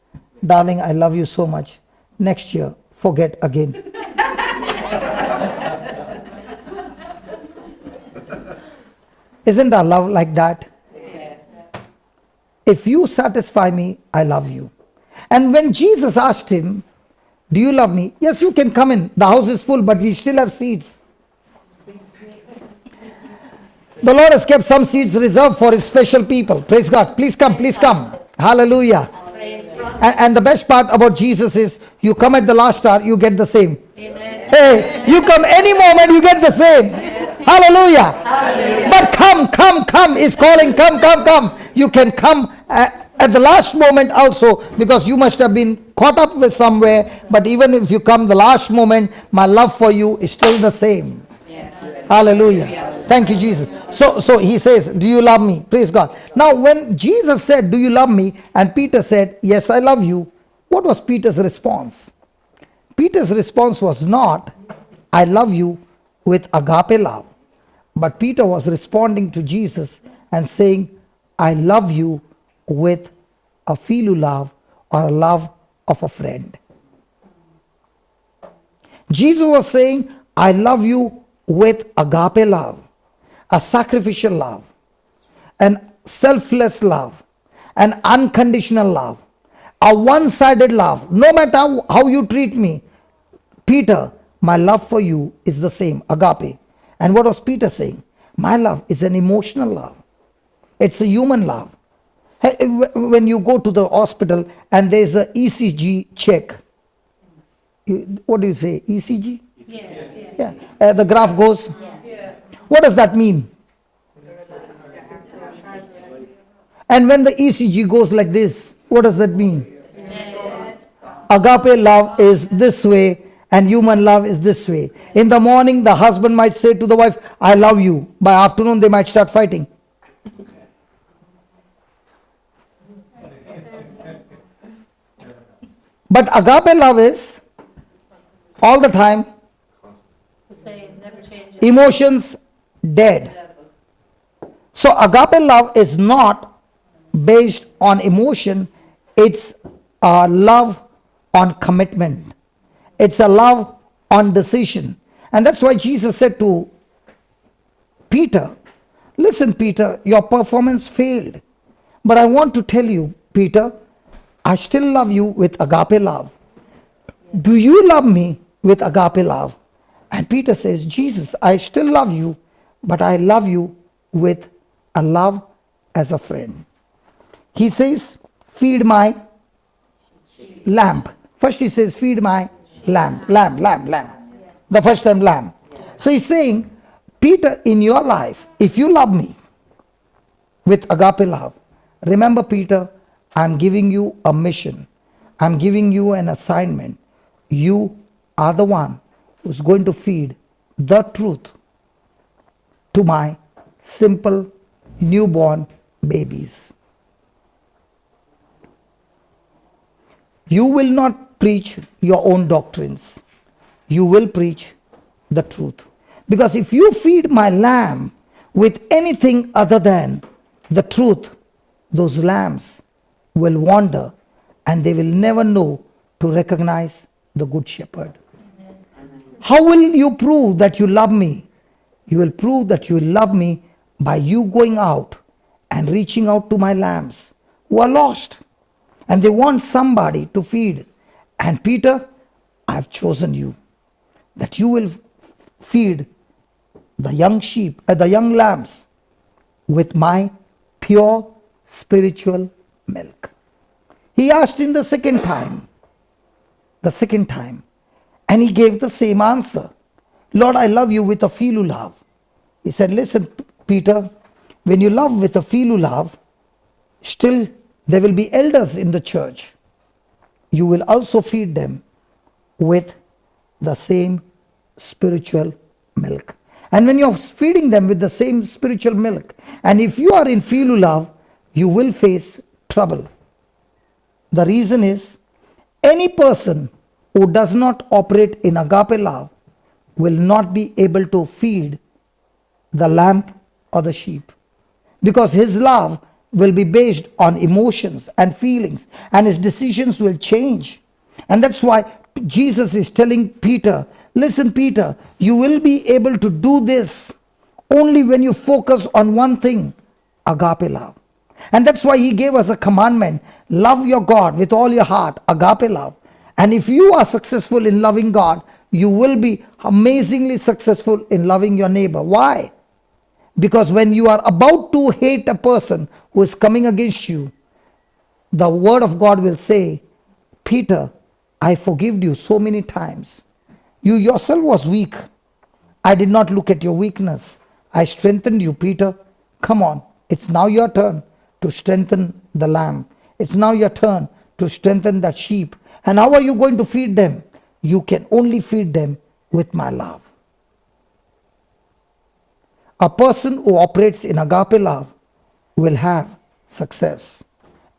darling, I love you so much. Next year, forget again. Isn't our love like that? Yes. If you satisfy me, I love you. And when Jesus asked him, do you love me? Yes, you can come in. The house is full, but we still have seats. The Lord has kept some seats reserved for his special people. Praise God. Please come, please come. Hallelujah. And the best part about Jesus is, you come at the last hour, you get the same. Amen. Hey, you come any moment, you get the same. Hallelujah. Hallelujah. But come is calling, come. You can come at the last moment also, because you must have been caught up with somewhere. But even if you come the last moment, my love for you is still the same. Yes. Hallelujah. Thank you, Jesus. So he says, do you love me? Praise God. Now when Jesus said, do you love me? And Peter said, yes, I love you. What was Peter's response? Peter's response was not, I love you with agape love. But Peter was responding to Jesus and saying, I love you with a phileo love, or a love of a friend. Jesus was saying, I love you with agape love, a sacrificial love, an selfless love, an unconditional love, a one-sided love. No matter how you treat me, Peter, my love for you is the same, agape. And what was Peter saying? My love is an emotional love. It's a human love. Hey, when you go to the hospital and there's a ECG check, what do you say? ECG? Yes. Yeah. The graph goes. Yeah. What does that mean? And when the ECG goes like this, what does that mean? Agape love is this way, And human love is this way. In the morning, the husband might say to the wife, I love you. By afternoon, they might start fighting. But agape love is all the time, The same, never changes. emotions dead. So agape love is not based on emotion, it's a love on commitment. It's a love on decision. And that's why Jesus said to Peter, listen, Peter, your performance failed. But I want to tell you, Peter, I still love you with agape love. Do you love me with agape love? And Peter says, Jesus, I still love you, but I love you with a love as a friend. He says, feed my lamb. First he says, feed my lamb. The first time lamb. So he's saying, Peter, in your life, if you love me with agape love, remember, Peter, I'm giving you a mission. I'm giving you an assignment. You are the one who's going to feed the truth to my simple newborn babies. You will not preach your own doctrines. You will preach the truth. Because if you feed my lamb with anything other than the truth, those lambs will wander and they will never know to recognize the good shepherd. How will you prove that you love me? You will prove that you will love me by you going out and reaching out to my lambs who are lost and they want somebody to feed. And Peter, I have chosen you, that you will feed the young sheep, the young lambs with my pure spiritual milk. He asked in the second time, and he gave the same answer. Lord, I love you with a philo love. He said, listen, Peter, when you love with a philo love, still there will be elders in the church. You will also feed them with the same spiritual milk. And when you're feeding them with the same spiritual milk, and if you are in philo love, you will face trouble. The reason is, any person who does not operate in agape love will not be able to feed the lamb or the sheep, because his love will be based on emotions and feelings, and his decisions will change. And that's why Jesus is telling Peter, listen, Peter, you will be able to do this only when you focus on one thing, agape love. And that's why he gave us a commandment, love your God with all your heart, agape love. And if you are successful in loving God, you will be amazingly successful in loving your neighbor. Why? Because when you are about to hate a person who is coming against you, the word of God will say, Peter, I forgave you so many times. You yourself was weak. I did not look at your weakness. I strengthened you, Peter. Come on, it's now your turn to strengthen the lamb. It's now your turn to strengthen that sheep. And how are you going to feed them? You can only feed them with my love. A person who operates in agape love will have success.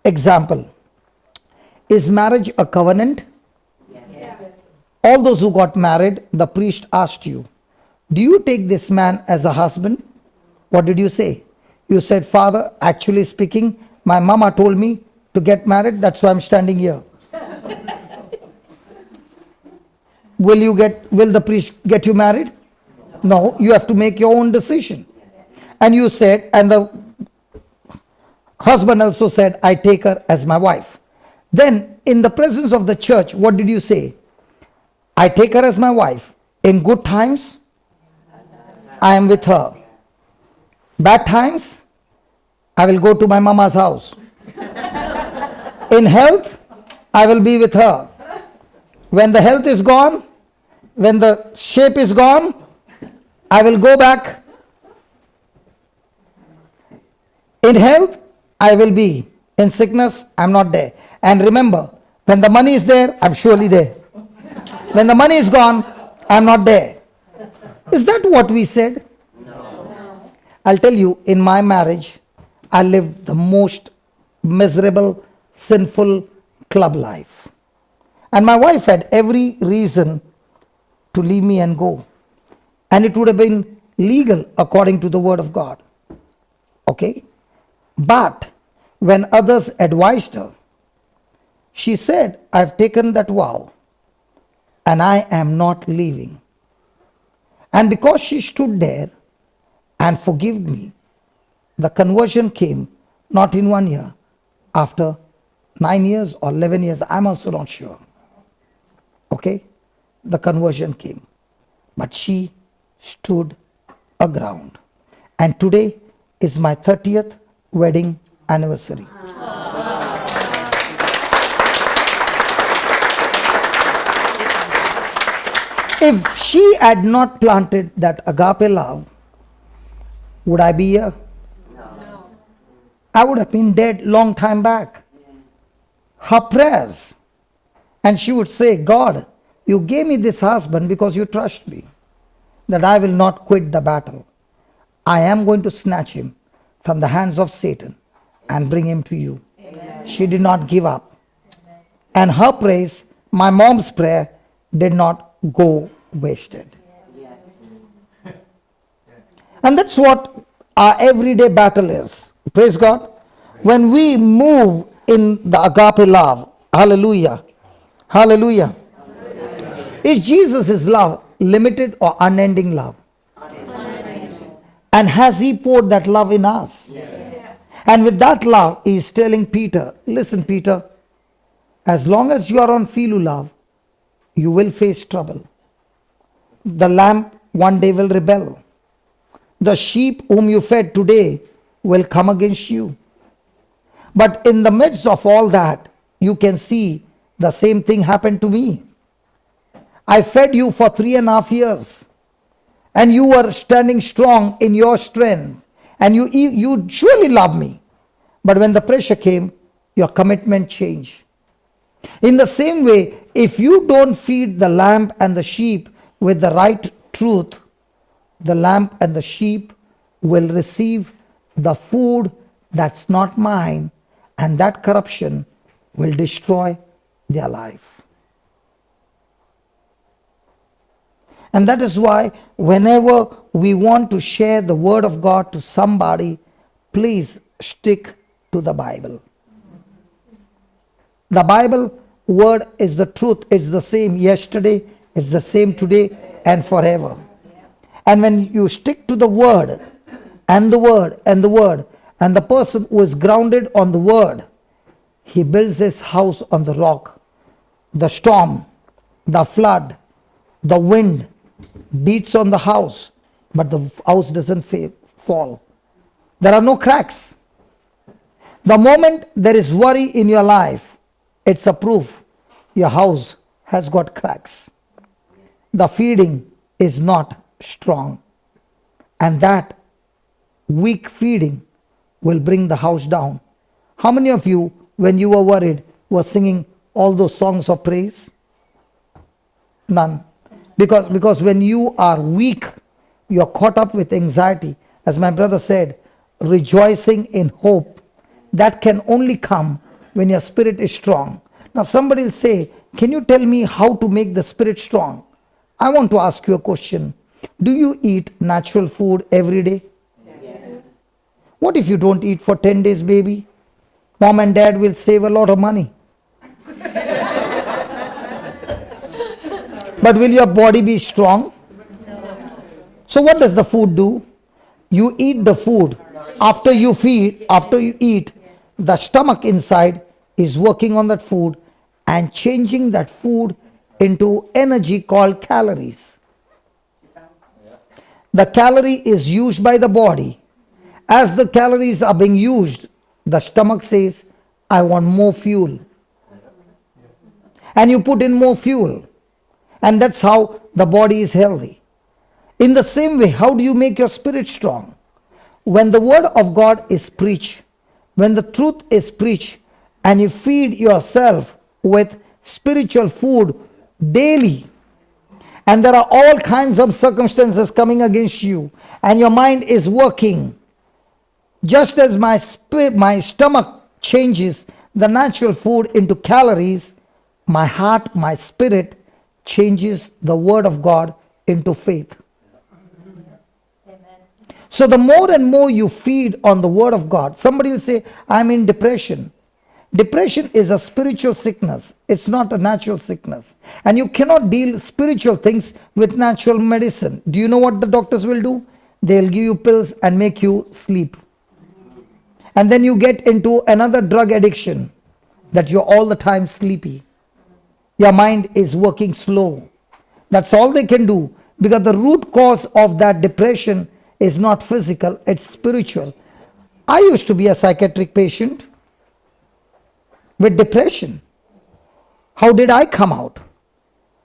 Example, is marriage a covenant? Yes. All those who got married, the priest asked you, do you take this man as a husband? What did you say? You said, Father, actually speaking, my mama told me to get married, that's why I'm standing here. Will the priest get you married? No, you have to make your own decision. And you said, and the husband also said, I take her as my wife. Then in the presence of the church, what did you say? I take her as my wife. In good times, I am with her. Bad times, I will go to my mama's house. In health, I will be with her. When the health is gone, when the shape is gone, I will go back. In health, I will be. In sickness, I'm not there. And remember, when the money is there, I'm surely there. When the money is gone, I'm not there. Is that what we said? No. I'll tell you, in my marriage, I lived the most miserable, sinful club life. And my wife had every reason to leave me and go. And it would have been legal according to the word of God. Okay? But when others advised her, she said, I've taken that vow and I am not leaving. And because she stood there and forgave me, the conversion came not in 1 year, after 9 years or 11 years, I'm also not sure. Okay? The conversion came. But she stood aground. And today is my 30th wedding anniversary. If she had not planted that agape love, would I be here? No. I would have been dead long time back. Her prayers, and she would say, God, you gave me this husband because you trust me, that I will not quit the battle. I am going to snatch him from the hands of Satan and bring him to you. Amen. She did not give up. Amen. And her praise, my mom's prayer, did not go wasted. Yes. And that's what our everyday battle is. Praise God. When we move in the agape love, hallelujah, hallelujah. Is Jesus' love limited or unending love? Unending. And has he poured that love in us? Yes. And with that love, he is telling Peter, listen Peter, as long as you are on filial love, you will face trouble. The lamb one day will rebel. The sheep whom you fed today will come against you. But in the midst of all that, you can see the same thing happened to me. I fed you for 3.5 years. And you were standing strong in your strength. And you surely love me. But when the pressure came, your commitment changed. In the same way, if you don't feed the lamb and the sheep with the right truth, the lamb and the sheep will receive the food that's not mine, and that corruption will destroy their life. And that is why whenever we want to share the word of God to somebody, please stick to the Bible. The Bible word is the truth. It's the same yesterday, it's the same today and forever. And when you stick to the word and the word and the word, and the person who is grounded on the word, he builds his house on the rock. The storm, the flood, the wind beats on the house, but the house doesn't fall. There are no cracks. The moment there is worry in your life, it's a proof your house has got cracks. The feeding is not strong. And that weak feeding will bring the house down. How many of you, when you were worried, were singing all those songs of praise? None. Because when you are weak, you are caught up with anxiety. As my brother said, rejoicing in hope. That can only come when your spirit is strong. Now somebody will say, can you tell me how to make the spirit strong? I want to ask you a question. Do you eat natural food every day? Yes. What if you don't eat for 10 days, baby? Mom and dad will save a lot of money. But will your body be strong? So what does the food do? You eat the food. After you eat, the stomach inside is working on that food and changing that food into energy called calories. The calorie is used by the body. As the calories are being used, the stomach says, I want more fuel. And you put in more fuel. And that's how the body is healthy. In the same way, how do you make your spirit strong? When the word of God is preached, when the truth is preached, and you feed yourself with spiritual food daily, and there are all kinds of circumstances coming against you, and your mind is working. Just as my stomach changes the natural food into calories, my heart, my spirit changes the word of God into faith. So the more and more you feed on the word of God, somebody will say, I'm in depression. Depression is a spiritual sickness. It's not a natural sickness. And you cannot deal spiritual things with natural medicine. Do you know what the doctors will do? They'll give you pills and make you sleep. And then you get into another drug addiction, that you're all the time sleepy. Your mind is working slow. That's all they can do, because the root cause of that depression is not physical, it's spiritual. I used to be a psychiatric patient with depression. How did I come out?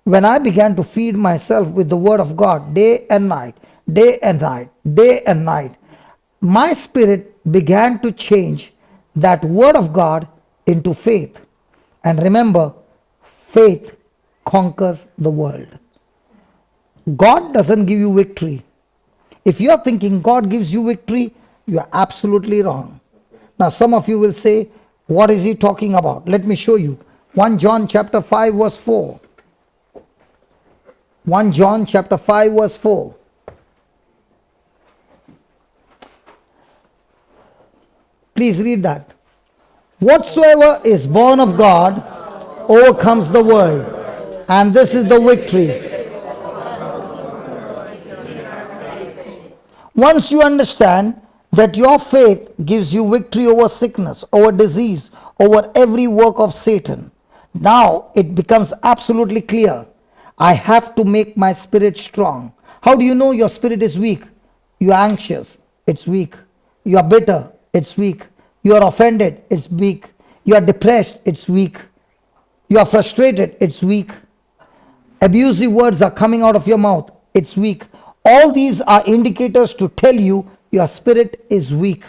When I began to feed myself with the word of God day and night, day and night, day and night, my spirit began to change that word of God into faith. And remember, faith conquers the world. God doesn't give you victory. If you are thinking God gives you victory, you are absolutely wrong. Now some of you will say, what is he talking about? Let me show you. 1 John chapter 5 verse 4. 1 John chapter 5 verse 4. Please read that. Whatsoever is born of God overcomes the world. And this is the victory. Once you understand that your faith gives you victory over sickness, over disease, over every work of Satan, now it becomes absolutely clear. I have to make my spirit strong. How do you know your spirit is weak? You are anxious, it's weak. You are bitter, it's weak. You are offended, it's weak. You are depressed, it's weak. You are frustrated, it's weak. Abusive words are coming out of your mouth, it's weak. All these are indicators to tell you your spirit is weak.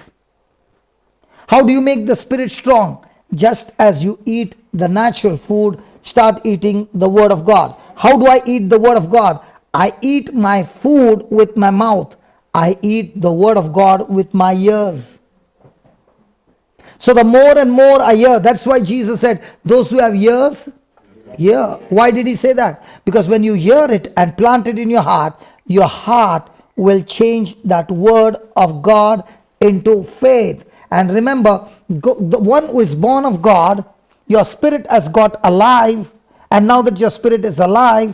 How do you make the spirit strong? Just as you eat the natural food, start eating the word of God. How do I eat the word of God? I eat my food with my mouth. I eat the word of God with my ears. So the more and more I hear, that's why Jesus said, those who have ears, hear. Why did he say that? Because when you hear it and plant it in your heart will change that word of God into faith. And remember, the one who is born of God, your spirit has got alive. And now that your spirit is alive,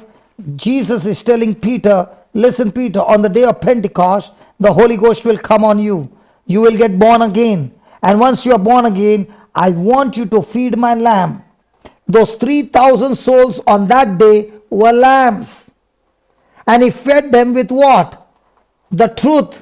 Jesus is telling Peter, listen Peter, on the day of Pentecost, the Holy Ghost will come on you. You will get born again. And once you are born again, I want you to feed my lamb. Those 3,000 souls on that day were lambs. And he fed them with what? The truth.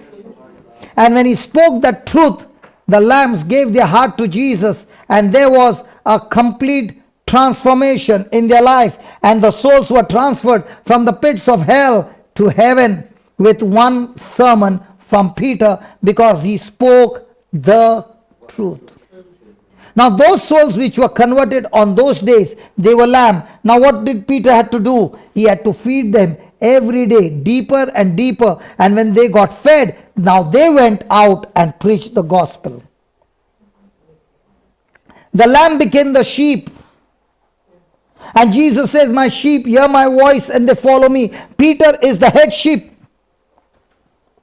And when he spoke the truth, the lambs gave their heart to Jesus, and there was a complete transformation in their life, and the souls were transferred from the pits of hell to heaven with one sermon from Peter, because he spoke the truth. Now those souls which were converted on those days, they were lamb. Now what did Peter have to do? He had to feed them every day, deeper and deeper. And when they got fed, now they went out and preached the gospel. The lamb became the sheep. And Jesus says, my sheep hear my voice and they follow me. Peter is the head sheep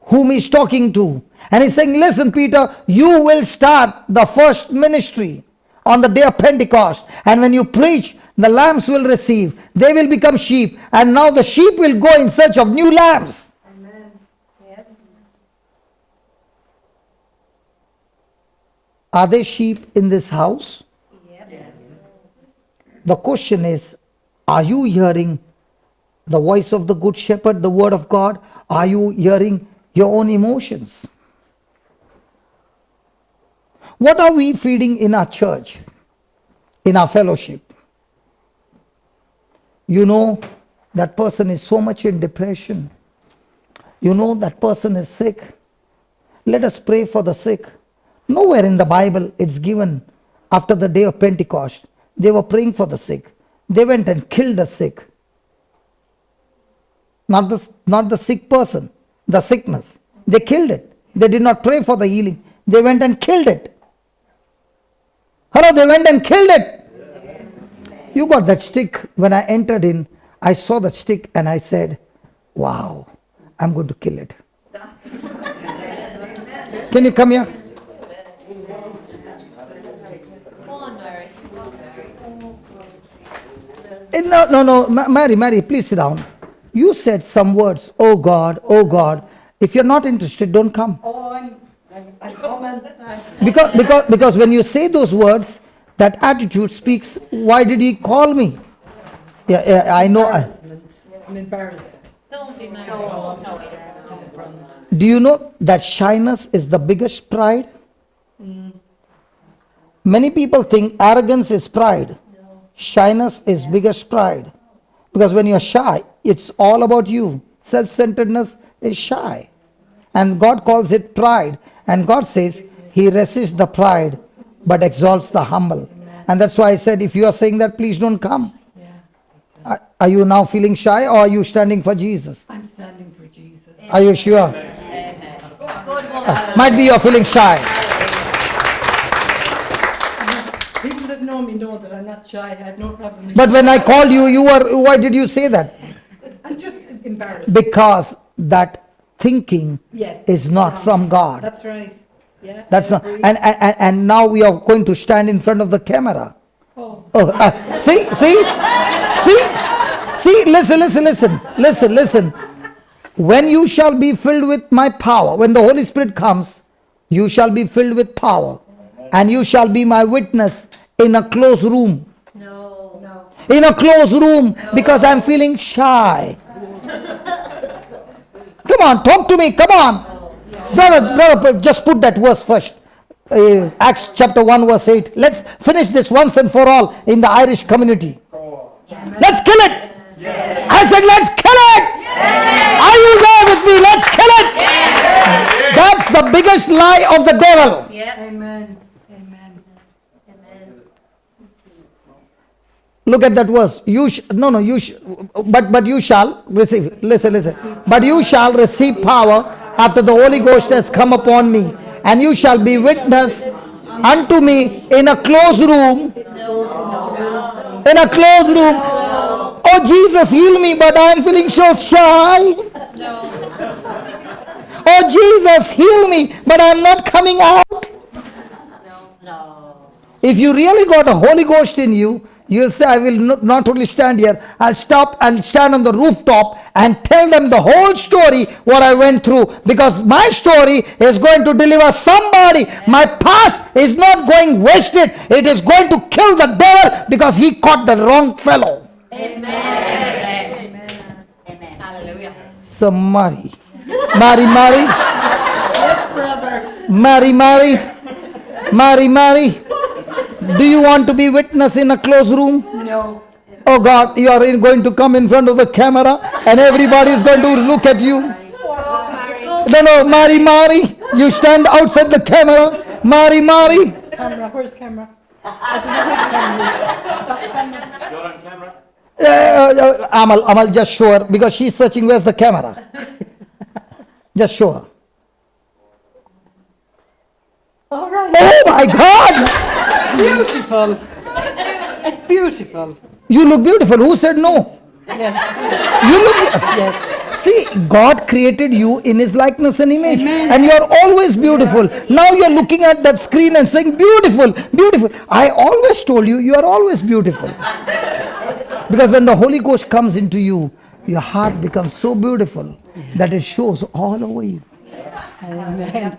whom he's talking to. And he's saying, listen Peter, you will start the first ministry on the day of Pentecost. And when you preach, the lambs will receive. They will become sheep. And now the sheep will go in search of new lambs. Amen. Yep. Are there sheep in this house? Yep. Yes. The question is, are you hearing the voice of the good shepherd, the word of God? Are you hearing your own emotions? What are we feeding in our church, in our fellowship? You know, that person is so much in depression. You know, that person is sick. Let us pray for the sick. Nowhere in the Bible it's given after the day of Pentecost. They were praying for the sick. They went and killed the sick. not the sick person, the sickness. They killed it. They did not pray for the healing. They went and killed it. Hello, they went and killed it. You got that stick. When I entered in, I saw that stick and I said, wow, I'm going to kill it. Can you come here? Go on, Mary. No, Mary, please sit down. You said some words, oh God, oh God. If you're not interested, don't come. Oh, I'm coming. Because when you say those words, that attitude speaks, why did he call me? Yeah, I know. I'm embarrassed. Don't be married. Do you know that shyness is the biggest pride? Many people think arrogance is pride. Shyness is biggest pride. Because when you're shy, it's all about you. Self-centeredness is shy. And God calls it pride. And God says, He resists the pride, but exalts the humble. And that's why I said, if you are saying that, please don't come. Are you now feeling shy, or are you standing for Jesus? I'm standing for Jesus. Are you sure? Amen. Good woman. Might be you're feeling shy. People that know me know that I'm not shy. I have no problem. But when I called you were, why did you say that? I'm just embarrassed. Because that thinking Yes. is not from God. That's right. Yeah. That's I not. agree. And now we are going to stand in front of the camera. Oh. Listen. When you shall be filled with my power, when the Holy Spirit comes, you shall be filled with power, and you shall be my witness in a closed room. No. In a closed room, because I'm feeling shy. Come on, talk to me. Come on, brother. Just put that verse first. Acts chapter 1 verse 8. Let's finish this once and for all in the Irish community. Let's kill it. I said let's kill it. Are you there with me? Let's kill it. That's the biggest lie of the devil. Yep. Amen. Amen. Amen. Look at that verse. But you shall receive. Listen. But you shall receive power after the Holy Ghost has come upon me, and you shall be witness unto me in a closed room. In a closed room. Oh Jesus, heal me, but I am feeling so shy. No. Oh Jesus, heal me, but I am not coming out. No. If you really got a Holy Ghost in you, you'll say, I will not only stand here, I'll stop and stand on the rooftop and tell them the whole story, what I went through. Because my story is going to deliver somebody. My past is not going wasted. It is going to kill the devil because he caught the wrong fellow. Amen. Amen. Amen. Hallelujah. So Mary. Yes, brother. Mary. Do you want to be witness in a closed room? No. Oh God, you are going to come in front of the camera and everybody is going to look at you. No, Mary. You stand outside the camera. Mary. Camera. Where's camera? You're on camera? Amal, just show her because she's searching where's the camera. Just show her. All right. Oh my God! Beautiful. It's beautiful. You look beautiful. Who said no? Yes. You look. Yes. See, God created you in His likeness and image, and you are always beautiful. Now you are looking at that screen and saying, beautiful. I always told you, you are always beautiful. Because when the Holy Ghost comes into you, your heart becomes so beautiful that it shows all over you. Amen.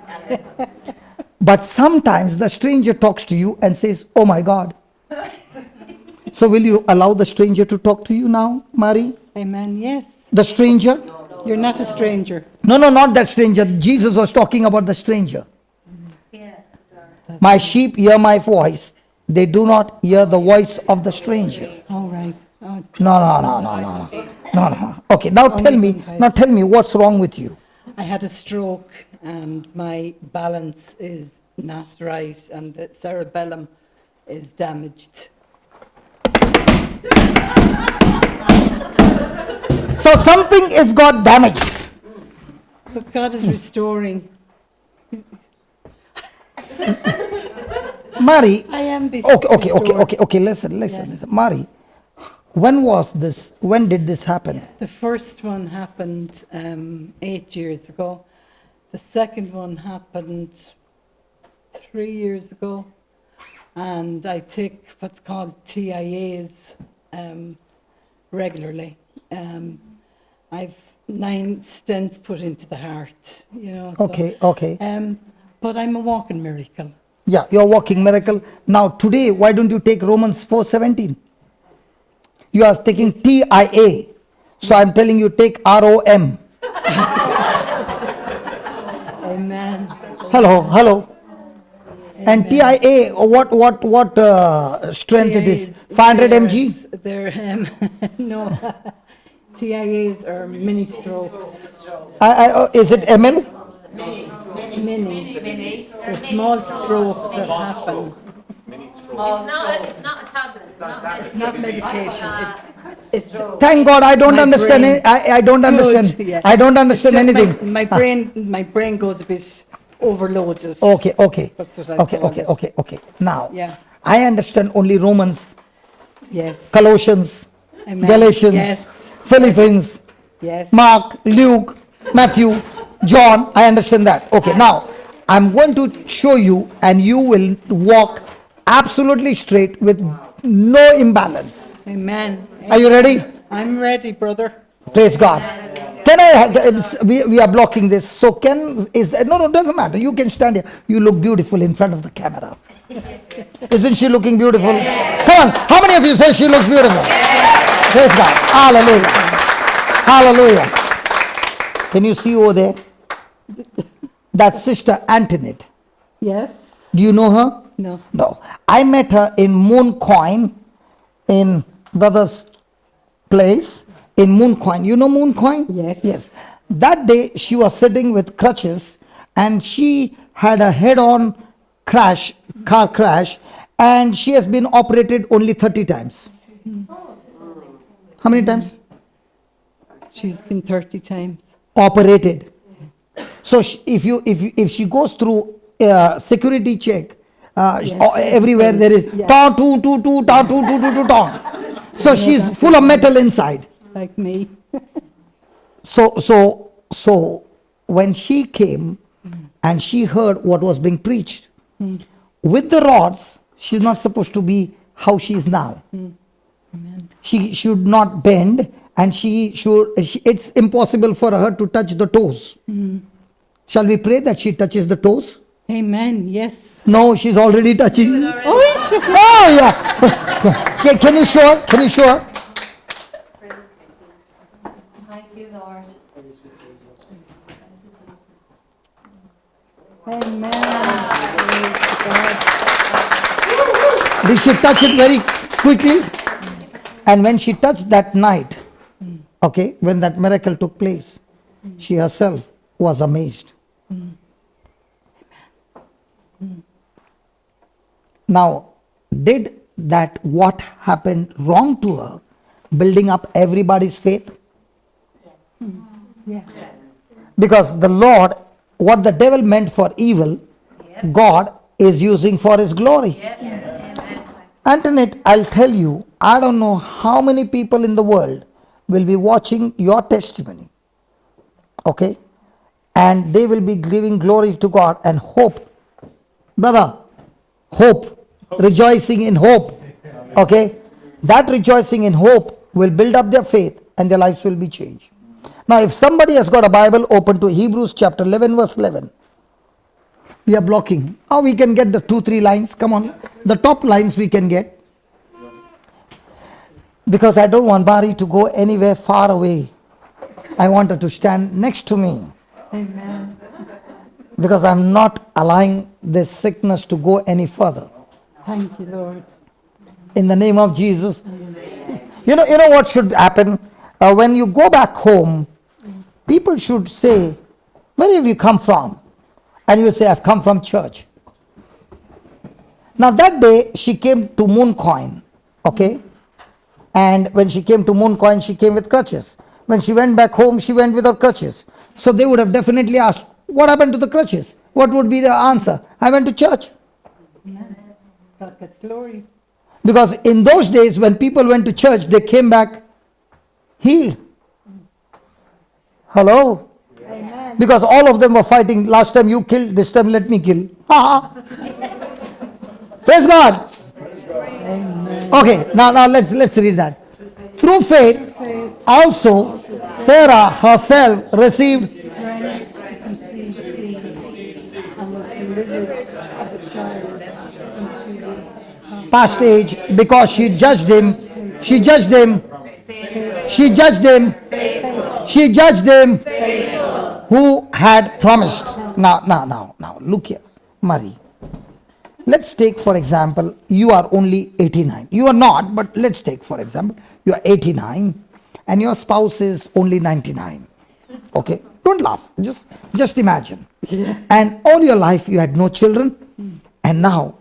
But sometimes the stranger talks to you and says, oh my God. So will you allow the stranger to talk to you now, Mary? Amen. Yes. The stranger? You're not a stranger. No, not that stranger. Jesus was talking about the stranger. Yeah. My sheep hear my voice. They do not hear the voice of the stranger. All right. Oh, No. Okay, now tell me what's wrong with you. I had a stroke and my balance is not right and the cerebellum is damaged. So something is got damaged. But God is restoring. Mary, I am okay, listen. Mary, when did this happen? The first one happened 8 years ago. The second one happened 3 years ago. And I take what's called TIAs regularly. I've 9 stents put into the heart, you know. Okay. But I'm a walking miracle. Yeah, you're a walking miracle. Now today, why don't you take Romans 4:17? You are taking TIA. So I'm telling you, take ROM. Amen. Hello. And TIA, what strength it is? 500 mg? They're, no, TIAs are mini strokes. Is it ml? Mini. They're small strokes that happen. It's not a tablet. It's not medication. It's Thank God, I don't My understand brain. it. I don't understand. Yeah. I don't It's understand just anything. My brain goes a bit overloaded. Okay. That's what I call it. Okay. Now, Yeah. I understand only Romans, Yes. Colossians, Amen. Galatians, Yes. Philippines, Yes. Mark, Luke, Matthew, John. I understand that. Okay, now I'm going to show you, and you will walk absolutely straight with no imbalance. Amen. Are you ready? I'm ready, brother. Praise God. We are blocking this. So no, doesn't matter. You can stand here. You look beautiful in front of the camera. Isn't she looking beautiful? Yes. Come on. How many of you say she looks beautiful? Yes. Praise God. Hallelujah. Can you see over there? That's Sister Antoinette. Yes. Do you know her? No. I met her in Mooncoin, in Brother's place, in Mooncoin. You know Mooncoin? Yes. That day she was sitting with crutches and she had a head-on car crash, and she has been operated only 30 times. How many times? She's been 30 times. Operated. So if she goes through security check, everywhere there is ta two. So she's full of metal inside. Like me. So when she came and she heard what was being preached, with the rods, she's not supposed to be how she is now. Amen. She should not bend, and it's impossible for her to touch the toes. Shall we pray that she touches the toes? Amen. Yes. No, she's already touching. Oh, yeah. Can you show her? Thank you, Lord. Amen. Did she touch it very quickly? And when she touched that night, okay, when that miracle took place, she herself was amazed. Now, did that what happened wrong to her, building up everybody's faith? Yes. Because the Lord, what the devil meant for evil, God is using for his glory. Antoinette, I'll tell you, I don't know how many people in the world will be watching your testimony. Okay? And they will be giving glory to God and hope. Brother, hope. Rejoicing in hope. Okay? That rejoicing in hope will build up their faith and their lives will be changed. Now, if somebody has got a Bible open to Hebrews chapter 11 verse 11. We are blocking. How we can get the 2-3 lines? Come on. The top lines we can get. Because I don't want Bari to go anywhere far away. I want her to stand next to me. Amen. Because I'm not allowing this sickness to go any further. Thank you, Lord. In the name of Jesus. You know what should happen? When you go back home, people should say, where have you come from? And you will say, I've come from church. Now that day, she came to Mooncoin. Okay? And when she came to Mooncoin, she came with crutches. When she went back home, she went without crutches. So they would have definitely asked, what happened to the crutches? What would be the answer? I went to church. Got the glory. Because in those days, when people went to church, they came back healed. Hello? Amen. Because all of them were fighting. Last time you killed, this time let me kill. Ha ha. Praise God. Amen. Okay, now let's read that. Through faith, also Sarah herself received Strength to conceive seed and was delivered as a child into the past age because she judged him. She judged him. She judged him. She judged him who had promised. Now, look here, Marie. Let's take, for example, you are only 89. You are not, but let's take, for example, you are 89 and your spouse is only 99. Okay? Don't laugh. Just imagine. And all your life you had no children, and now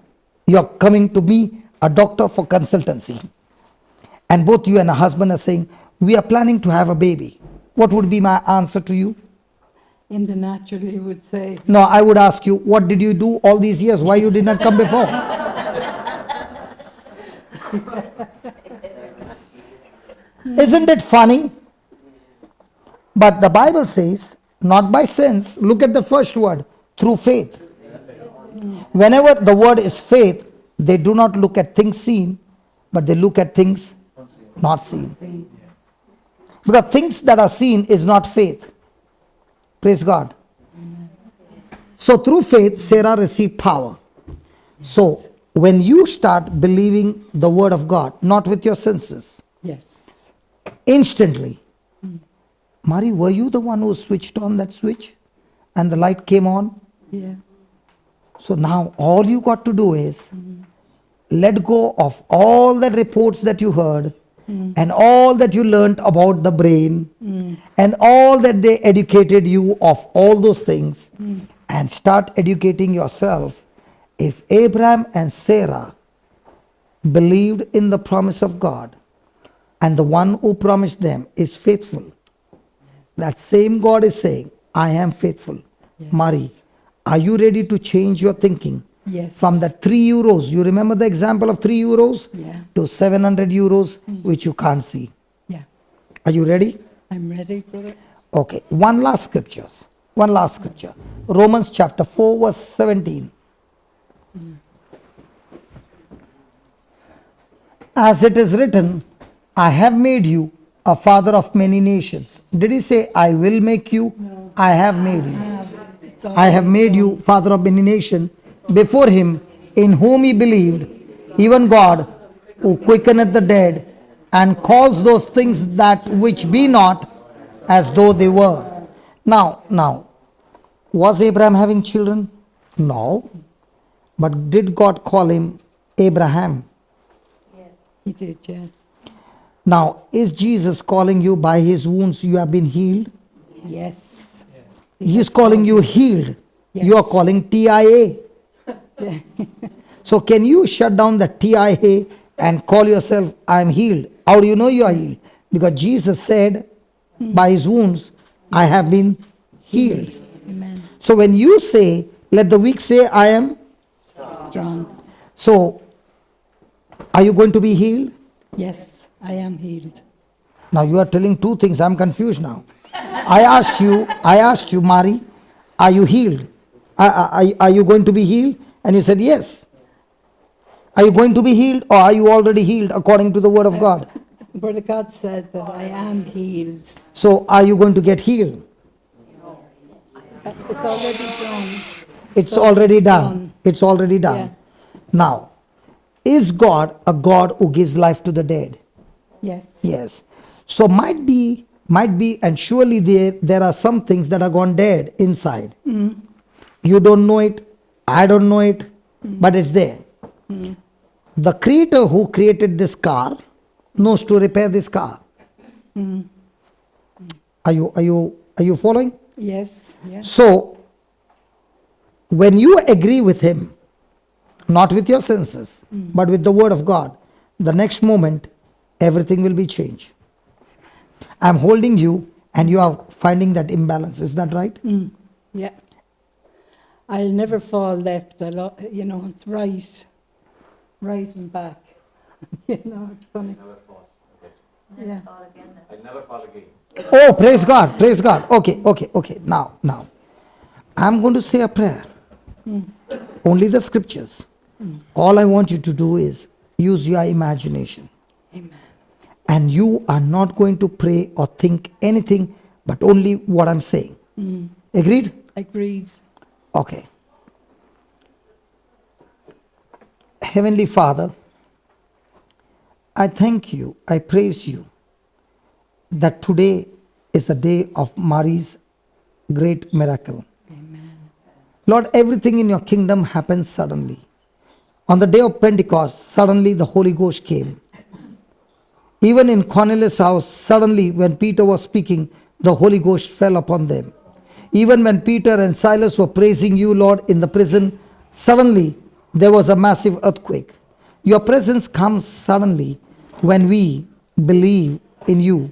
you are coming to be a doctor for consultancy. And both you and a husband are saying, we are planning to have a baby. What would be my answer to you? in the natural, you would say. No, I would ask you, what did you do all these years? Why you did not come before? Isn't it funny? But the Bible says, not by sense. Look at the first word, through faith. Whenever the word is faith, they do not look at things seen, but they look at things not seen. Because things that are seen is not faith. Praise God. So through faith, Sarah received power. So when you start believing the word of God, not with your senses, Yes. instantly. Mari, were you the one who switched on that switch and the light came on? Yeah. So now all you got to do is let go of all the reports that you heard and all that you learnt about the brain and all that they educated you of all those things and start educating yourself. If Abraham and Sarah believed in the promise of God and the one who promised them is faithful, that same God is saying, I am faithful. Yes. Mari, are you ready to change your thinking? Yes. From the 3 euros, you remember the example of 3 euros? Yeah. To 700 euros, which you can't see. Yeah. Are you ready? I'm ready, brother. Okay, one last scripture. Romans chapter 4 verse 17. As it is written, I have made you a father of many nations. Did he say, I will make you? No. I have made you. I have made you father of many nations before him in whom he believed, even God, who quickeneth the dead and calls those things that which be not as though they were. Now, was Abraham having children? No. But did God call him Abraham? He did, yeah. Now, is Jesus calling you by his wounds you have been healed? Yes. He is calling you healed. Yes. You are calling TIA. Yeah. So can you shut down the TIA and call yourself, I am healed? How do you know you are healed? Because Jesus said, by his wounds, I have been healed. Amen. So when you say, let the weak say, I am. Strong. So, are you going to be healed? Yes, I am healed. Now you are telling two things. I'm confused now. I asked you, Mari, are you healed? Are you going to be healed? And you said yes. Are you going to be healed or are you already healed according to the word of God? Brother God said that I am healed. So are you going to get healed? It's already done. It's already done. It's already done. Yeah. Now, is God a God who gives life to the dead? Yes. Yes. So might be, and surely there are some things that are gone dead inside. You don't know it, I don't know it, but it's there. The creator who created this car knows to repair this car. Are you following? Yes. Yes. So when you agree with him, not with your senses, but with the word of God, the next moment everything will be changed. I'm holding you and you are finding that imbalance. Is that right? Yeah. I'll never fall left. It's right and back. It's funny. Never fall. Okay. Yeah. I never fall again. Oh, praise God, praise God. Okay. Now, I'm going to say a prayer. Only the scriptures. All I want you to do is use your imagination. Amen. And you are not going to pray or think anything but only what I'm saying. Agreed? Agreed. Okay. Heavenly Father, I thank you, I praise you that today is the day of Mary's great miracle. Amen. Lord, everything in your kingdom happens suddenly. On the day of Pentecost, suddenly the Holy Ghost came. Even in Cornelius' house, suddenly when Peter was speaking, the Holy Ghost fell upon them. Even when Peter and Silas were praising you, Lord, in the prison, suddenly there was a massive earthquake. Your presence comes suddenly when we believe in you.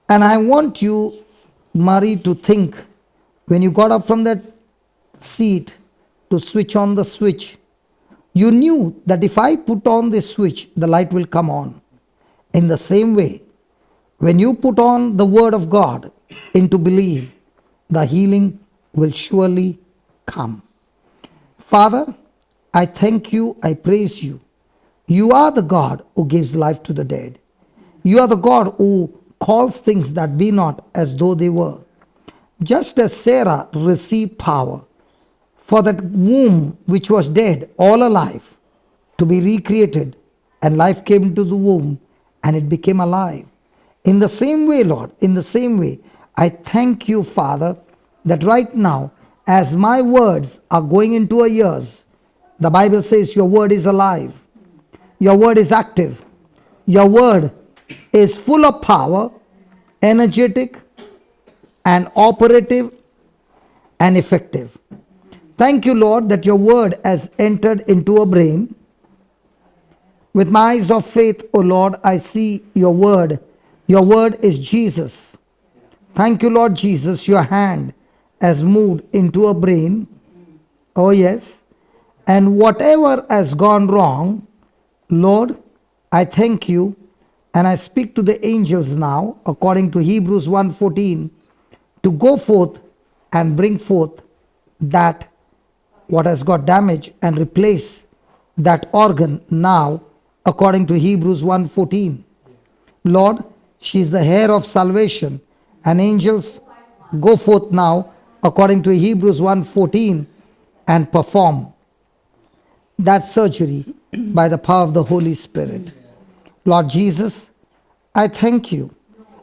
And I want you, Mary, to think when you got up from that seat to switch on the switch, you knew that if I put on this switch, the light will come on. In the same way, when you put on the word of God into belief, the healing will surely come. Father, I thank you, I praise you. You are the God who gives life to the dead. You are the God who calls things that be not as though they were. Just as Sarah received power for that womb which was dead, all alive, to be recreated, and life came into the womb and it became alive. In the same way, Lord, in the same way, I thank you, Father, that right now, as my words are going into your ears, the Bible says your word is alive. Your word is active. Your word is full of power, energetic, and operative and effective. Thank you, Lord, that your word has entered into a brain. With my eyes of faith, O Lord, I see your word. Your word is Jesus. Thank you, Lord Jesus, your hand has moved into a brain. Oh yes. And whatever has gone wrong, Lord, I thank you, and I speak to the angels now, according to Hebrews 1:14, to go forth and bring forth that what has got damaged and replace that organ now, according to Hebrews 1:14. Lord, she is the heir of salvation, and angels go forth now, according to Hebrews 1:14, and perform that surgery by the power of the Holy Spirit. Lord Jesus, I thank you.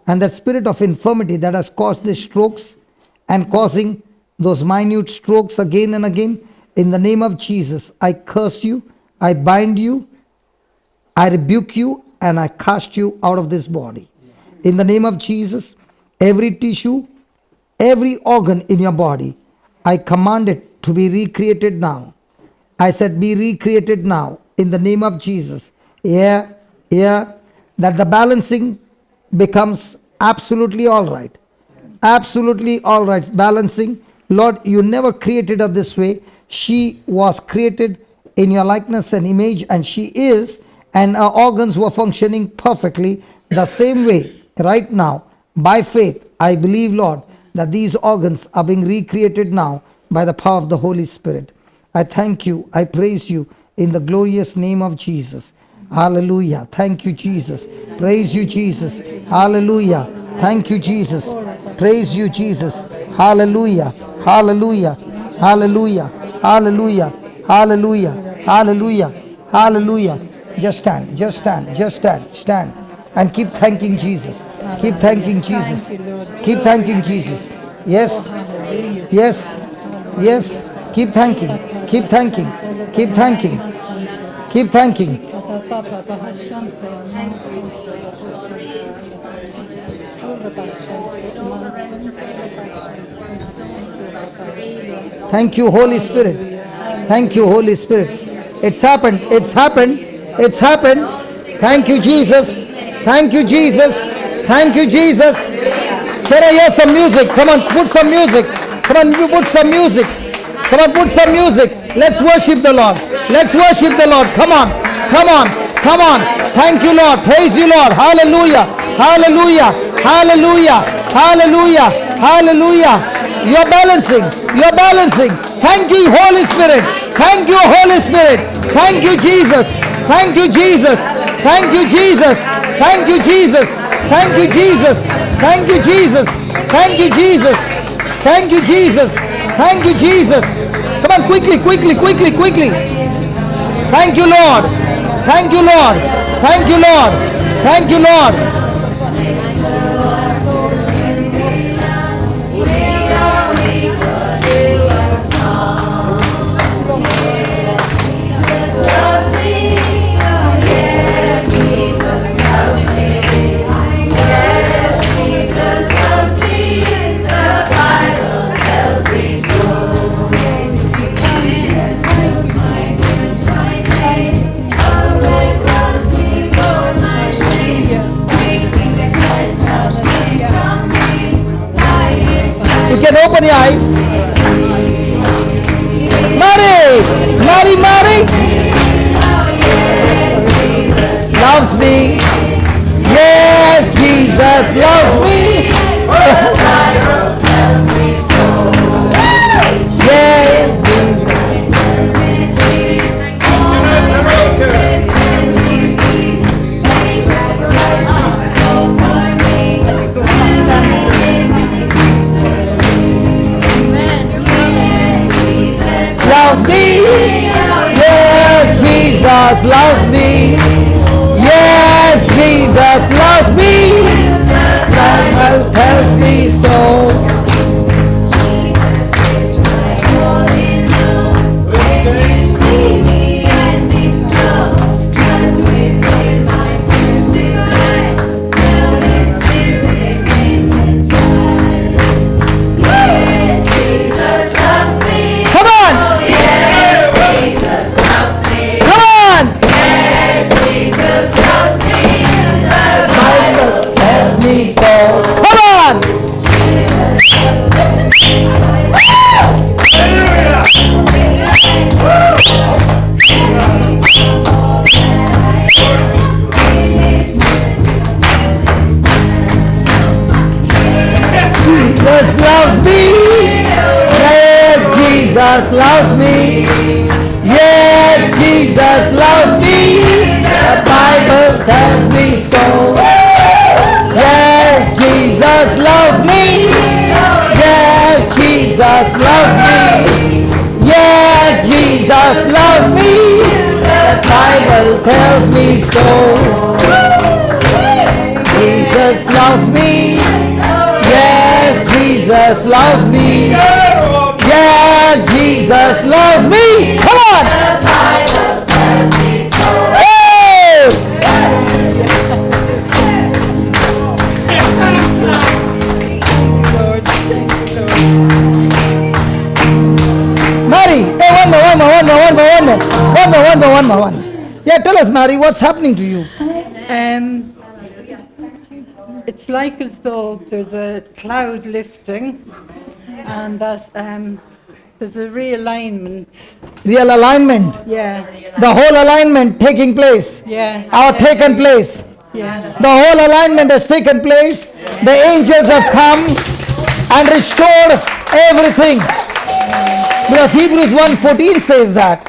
And that spirit of infirmity that has caused these strokes and causing those minute strokes again and again, in the name of Jesus, I curse you, I bind you, I rebuke you, and I cast you out of this body. In the name of Jesus, every tissue, every organ in your body, I command it to be recreated now. I said, be recreated now in the name of Jesus. That the balancing becomes absolutely all right. Absolutely all right. Balancing. Lord, you never created her this way. She was created in your likeness and image, and she is, and her organs were functioning perfectly the same way right now. By faith, I believe, Lord, that these organs are being recreated now by the power of the Holy Spirit. I thank you. I praise you in the glorious name of Jesus. Hallelujah. Thank you, Jesus. Praise you, Jesus. Hallelujah. Thank you, Jesus. Praise you, Jesus. Hallelujah. Hallelujah. Hallelujah. Hallelujah. Hallelujah. Hallelujah. Hallelujah. Just stand. Just stand. Just stand. Stand. And keep thanking Jesus. Keep thanking Jesus. Keep thanking Jesus. Yes. Yes. Yes. Keep thanking. Keep thanking. Keep thanking. Keep thanking. Thank you, Holy Spirit. Thank you, Holy Spirit. It's happened. It's happened. It's happened. Thank you, Jesus. Thank you, Jesus. Thank you, Jesus. Can I hear some music? Come on, put some music. Come on, you put some music. Come on, put some music. Let's worship the Lord. Let's worship the Lord. Come on, come on, come on. Thank you, Lord. Praise you, Lord. Hallelujah. Hallelujah. Hallelujah. Hallelujah. Hallelujah. You're balancing. You're balancing. Thank you, Holy Spirit. Thank you, Holy Spirit. Thank you, Jesus. Thank you, Jesus. Thank you, Jesus. Thank you, Jesus. Thank you, Jesus. Thank you, Jesus. Thank you, Jesus. Thank you, Jesus. Thank you, Jesus. Come on, quickly, quickly, quickly, quickly. Thank you, Lord. Thank you, Lord. Thank you, Lord. Thank you, Lord. You can open your eyes. Mary! Mary, Mary! Loves me. Yes, Jesus loves me. Yes. Loves me. Yes, Jesus loves me. Yes, Jesus loves me. The Bible tells me so. Jesus is my only love. When you see me, I seem strong. 'Cause within my crucified, Holy Spirit lives inside. Yes, Jesus loves me. Come on. Yes, Jesus loves me. Come on. Yes, Jesus loves me. The Bible tells me so. Come on. Jesus loves me. Jesus loves me. Yes, Jesus loves me. Yes, Jesus loves me. The Bible tells me so. Yes, Jesus loves me. Yes, Jesus loves me. Yes, Jesus loves me. The Bible tells me so. Jesus loves me. Yes, Jesus loves me. Yes, Jesus loves me. Come on. The Bible tells me so. Hey! Mary, hey, one more. Yeah, tell us, Mary, what's happening to you? It's like as though there's a cloud lifting and that there's a realignment. Real alignment. Yeah, The whole alignment taking place. yeah, Or taken place. yeah. The whole alignment has taken place. The angels have come and restored everything. Because Hebrews 1:14 says that.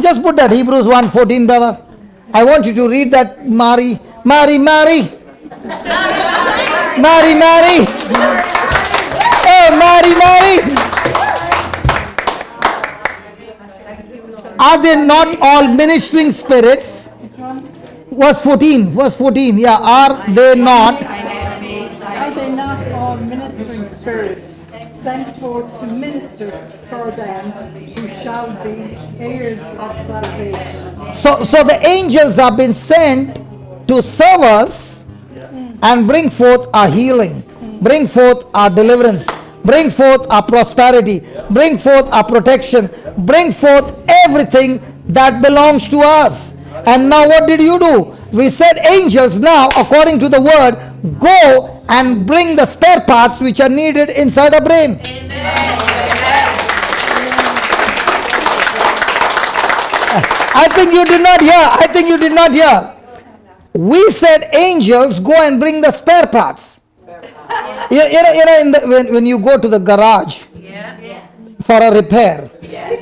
Just put that Hebrews 1:14, brother. I want you to read that, Mary. Mary, Mary. Mary, Mary. Oh, Mary, Mary. Are they not all ministering spirits? Verse 14, yeah, are they not? Are they not all ministering spirits sent forth to minister for them who shall be heirs of salvation? So the angels have been sent to serve us and bring forth our healing, bring forth our deliverance, bring forth our prosperity, bring forth our protection, bring forth everything that belongs to us. And now what did you do? We said angels now, according to the word, go and bring the spare parts which are needed inside our brain. I think you did not hear. I think you did not hear. We said angels go and bring the spare parts. When you go to the garage for a repair,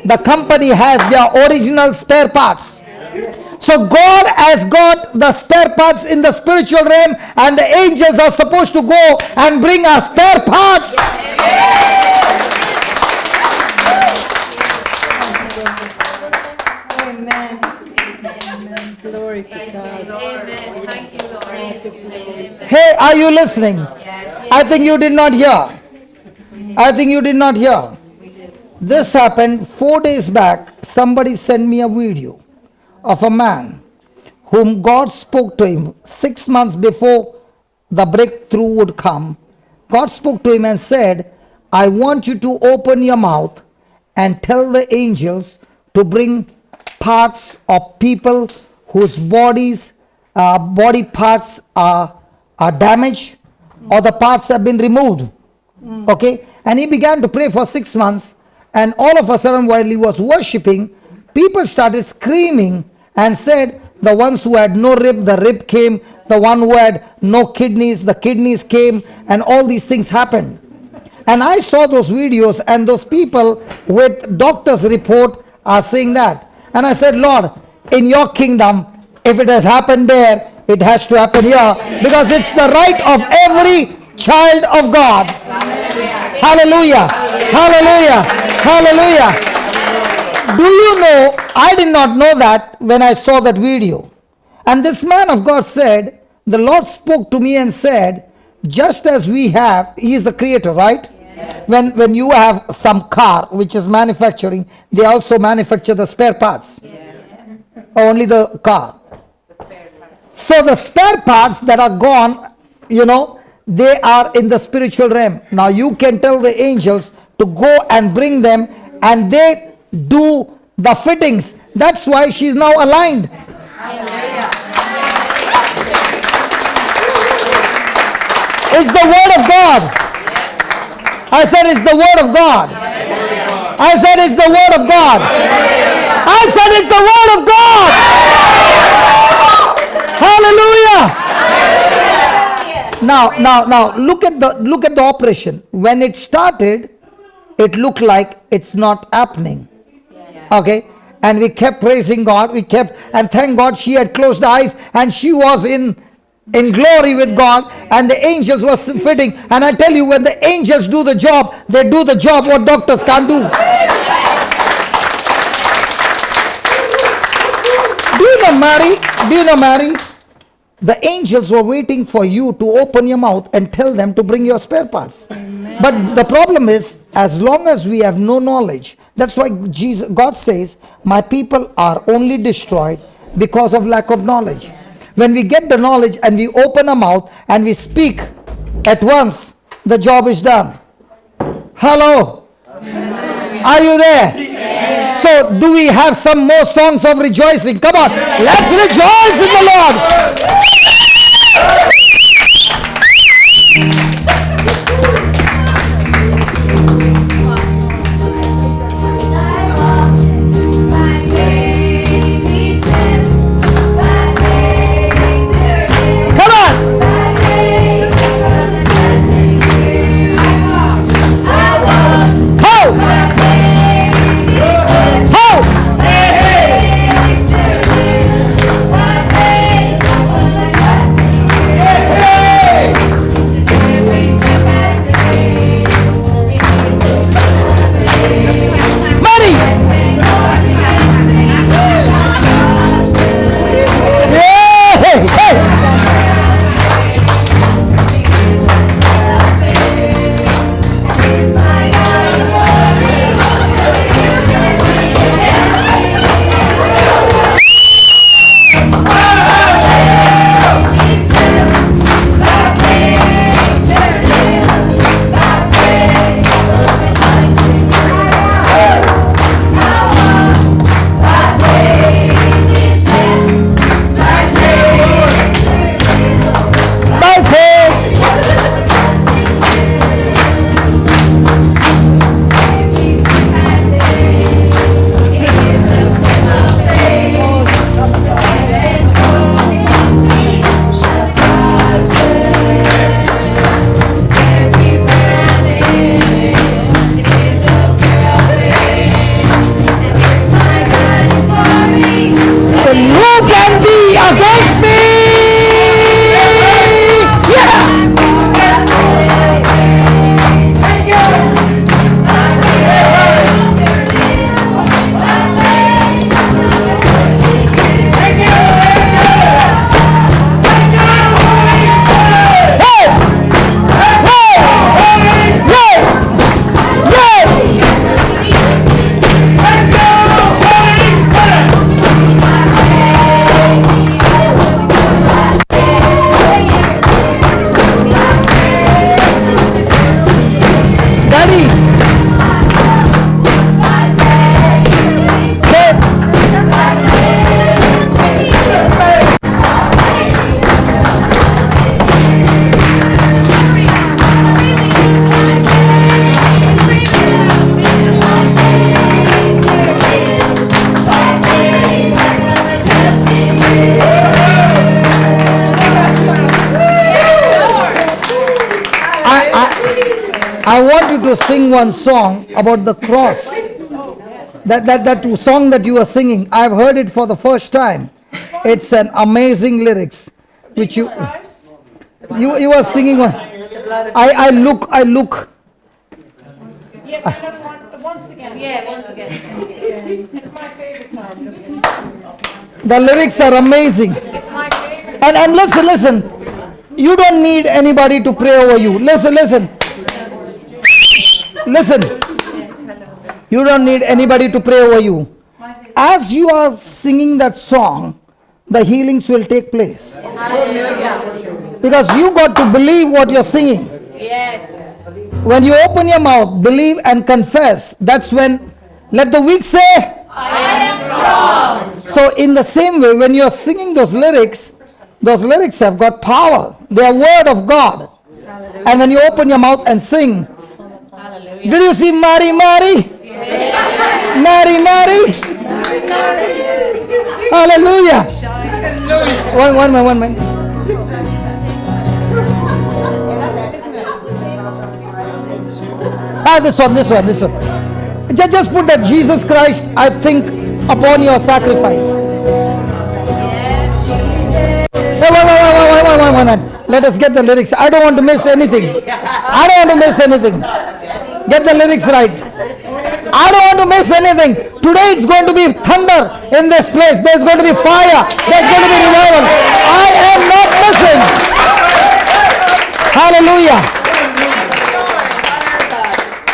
the company has their original spare parts. So God has got the spare parts in the spiritual realm, and the angels are supposed to go and bring our spare parts. Amen. Amen. Glory to God. Amen. Thank you, Lord. Hey, are you listening? I think you did not hear. I think you did not hear. This happened 4 days back. Somebody sent me a video of a man whom God spoke to him 6 months before the breakthrough would come. God spoke to him and said, I want you to open your mouth and tell the angels to bring parts of people whose body parts are damaged or the parts have been removed. Okay? And he began to pray for 6 months, and all of a sudden while he was worshipping, people started screaming and said, the ones who had no rib, the rib came. The one who had no kidneys, the kidneys came. And all these things happened. And I saw those videos, and those people with doctor's report are saying that. And I said, Lord, in your kingdom, if it has happened there, it has to happen here. Because it's the right of every child of God. Hallelujah. Hallelujah. Hallelujah. Do you know, I did not know that when I saw that video. And this man of God said, the Lord spoke to me and said, just as we have, he is the creator, right? Yes. When you have some car which is manufacturing, they also manufacture the spare parts. Yes. Or only the car. So the spare parts that are gone, they are in the spiritual realm. Now you can tell the angels to go and bring them, and they do the fittings. That's why she's now aligned. It's the word of God. I said it's the word of God. I said it's the word of God. I said it's the word of God. Hallelujah. Now look at the operation. When it started, it looked like it's not happening. Okay? And we kept praising God. And thank God she had closed the eyes and she was in glory with God, and the angels were fitting. And I tell you, when the angels do the job, they do the job what doctors can't do. Do you know, Mary? The angels were waiting for you to open your mouth and tell them to bring your spare parts. Amen. But the problem is, as long as we have no knowledge, that's why God says, my people are only destroyed because of lack of knowledge. When we get the knowledge and we open our mouth and we speak at once, the job is done. Hello? Are you there? Yes. So do we have some more songs of rejoicing? Come on, let's rejoice in the Lord. to sing one song about the cross. That song that you are singing, I've heard it for the first time. It's an amazing lyrics, which you are singing one. I look. Yes, another one. Once again. Yeah, once again. It's my favorite song. The lyrics are amazing. It's my favorite. And listen. You don't need anybody to pray over you. Listen. You don't need anybody to pray over you. As you are singing that song, the healings will take place. Hallelujah. Because you got to believe what you're singing. Yes. When you open your mouth, believe and confess, that's when, let the weak say, I am strong. So in the same way, when you're singing those lyrics have got power. They are word of God. Hallelujah. And when you open your mouth and sing, Hallelujah. did you see Mary? Yes. Mary? Hallelujah. One minute. This one. Just put that Jesus Christ, I think, upon your sacrifice. Hey, wait. Let us get the lyrics. I don't want to miss anything. Get the lyrics right. I don't want to miss anything. Today it's going to be thunder in this place. There's going to be fire. There's going to be revival. I am not missing. Hallelujah.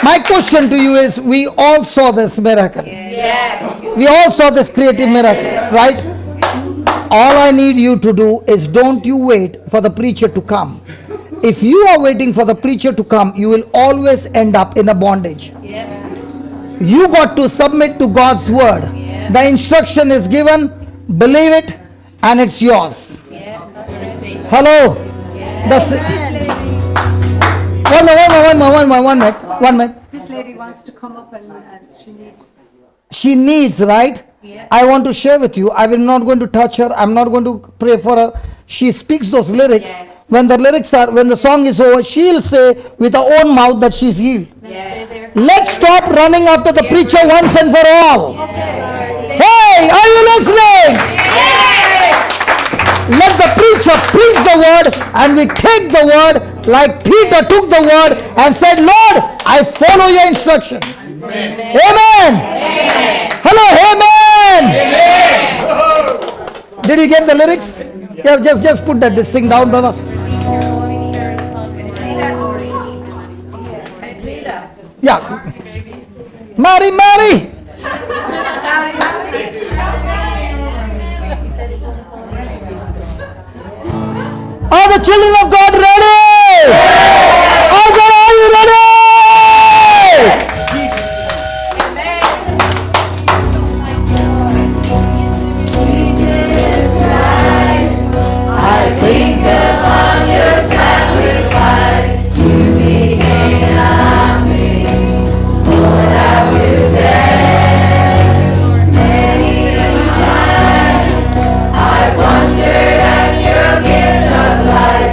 My question to you is, we all saw this miracle. Yes. We all saw this creative miracle, right? All I need you to do is, don't you wait for the preacher to come. If you are waiting for the preacher to come, you will always end up in a bondage. Yes. You got to submit to God's word. Yes. The instruction is given, believe it, and it's yours. Yes. Receive. Hello? One minute. This lady wants to come up and She needs, right? Yeah. I want to share with you. I will not going to touch her. I'm not going to pray for her. She speaks those lyrics. Yes. When the song is over, she'll say with her own mouth that she's healed. Yes. Let's stop running after the preacher once and for all. Hey, are you listening? Let the preacher preach the word, and we take the word like Peter took the word and said, Lord, I follow your instruction. Amen. Hello, amen. Did you get the lyrics? Yeah, just put this thing down, brother. Yeah. Mary. Are the children of God ready? I said, are you ready? Jesus Christ, I think upon your sacrifice. You became nothing, poured out to death. Many times I wondered at your gift of life.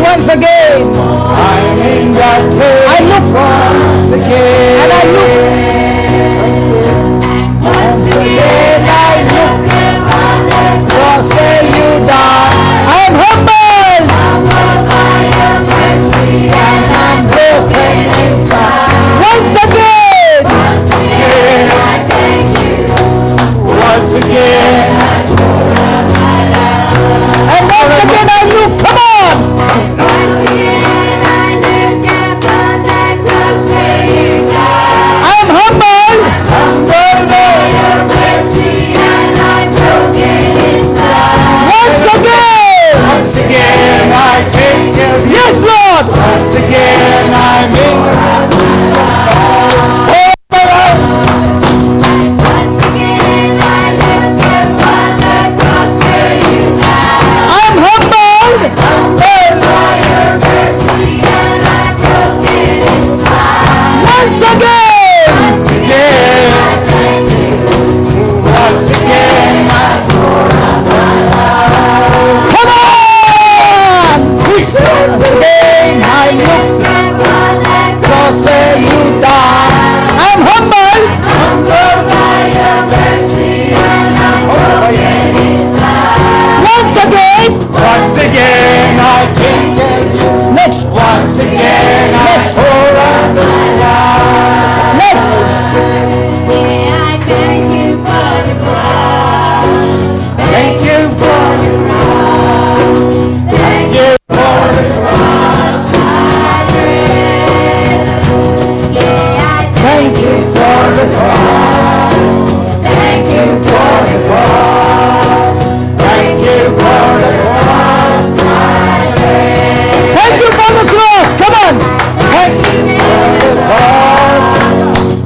once again. I'm in that place. I look once again. and I look. Once again I look upon the cross where you died. I'm humbled. By your mercy and I'm broken inside. Once again. Once again I thank you. Once again I pour out my love. And once again I look. Come on. Once again I look upon that cross where you died. I'm humbled. Humbled by your mercy and I'm broken inside. Once again. Once again I take you. Yes, Lord. Once again I'm in. Once again I look upon the cross where you died. I'm humbled. Humbled by your mercy and I'm broken inside. Once again. Once again I thank you. Once again I pour out my love. Come on. Once again I look upon that cross where you died. I'm humbled. Humbled by your mercy and I'm broken inside. Once again. Once again I think of you. Next. Once again I pour out my love. Next. I thank you for the cross. Thank you for the cross. Thank you for the cross, my friend. Yeah, I thank you for the cross. Thank you for the cross. Thank you for the cross, my friend. Thank you for the cross. Come on. Thank you for the cross.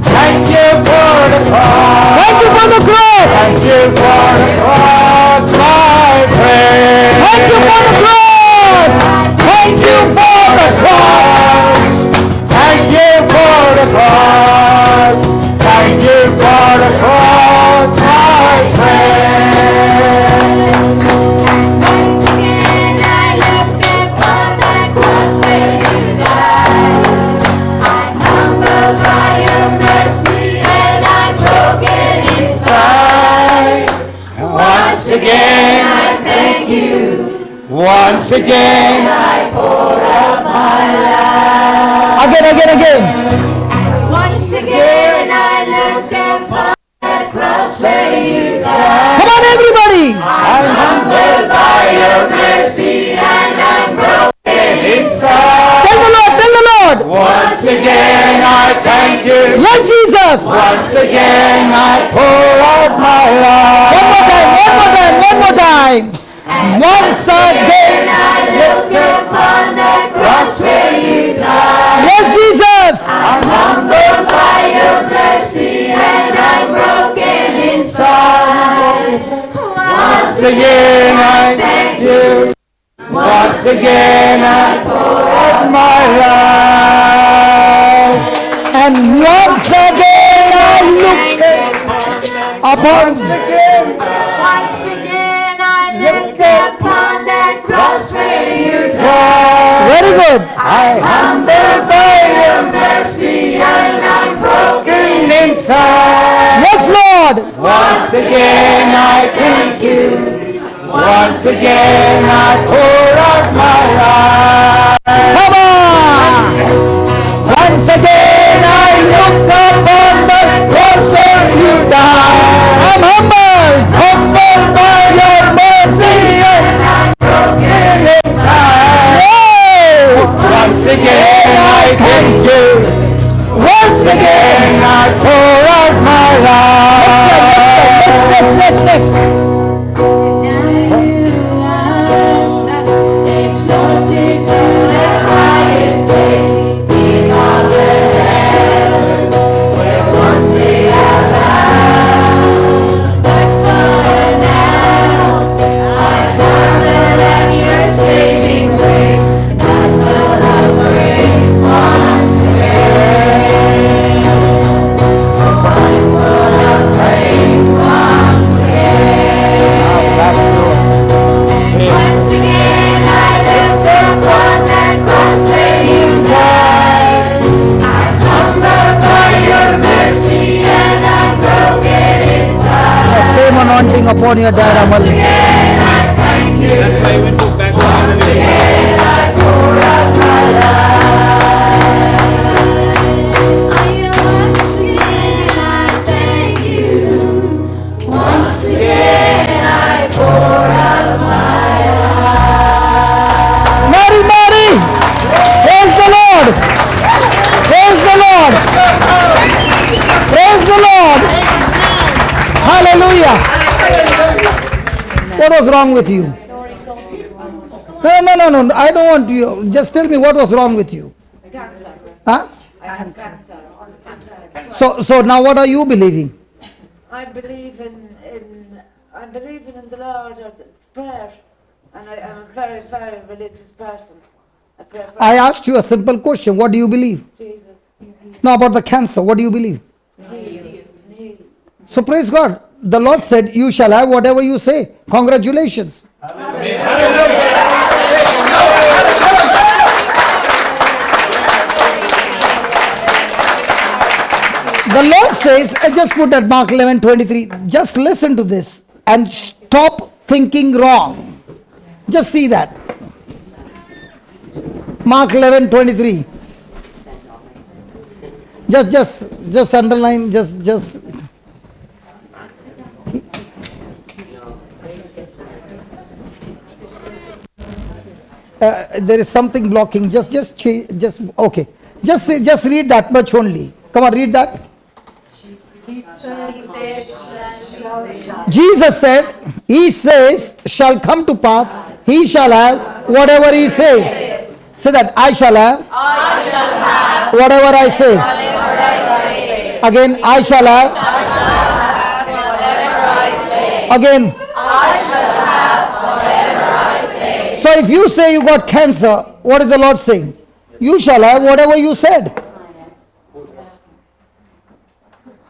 Thank you for the cross. Thank you for the cross. Thank you for the cross, my friend. Thank you for the cross. Thank you for the cross. Thank you for the cross. Thank you for the cross, my friend. Once again I look upon that cross where you died. I'm humbled by your mercy and I'm broken inside. Once again I thank you. Once again I pour out my love. Again. Once again I look upon that cross where you died. Come on, everybody. I'm humbled by your mercy and I'm broken inside. Tell the Lord. Tell the Lord. Once again I thank you. Yes, Jesus. Once again I pour out my love. One more time. One more time. One more time. Once again. I look upon that cross where you died. Yes, Jesus. I'm humbled by your mercy and I'm broken inside. Once again I thank you. Once again I pour out my love. And once again I look upon. Once again I look upon that cross where you died. Very good. I'm humbled by your mercy and I'm broken inside. Yes, Lord. Once again I thank you. Once again I pour out my life. Come on. Once again I look upon the cross where you died. I'm humbled. Humbled by your mercy and I'm broken inside. Once again I thank you. Once again I pour out my life. Next. Now you are exalted upon your dad, Amal. That's why we took back Once again I pour out my heart. Mary, praise the Lord. Praise the Lord. Praise the Lord. Hallelujah. What was wrong with you? No. I don't want you. Just tell me what was wrong with you. Huh? So now what are you believing? I believe in the Lord or the prayer, and I'm a very, very religious person. I asked you a simple question. What do you believe? Jesus. Now about the cancer, what do you believe? Heal. So praise God. The Lord said, you shall have whatever you say. Congratulations. The Lord says, I just put that Mark 11:23. Just listen to this and stop thinking wrong. Just see that. Mark 11:23. Just underline, just. There is something blocking. Okay. Just read that much only. Come on, read that. Jesus said, He says, shall come to pass, He shall have whatever He says. Say that, I shall have whatever I say. Again, I shall have. Again. So if you say you got cancer, what is the Lord saying? You shall have whatever you said.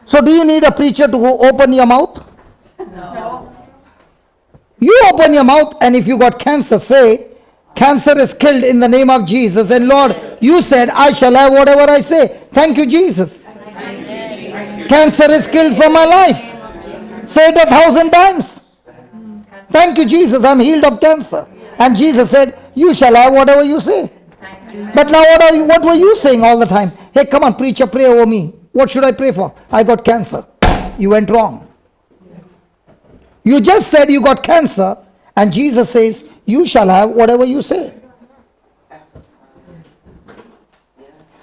So do you need a preacher to open your mouth? No. You open your mouth, and if you got cancer, say, cancer is killed in the name of Jesus. And Lord, you said, I shall have whatever I say. Thank you, Jesus. Cancer is killed from my life. Say it 1,000 times. Thank you, Jesus. I'm healed of cancer. And Jesus said, you shall have whatever you say. But now what were you saying all the time? Hey, come on, preacher, pray over me. What should I pray for? I got cancer. You went wrong. You just said you got cancer, and Jesus says, you shall have whatever you say.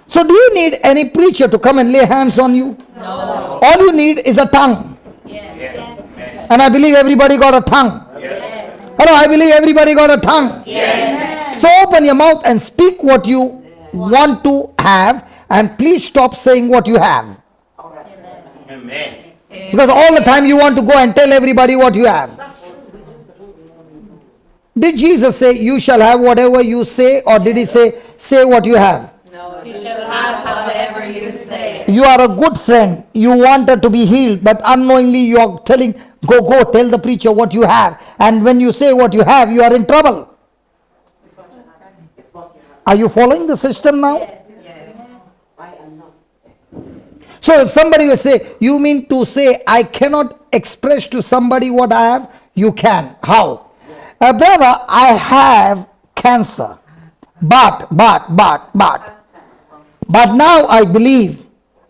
So do you need any preacher to come and lay hands on you? No. All you need is a tongue. Yes. And I believe everybody got a tongue. Yes. Hello, I believe everybody got a tongue. Yes. So open your mouth and speak what you want to have, and please stop saying what you have. Amen. Because all the time you want to go and tell everybody what you have. Did Jesus say, you shall have whatever you say, or did He say what you have? No, you shall have whatever you say. You are a good friend. You wanted to be healed, but unknowingly you are telling, go, tell the preacher what you have. And when you say what you have, you are in trouble. Are you following the system now? Yes. So somebody will say, you mean to say I cannot express to somebody what I have? You can. How? Brother, I have cancer. But now I believe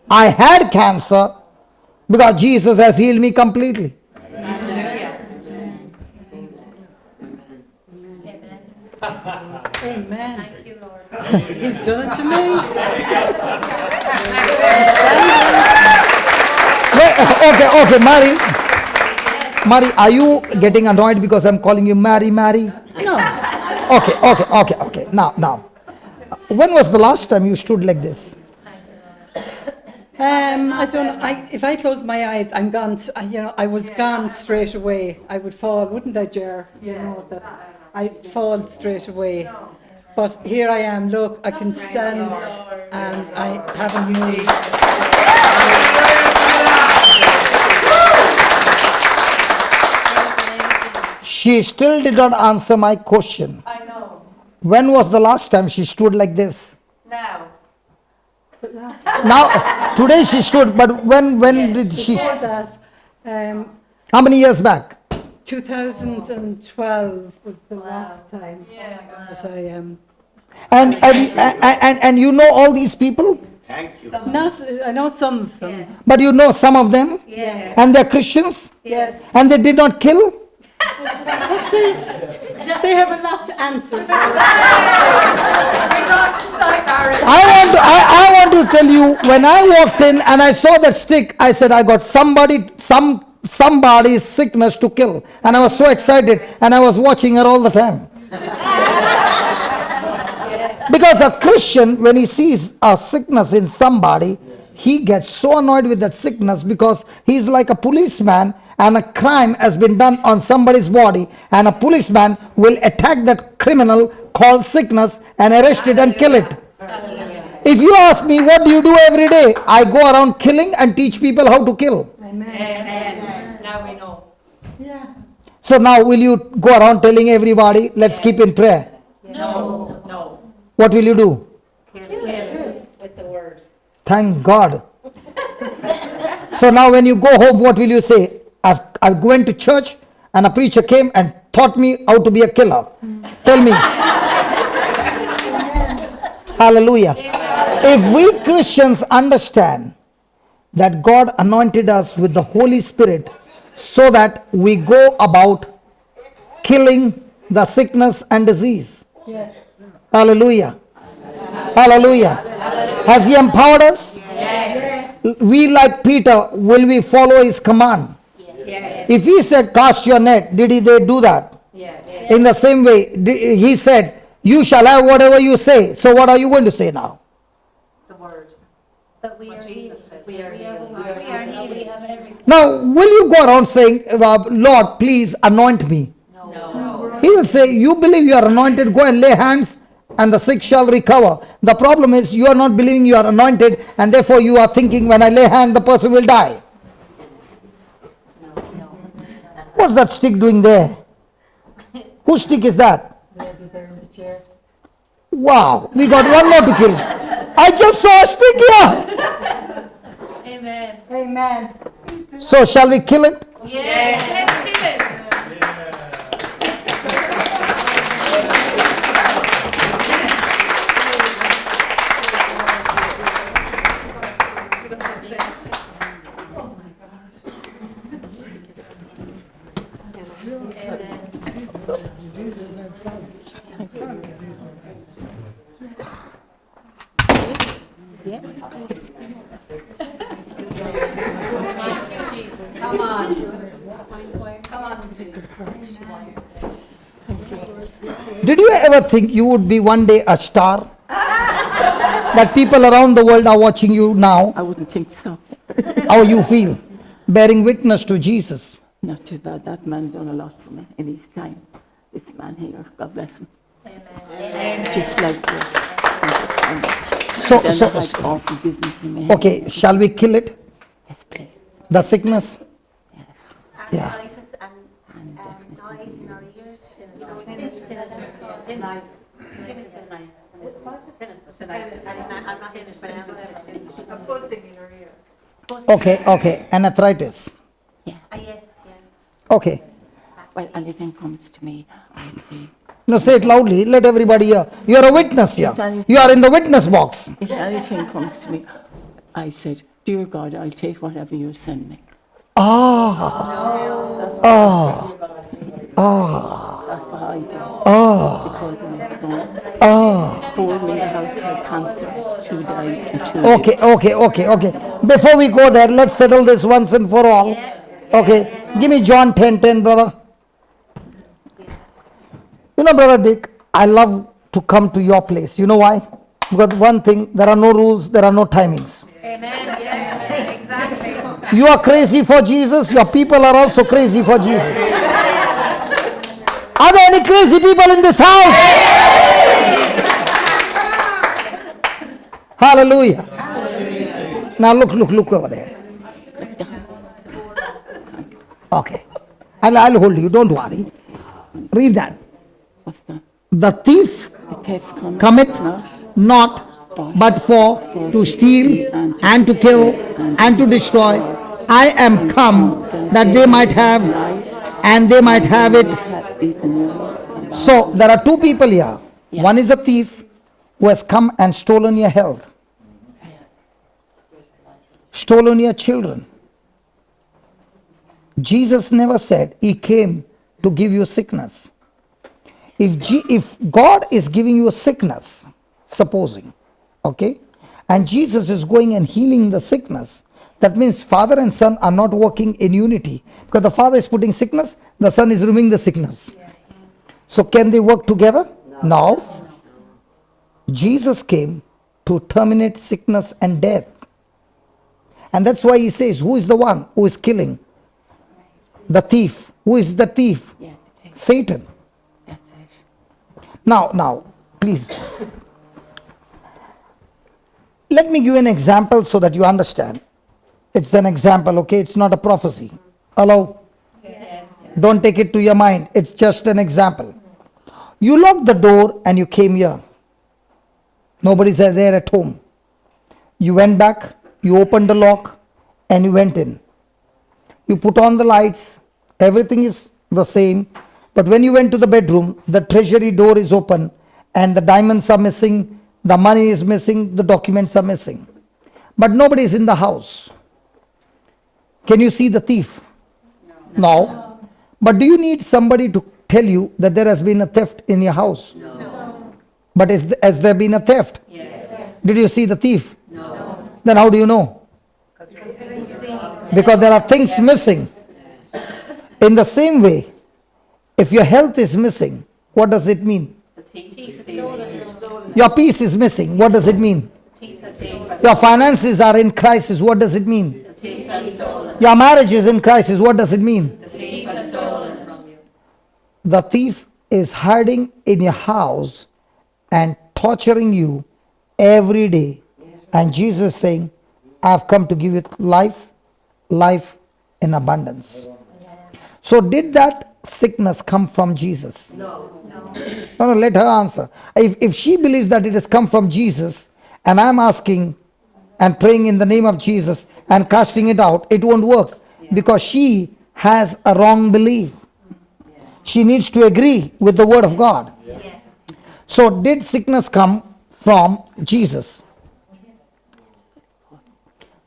I had cancer because Jesus has healed me completely. Amen. Thank you, Lord. He's done it to me. Okay, Mary, are you getting annoyed because I'm calling you Mary? No. Okay. Now. When was the last time you stood like this? I don't know. If I close my eyes, I'm gone. I was gone straight away. I would fall, wouldn't I, Ger? You know that I'd fall straight away. But here I am. Look, I can stand, and I haven't moved. She still did not answer my question. I know. When was the last time she stood like this? Now. Now, today she stood, but when did she? Before that, How many years back? 2012 was the last time that And you know all these people? Thank you. I know some of them. But you know some of them? Yes. And they're Christians? Yes. And they did not kill? That's it. They have a lot to answer. I want to tell you, when I walked in and I saw that stick, I said, I got somebody's sickness to kill. And I was so excited, and I was watching her all the time. Because a Christian, when he sees a sickness in somebody, he gets so annoyed with that sickness, because he's like a policeman and a crime has been done on somebody's body, and a policeman will attack that criminal called sickness and arrest it and kill it. If you ask me, what do you do every day? I go around killing and teach people how to kill. Amen. Now we know. Yeah. So now will you go around telling everybody, let's keep in prayer? No. What will you do? Kill with the word. Thank God. So now when you go home, what will you say? I went to church and a preacher came and taught me how to be a killer. Tell me. Hallelujah. If we Christians understand that God anointed us with the Holy Spirit so that we go about killing the sickness and disease. Yes. Hallelujah. Hallelujah. Has He empowered us? Yes. We, like Peter, will we follow His command? Yes. If He said, cast your net, did they do that? Yes. In the same way, He said, you shall have whatever you say. So what are you going to say now? The word. But we are Jesus said. We are healed. healed. We are healed. We have everything. Now, will you go around saying, Lord, please anoint me? No. He will say, you believe you are anointed, go and lay hands and the sick shall recover. The problem is you are not believing you are anointed, and therefore you are thinking, when I lay hand, the person will die. What's that stick doing there? Whose stick is that? Wow, we got one more to kill. I just saw a stick here. Amen. Amen. So shall we kill it? Yes. Let's kill it. Come on. Did you ever think you would be one day a star? That people around the world are watching you now? I wouldn't think so. How you feel? Bearing witness to Jesus. Not too bad. That man done a lot for me in his time. This man here, God bless him. Amen. Just like that. Okay, shall we kill it? Yes, please. The sickness? Yeah. Arthritis and noise in our ears. Okay, and arthritis. Yeah. Yes. Okay. Well, anything comes to me, I say, No, say it loudly, let everybody hear. You are a witness here. You are in the witness box. if anything comes to me, I said, dear God, I'll take whatever you send me. Ah. Ah. Ah. That's what I do. Ah. Because of my son. Ah. 4 in the house had cancer, 2 died, and 2 Okay. Before we go there, let's settle this once and for all. Okay. Give me John 10:10, brother. You know, Brother Dick, I love to come to your place. You know why? Because one thing, there are no rules, there are no timings. Amen. Yes. Exactly. You are crazy for Jesus, your people are also crazy for Jesus. Are there any crazy people in this house? Hallelujah. Now look over there. Okay. I'll hold you, don't worry. Read that. What's that? The thief The thief cometh not but for to steal and to kill and to destroy. I am come that they might have and they might have it. have it more. So there are two people here. Yeah. One is a thief who has come and stolen your health, stolen your children. Jesus never said he came to give you sickness. If God is giving you a sickness, supposing, okay, and Jesus is going and healing the sickness, that means Father and Son are not working in unity, because the Father is putting sickness, the Son is removing the sickness. So can they work together? No. Jesus came to terminate sickness and death. And that's why he says, who is the one who is killing? The thief. Who is the thief? Yeah, Satan. that's it. Now, please. Let me give you an example so that you understand. It's an example, okay? It's not a prophecy. Hello? Yes. Don't take it to your mind. It's just an example. You locked the door and you came here. Nobody's there at home. You went back, you opened the lock, and you went in. You put on the lights, everything is the same. But when you went to the bedroom, the treasury door is open, and the diamonds are missing, the money is missing, the documents are missing. But nobody is in the house. Can you see the thief? No. But do you need somebody to tell you that there has been a theft in your house? No. But has there been a theft? Yes. Did you see the thief? No. Then how do you know? Because there are things missing. In the same way, if your health is missing, what does it mean? The thief is stolen. Your peace is missing, what does it mean? Thief has stolen. Your finances are in crisis, what does it mean? The thief has stolen. Your marriage is in crisis, what does it mean? The thief has stolen from you. The thief is hiding in your house and torturing you every day. And Jesus is saying, I've come to give you life, life in abundance. So did that sickness come from Jesus? No, let her answer. If she believes that it has come from Jesus, and I'm asking and praying in the name of Jesus and casting it out, it won't work, because she has a wrong belief. She needs to agree with the word of God. So did sickness come from Jesus?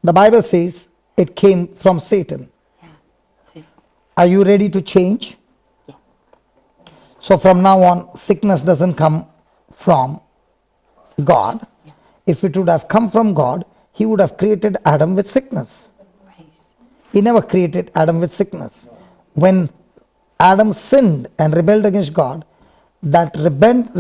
The Bible says it came from Satan. Are you ready to change? So from now on, sickness doesn't come from God. If it would have come from God, he would have created Adam with sickness. He never created Adam with sickness. When Adam sinned and rebelled against God, that rebellion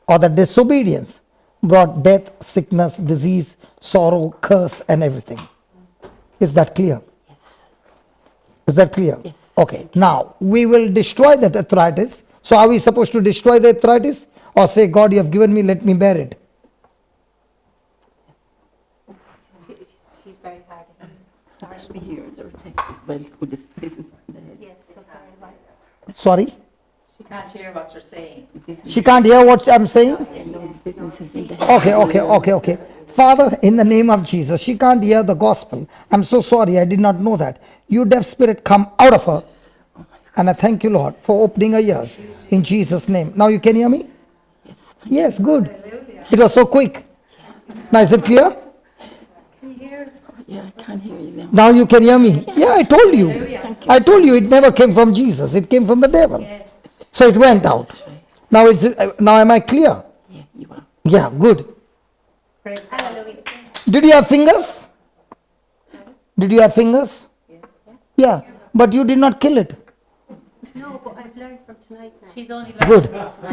or the disobedience brought death, sickness, disease, sorrow, curse, and everything. Is that clear? Yes. Is that clear? Yes. Okay. Now, we will destroy that arthritis. So are we supposed to destroy the arthritis? Or say, God, you have given me, let me bear it? She's very hard. Sorry. The years are well, with this is Yes, so sorry about that. Sorry? She can't hear what you're saying. She can't hear what I'm saying? business is in the Okay. Father, in the name of Jesus, she can't hear the gospel. I'm so sorry, I did not know that. You deaf spirit, come out of her. And I thank you, Lord, for opening her ears. In Jesus' name. Now you can hear me? Yes, good. It was so quick. Now is it clear? Yeah, I can't hear you now. Now you can hear me. Yeah, I told you. I told you it never came from Jesus. It came from the devil. Yes. So it went out. Now am I clear? Yeah, you are. Yeah, good. Praise God. Hallelujah. Did you have fingers? Did you have fingers? Yeah, but you did not kill it. No, but I've learned from tonight now. She's only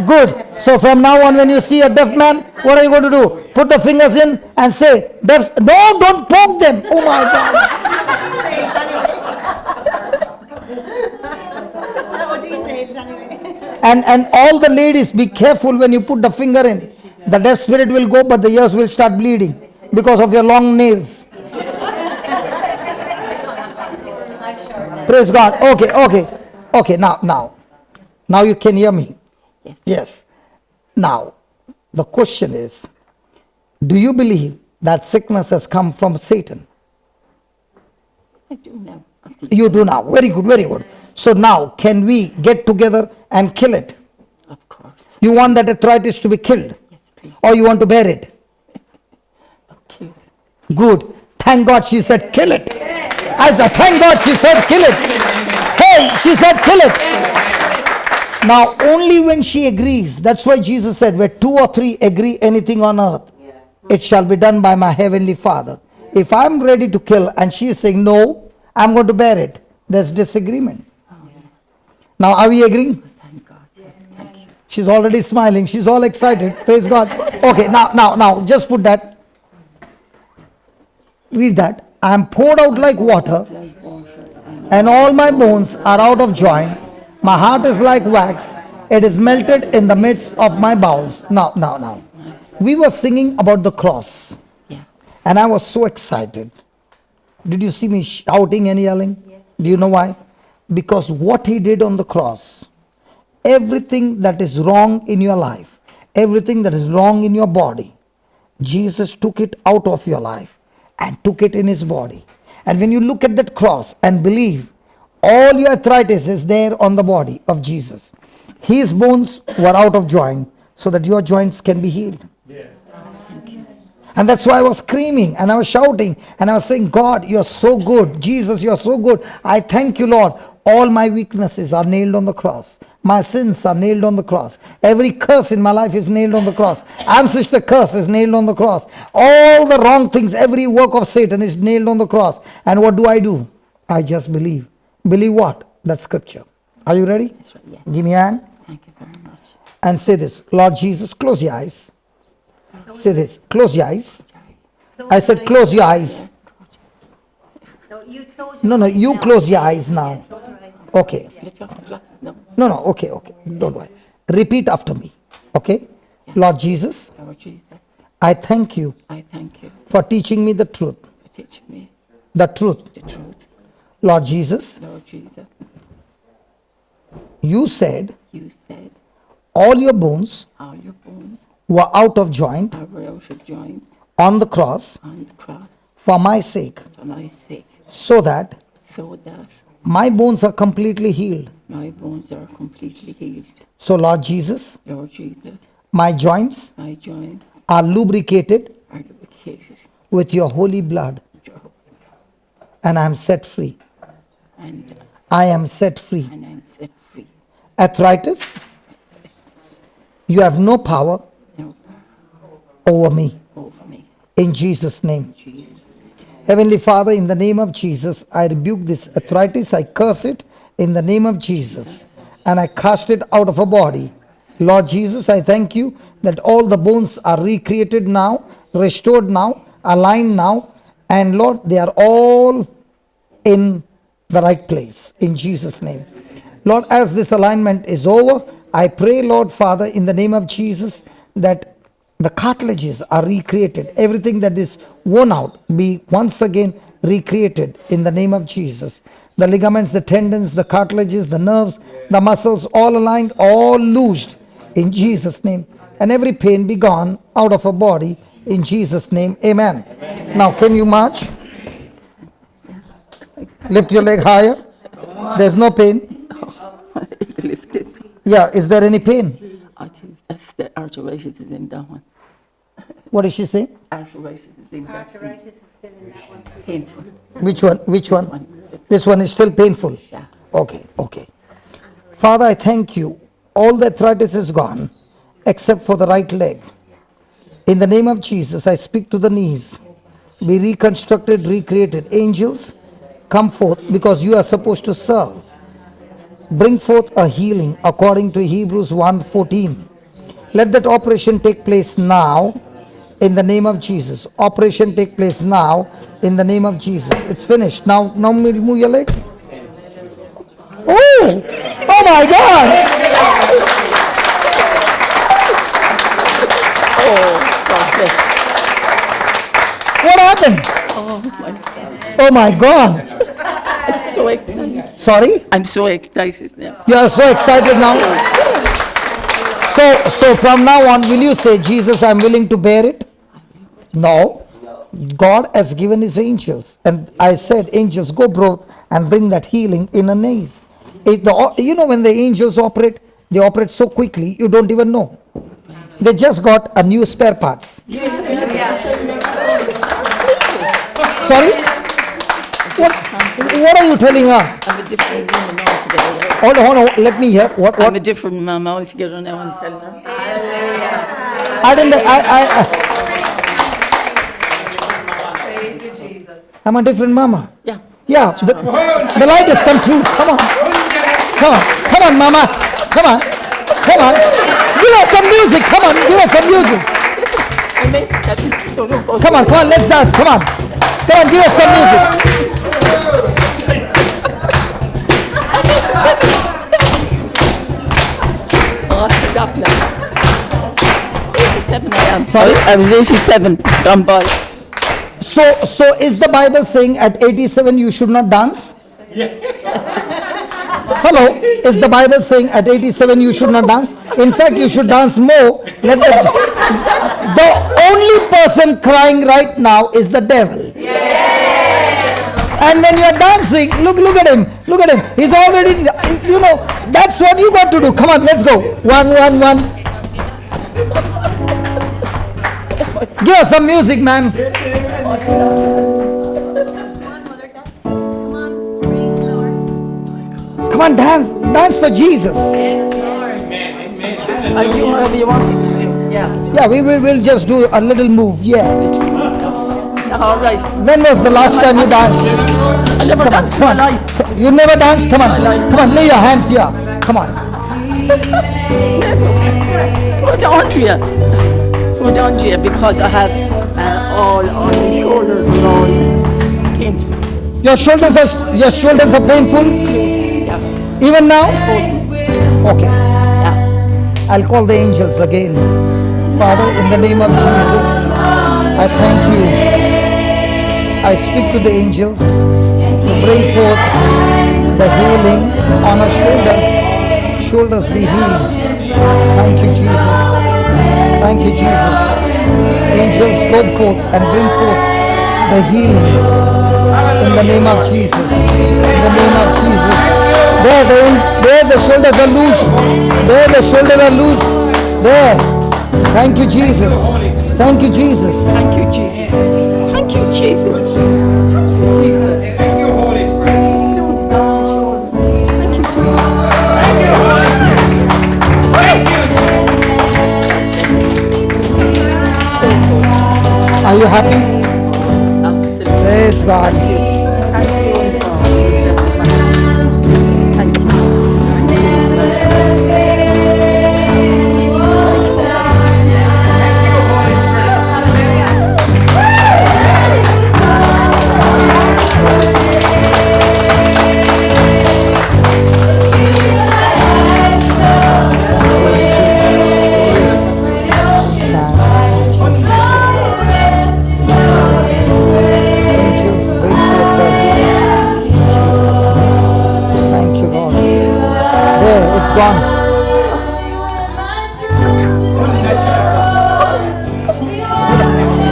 Good. So from now on, when you see a deaf man, what are you going to do? Put the fingers in and say, deaf. No, don't poke them. Oh my God. That's what he says anyway. And all the ladies, be careful when you put the finger in. The deaf spirit will go, but the ears will start bleeding because of your long nails. Praise God. Okay. Now you can hear me. Yes. Now, the question is, do you believe that sickness has come from Satan? I do now. You do now. Very good, very good. So now, can we get together and kill it? Of course. You want that arthritis to be killed? Yes, please. Or you want to bear it? Okay. Good. Thank God she said kill it. I said, thank God she said kill it. Hey, she said kill it. Now, only when she agrees, that's why Jesus said, where 2 or 3 agree anything on earth, it shall be done by my heavenly Father. If I'm ready to kill and she is saying, no, I'm going to bear it, there's disagreement. Now, are we agreeing? Thank God. Thank you. She's already smiling. She's all excited. Praise God. Okay, now, just put that. Read that. I am poured out like water, and all my bones are out of joint. My heart is like wax. It is melted in the midst of my bowels. Now. We were singing about the cross. Yeah. And I was so excited. Did you see me shouting and yelling? Yes. Do you know why? Because what he did on the cross, everything that is wrong in your life, everything that is wrong in your body, Jesus took it out of your life and took it in his body. And when you look at that cross and believe, all your arthritis is there on the body of Jesus. His bones were out of joint so that your joints can be healed. And that's why I was screaming and I was shouting and I was saying, God, you're so good. Jesus, you're so good. I thank you, Lord. All my weaknesses are nailed on the cross. My sins are nailed on the cross. Every curse in my life is nailed on the cross. Ancestor curse is nailed on the cross. All the wrong things, every work of Satan is nailed on the cross. And what do? I just believe. Believe what? That's scripture. Are you ready? That's right, yes. Give me a hand. Thank you very much. And say this. Lord Jesus, close your eyes. Say this. Close your eyes. I said close your eyes. No, you close No, you close your eyes now. Close your eyes. Okay. Let's go. No. No, okay. Don't worry. Repeat after me. Okay? Lord Jesus, Lord Jesus, I thank you I thank you for teaching me the truth. for teaching me The truth. the truth. Lord Jesus, Lord Jesus, you said you said all your bones all your bones were out of joint are out of joint on the cross on the cross for my sake, for my sake, so that so that my bones are completely healed. my bones are completely healed. So, Lord Jesus, Lord Jesus, my joints my joints are lubricated are lubricated with your holy blood, with your hope, and I am set free. and I am set free. I'm set free. Arthritis, you have no power No over me. over me. In Jesus' name. Jesus. Heavenly Father, in the name of Jesus, I rebuke this arthritis. I curse it in the name of Jesus. And I cast it out of her body. Lord Jesus, I thank you that all the bones are recreated now, restored now, aligned now. And Lord, they are all in the right place. In Jesus' name. Lord, as this alignment is over, I pray, Lord Father, in the name of Jesus, that the cartilages are recreated. Everything that is worn out be once again recreated in the name of Jesus. The ligaments, the tendons, the cartilages, the nerves, the muscles, all aligned, all loosed in Jesus' name. And every pain be gone out of her body in Jesus' name. Amen. Now, can you march? Lift your leg higher. There's no pain. Lift it. Yeah, is there any pain? I think that's the arthritis is in that one. What is she saying? Arthritis is in that one. Arthritis is still in that one. Painful. Which one? This one is still painful. Yeah. Okay. Father, I thank you. All the arthritis is gone except for the right leg. In the name of Jesus, I speak to the knees. Be reconstructed, recreated. Angels, come forth because you are supposed to serve. Bring forth a healing according to Hebrews 1:14. Let that operation take place now in the name of Jesus. Operation take place now in the name of Jesus. It's finished. Now move your leg. Oh my God! God bless. What happened? Oh my God! So excited. Sorry? I'm so excited now. You are so excited now. So from now on, will you say, Jesus, I'm willing to bear it? No. God has given his angels. And I said, angels, go forth and bring that healing in a nail. You know, when the angels operate, they operate so quickly, you don't even know. They just got a new spare parts. Sorry? What are you telling her? I'm a different woman altogether. Hold on, let me hear. What? I'm a different mum altogether now, I'm telling her. I didn't. Praise you, Jesus. I'm a different mama. Yeah. Yeah. The light has come through. Come on. Come on, mama. Come on. Give us some music. Come on, give us some music. Come on, let's dance. Come on, give us some music. Oh, stop now. 87 I am. Sorry? I was 87, gone by. So is the Bible saying at 87 you should not dance? Hello, is the Bible saying at 87 you should not dance? In fact, you should dance more. The only person crying right now is the devil. And when you are dancing, look at him. He's already, that's what you got to do. Come on, let's go. One. Give us some music, man. Come on, dance for Jesus. I do whatever you want me to do. Yeah, we will just do a little move. Yeah. All right. When was the last time you danced? I never danced in my life. You never danced? Come on, lay your hands here. Come on. Put it on Andrea because I have all on my shoulders and all painful. Your shoulders are painful? Yeah. Even now? Okay. Yeah. I'll call the angels again. Father, in the name of Jesus, I thank you. I speak to the angels to bring forth the healing on our shoulders. Shoulders be healed. Thank you, Jesus. Thank you, Jesus. Angels, go forth and bring forth the healing in the name of Jesus. In the name of Jesus. There the shoulders are loose. There the shoulders are loose. There. Thank you, Jesus. Thank you, Jesus. Thank you, Jesus. Thank you, Jesus. Thank you, Holy Spirit. Are you happy? Praise God. Gone.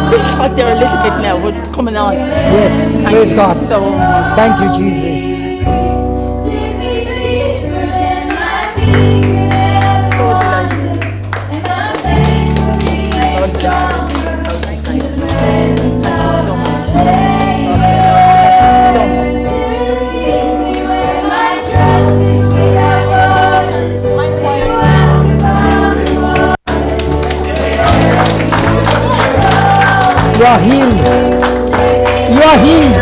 Still hot there a little bit now. What's coming on? Yes, praise God. Thank you, Jesus. You are healed. You are healed.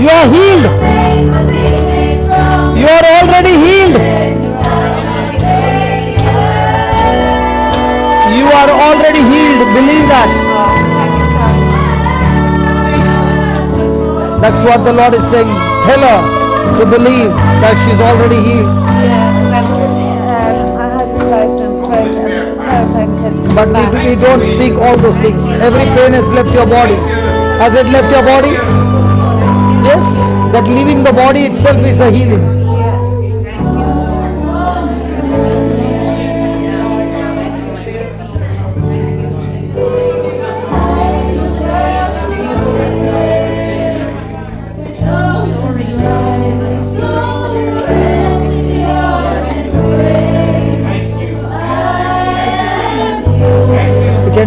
You are healed. You are already healed. You are already healed. Believe that. That's what the Lord is saying. Tell her to believe that she's already healed. But we don't speak all those things. Every pain has left your body. Has it left your body? Yes. That leaving the body itself is a healing.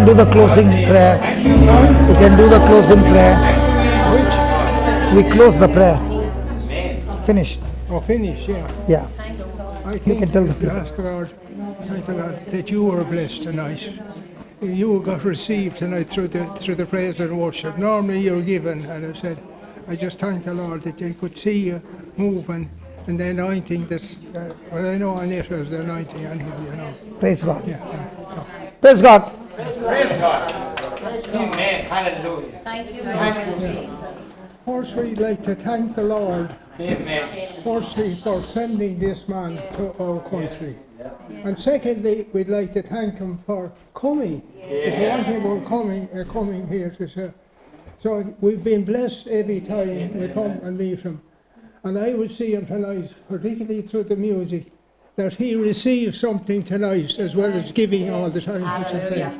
can do the closing prayer. You can do the closing prayer. We close the prayer. Finished. Oh, finish, yeah. Yeah. I think can tell the people. ask the Lord, thank the Lord that you were blessed tonight. You got received tonight through the praise and worship. Normally you're given, and I said, I just thank the Lord that they could see you moving, and the anointing that's, well, I know on it is the anointing on him, you know. Praise God. Yeah. Praise God. Praise God. Amen. Hallelujah. Thank you, Lord Jesus. First, we'd like to thank the Lord, Amen. firstly, for sending this man to our country. And secondly, we'd like to thank him for coming. If you want him, we're coming here to say. So we've been blessed every time we come and meet him. And I would see him tonight, particularly through the music, that he receives something tonight as well as giving all the time. Hallelujah.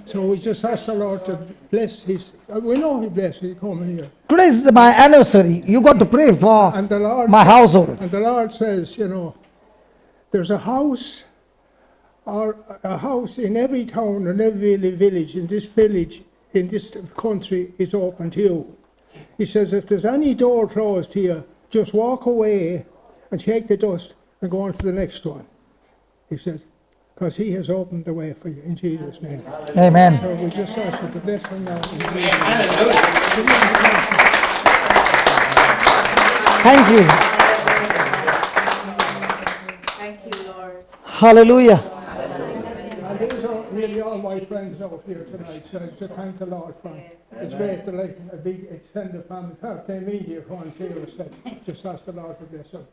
So we just ask the Lord to bless his, we know he blessed his coming here. Today is my anniversary. You got to pray for And the Lord, my household. and the Lord says, you know, there's a house in every town and every village, in this country is open to you. He says, if there's any door closed here, just walk away and shake the dust and go on to the next one. He says, because he has opened the way for you in Jesus' name. Amen. So we just ask you to bless him now. Thank you. Thank you, Lord. Hallelujah. And these are really all my friends out here tonight, so I just thank the Lord for it. It's great to like a big extended family. They meet here once here, so just ask the Lord to bless them.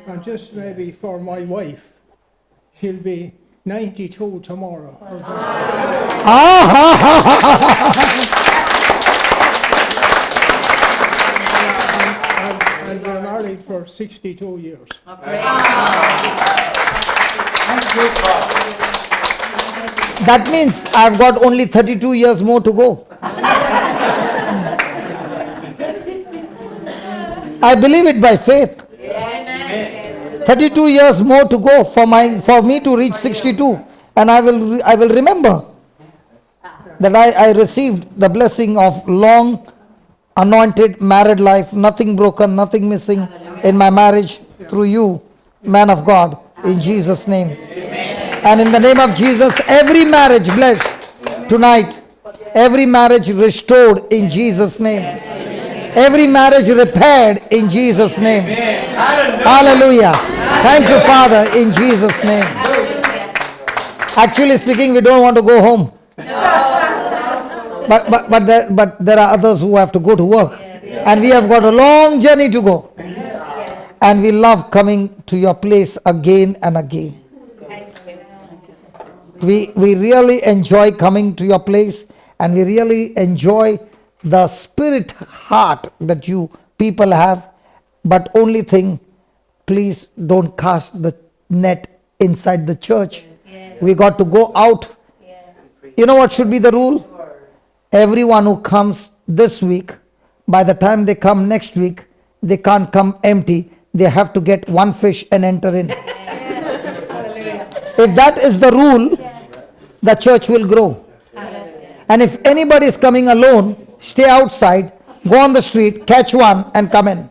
And just maybe for my wife, she'll be 92 tomorrow. And we're married for 62 years. That means I've got only 32 years more to go. I believe it by faith. 32 years more to go for me to reach 62, and I will remember that I received the blessing of long anointed married life, nothing broken, nothing missing in my marriage through you, man of God, in Jesus' name. And in the name of Jesus, every marriage blessed tonight, every marriage restored in Jesus' name, every marriage repaired in Jesus' name. Hallelujah. Thank you, Father, in Jesus' name. Actually speaking, we don't want to go home. But there are others who have to go to work. And we have got a long journey to go. And we love coming to your place again and again. We really enjoy coming to your place, and we really enjoy the spirit heart that you people have. But only thing, please don't cast the net inside the church. We got to go out. You know what should be the rule? Everyone who comes this week, by the time they come next week, they can't come empty. They have to get one fish and enter in. If that is the rule, the church will grow. And if anybody is coming alone, stay outside, go on the street, catch one and come in.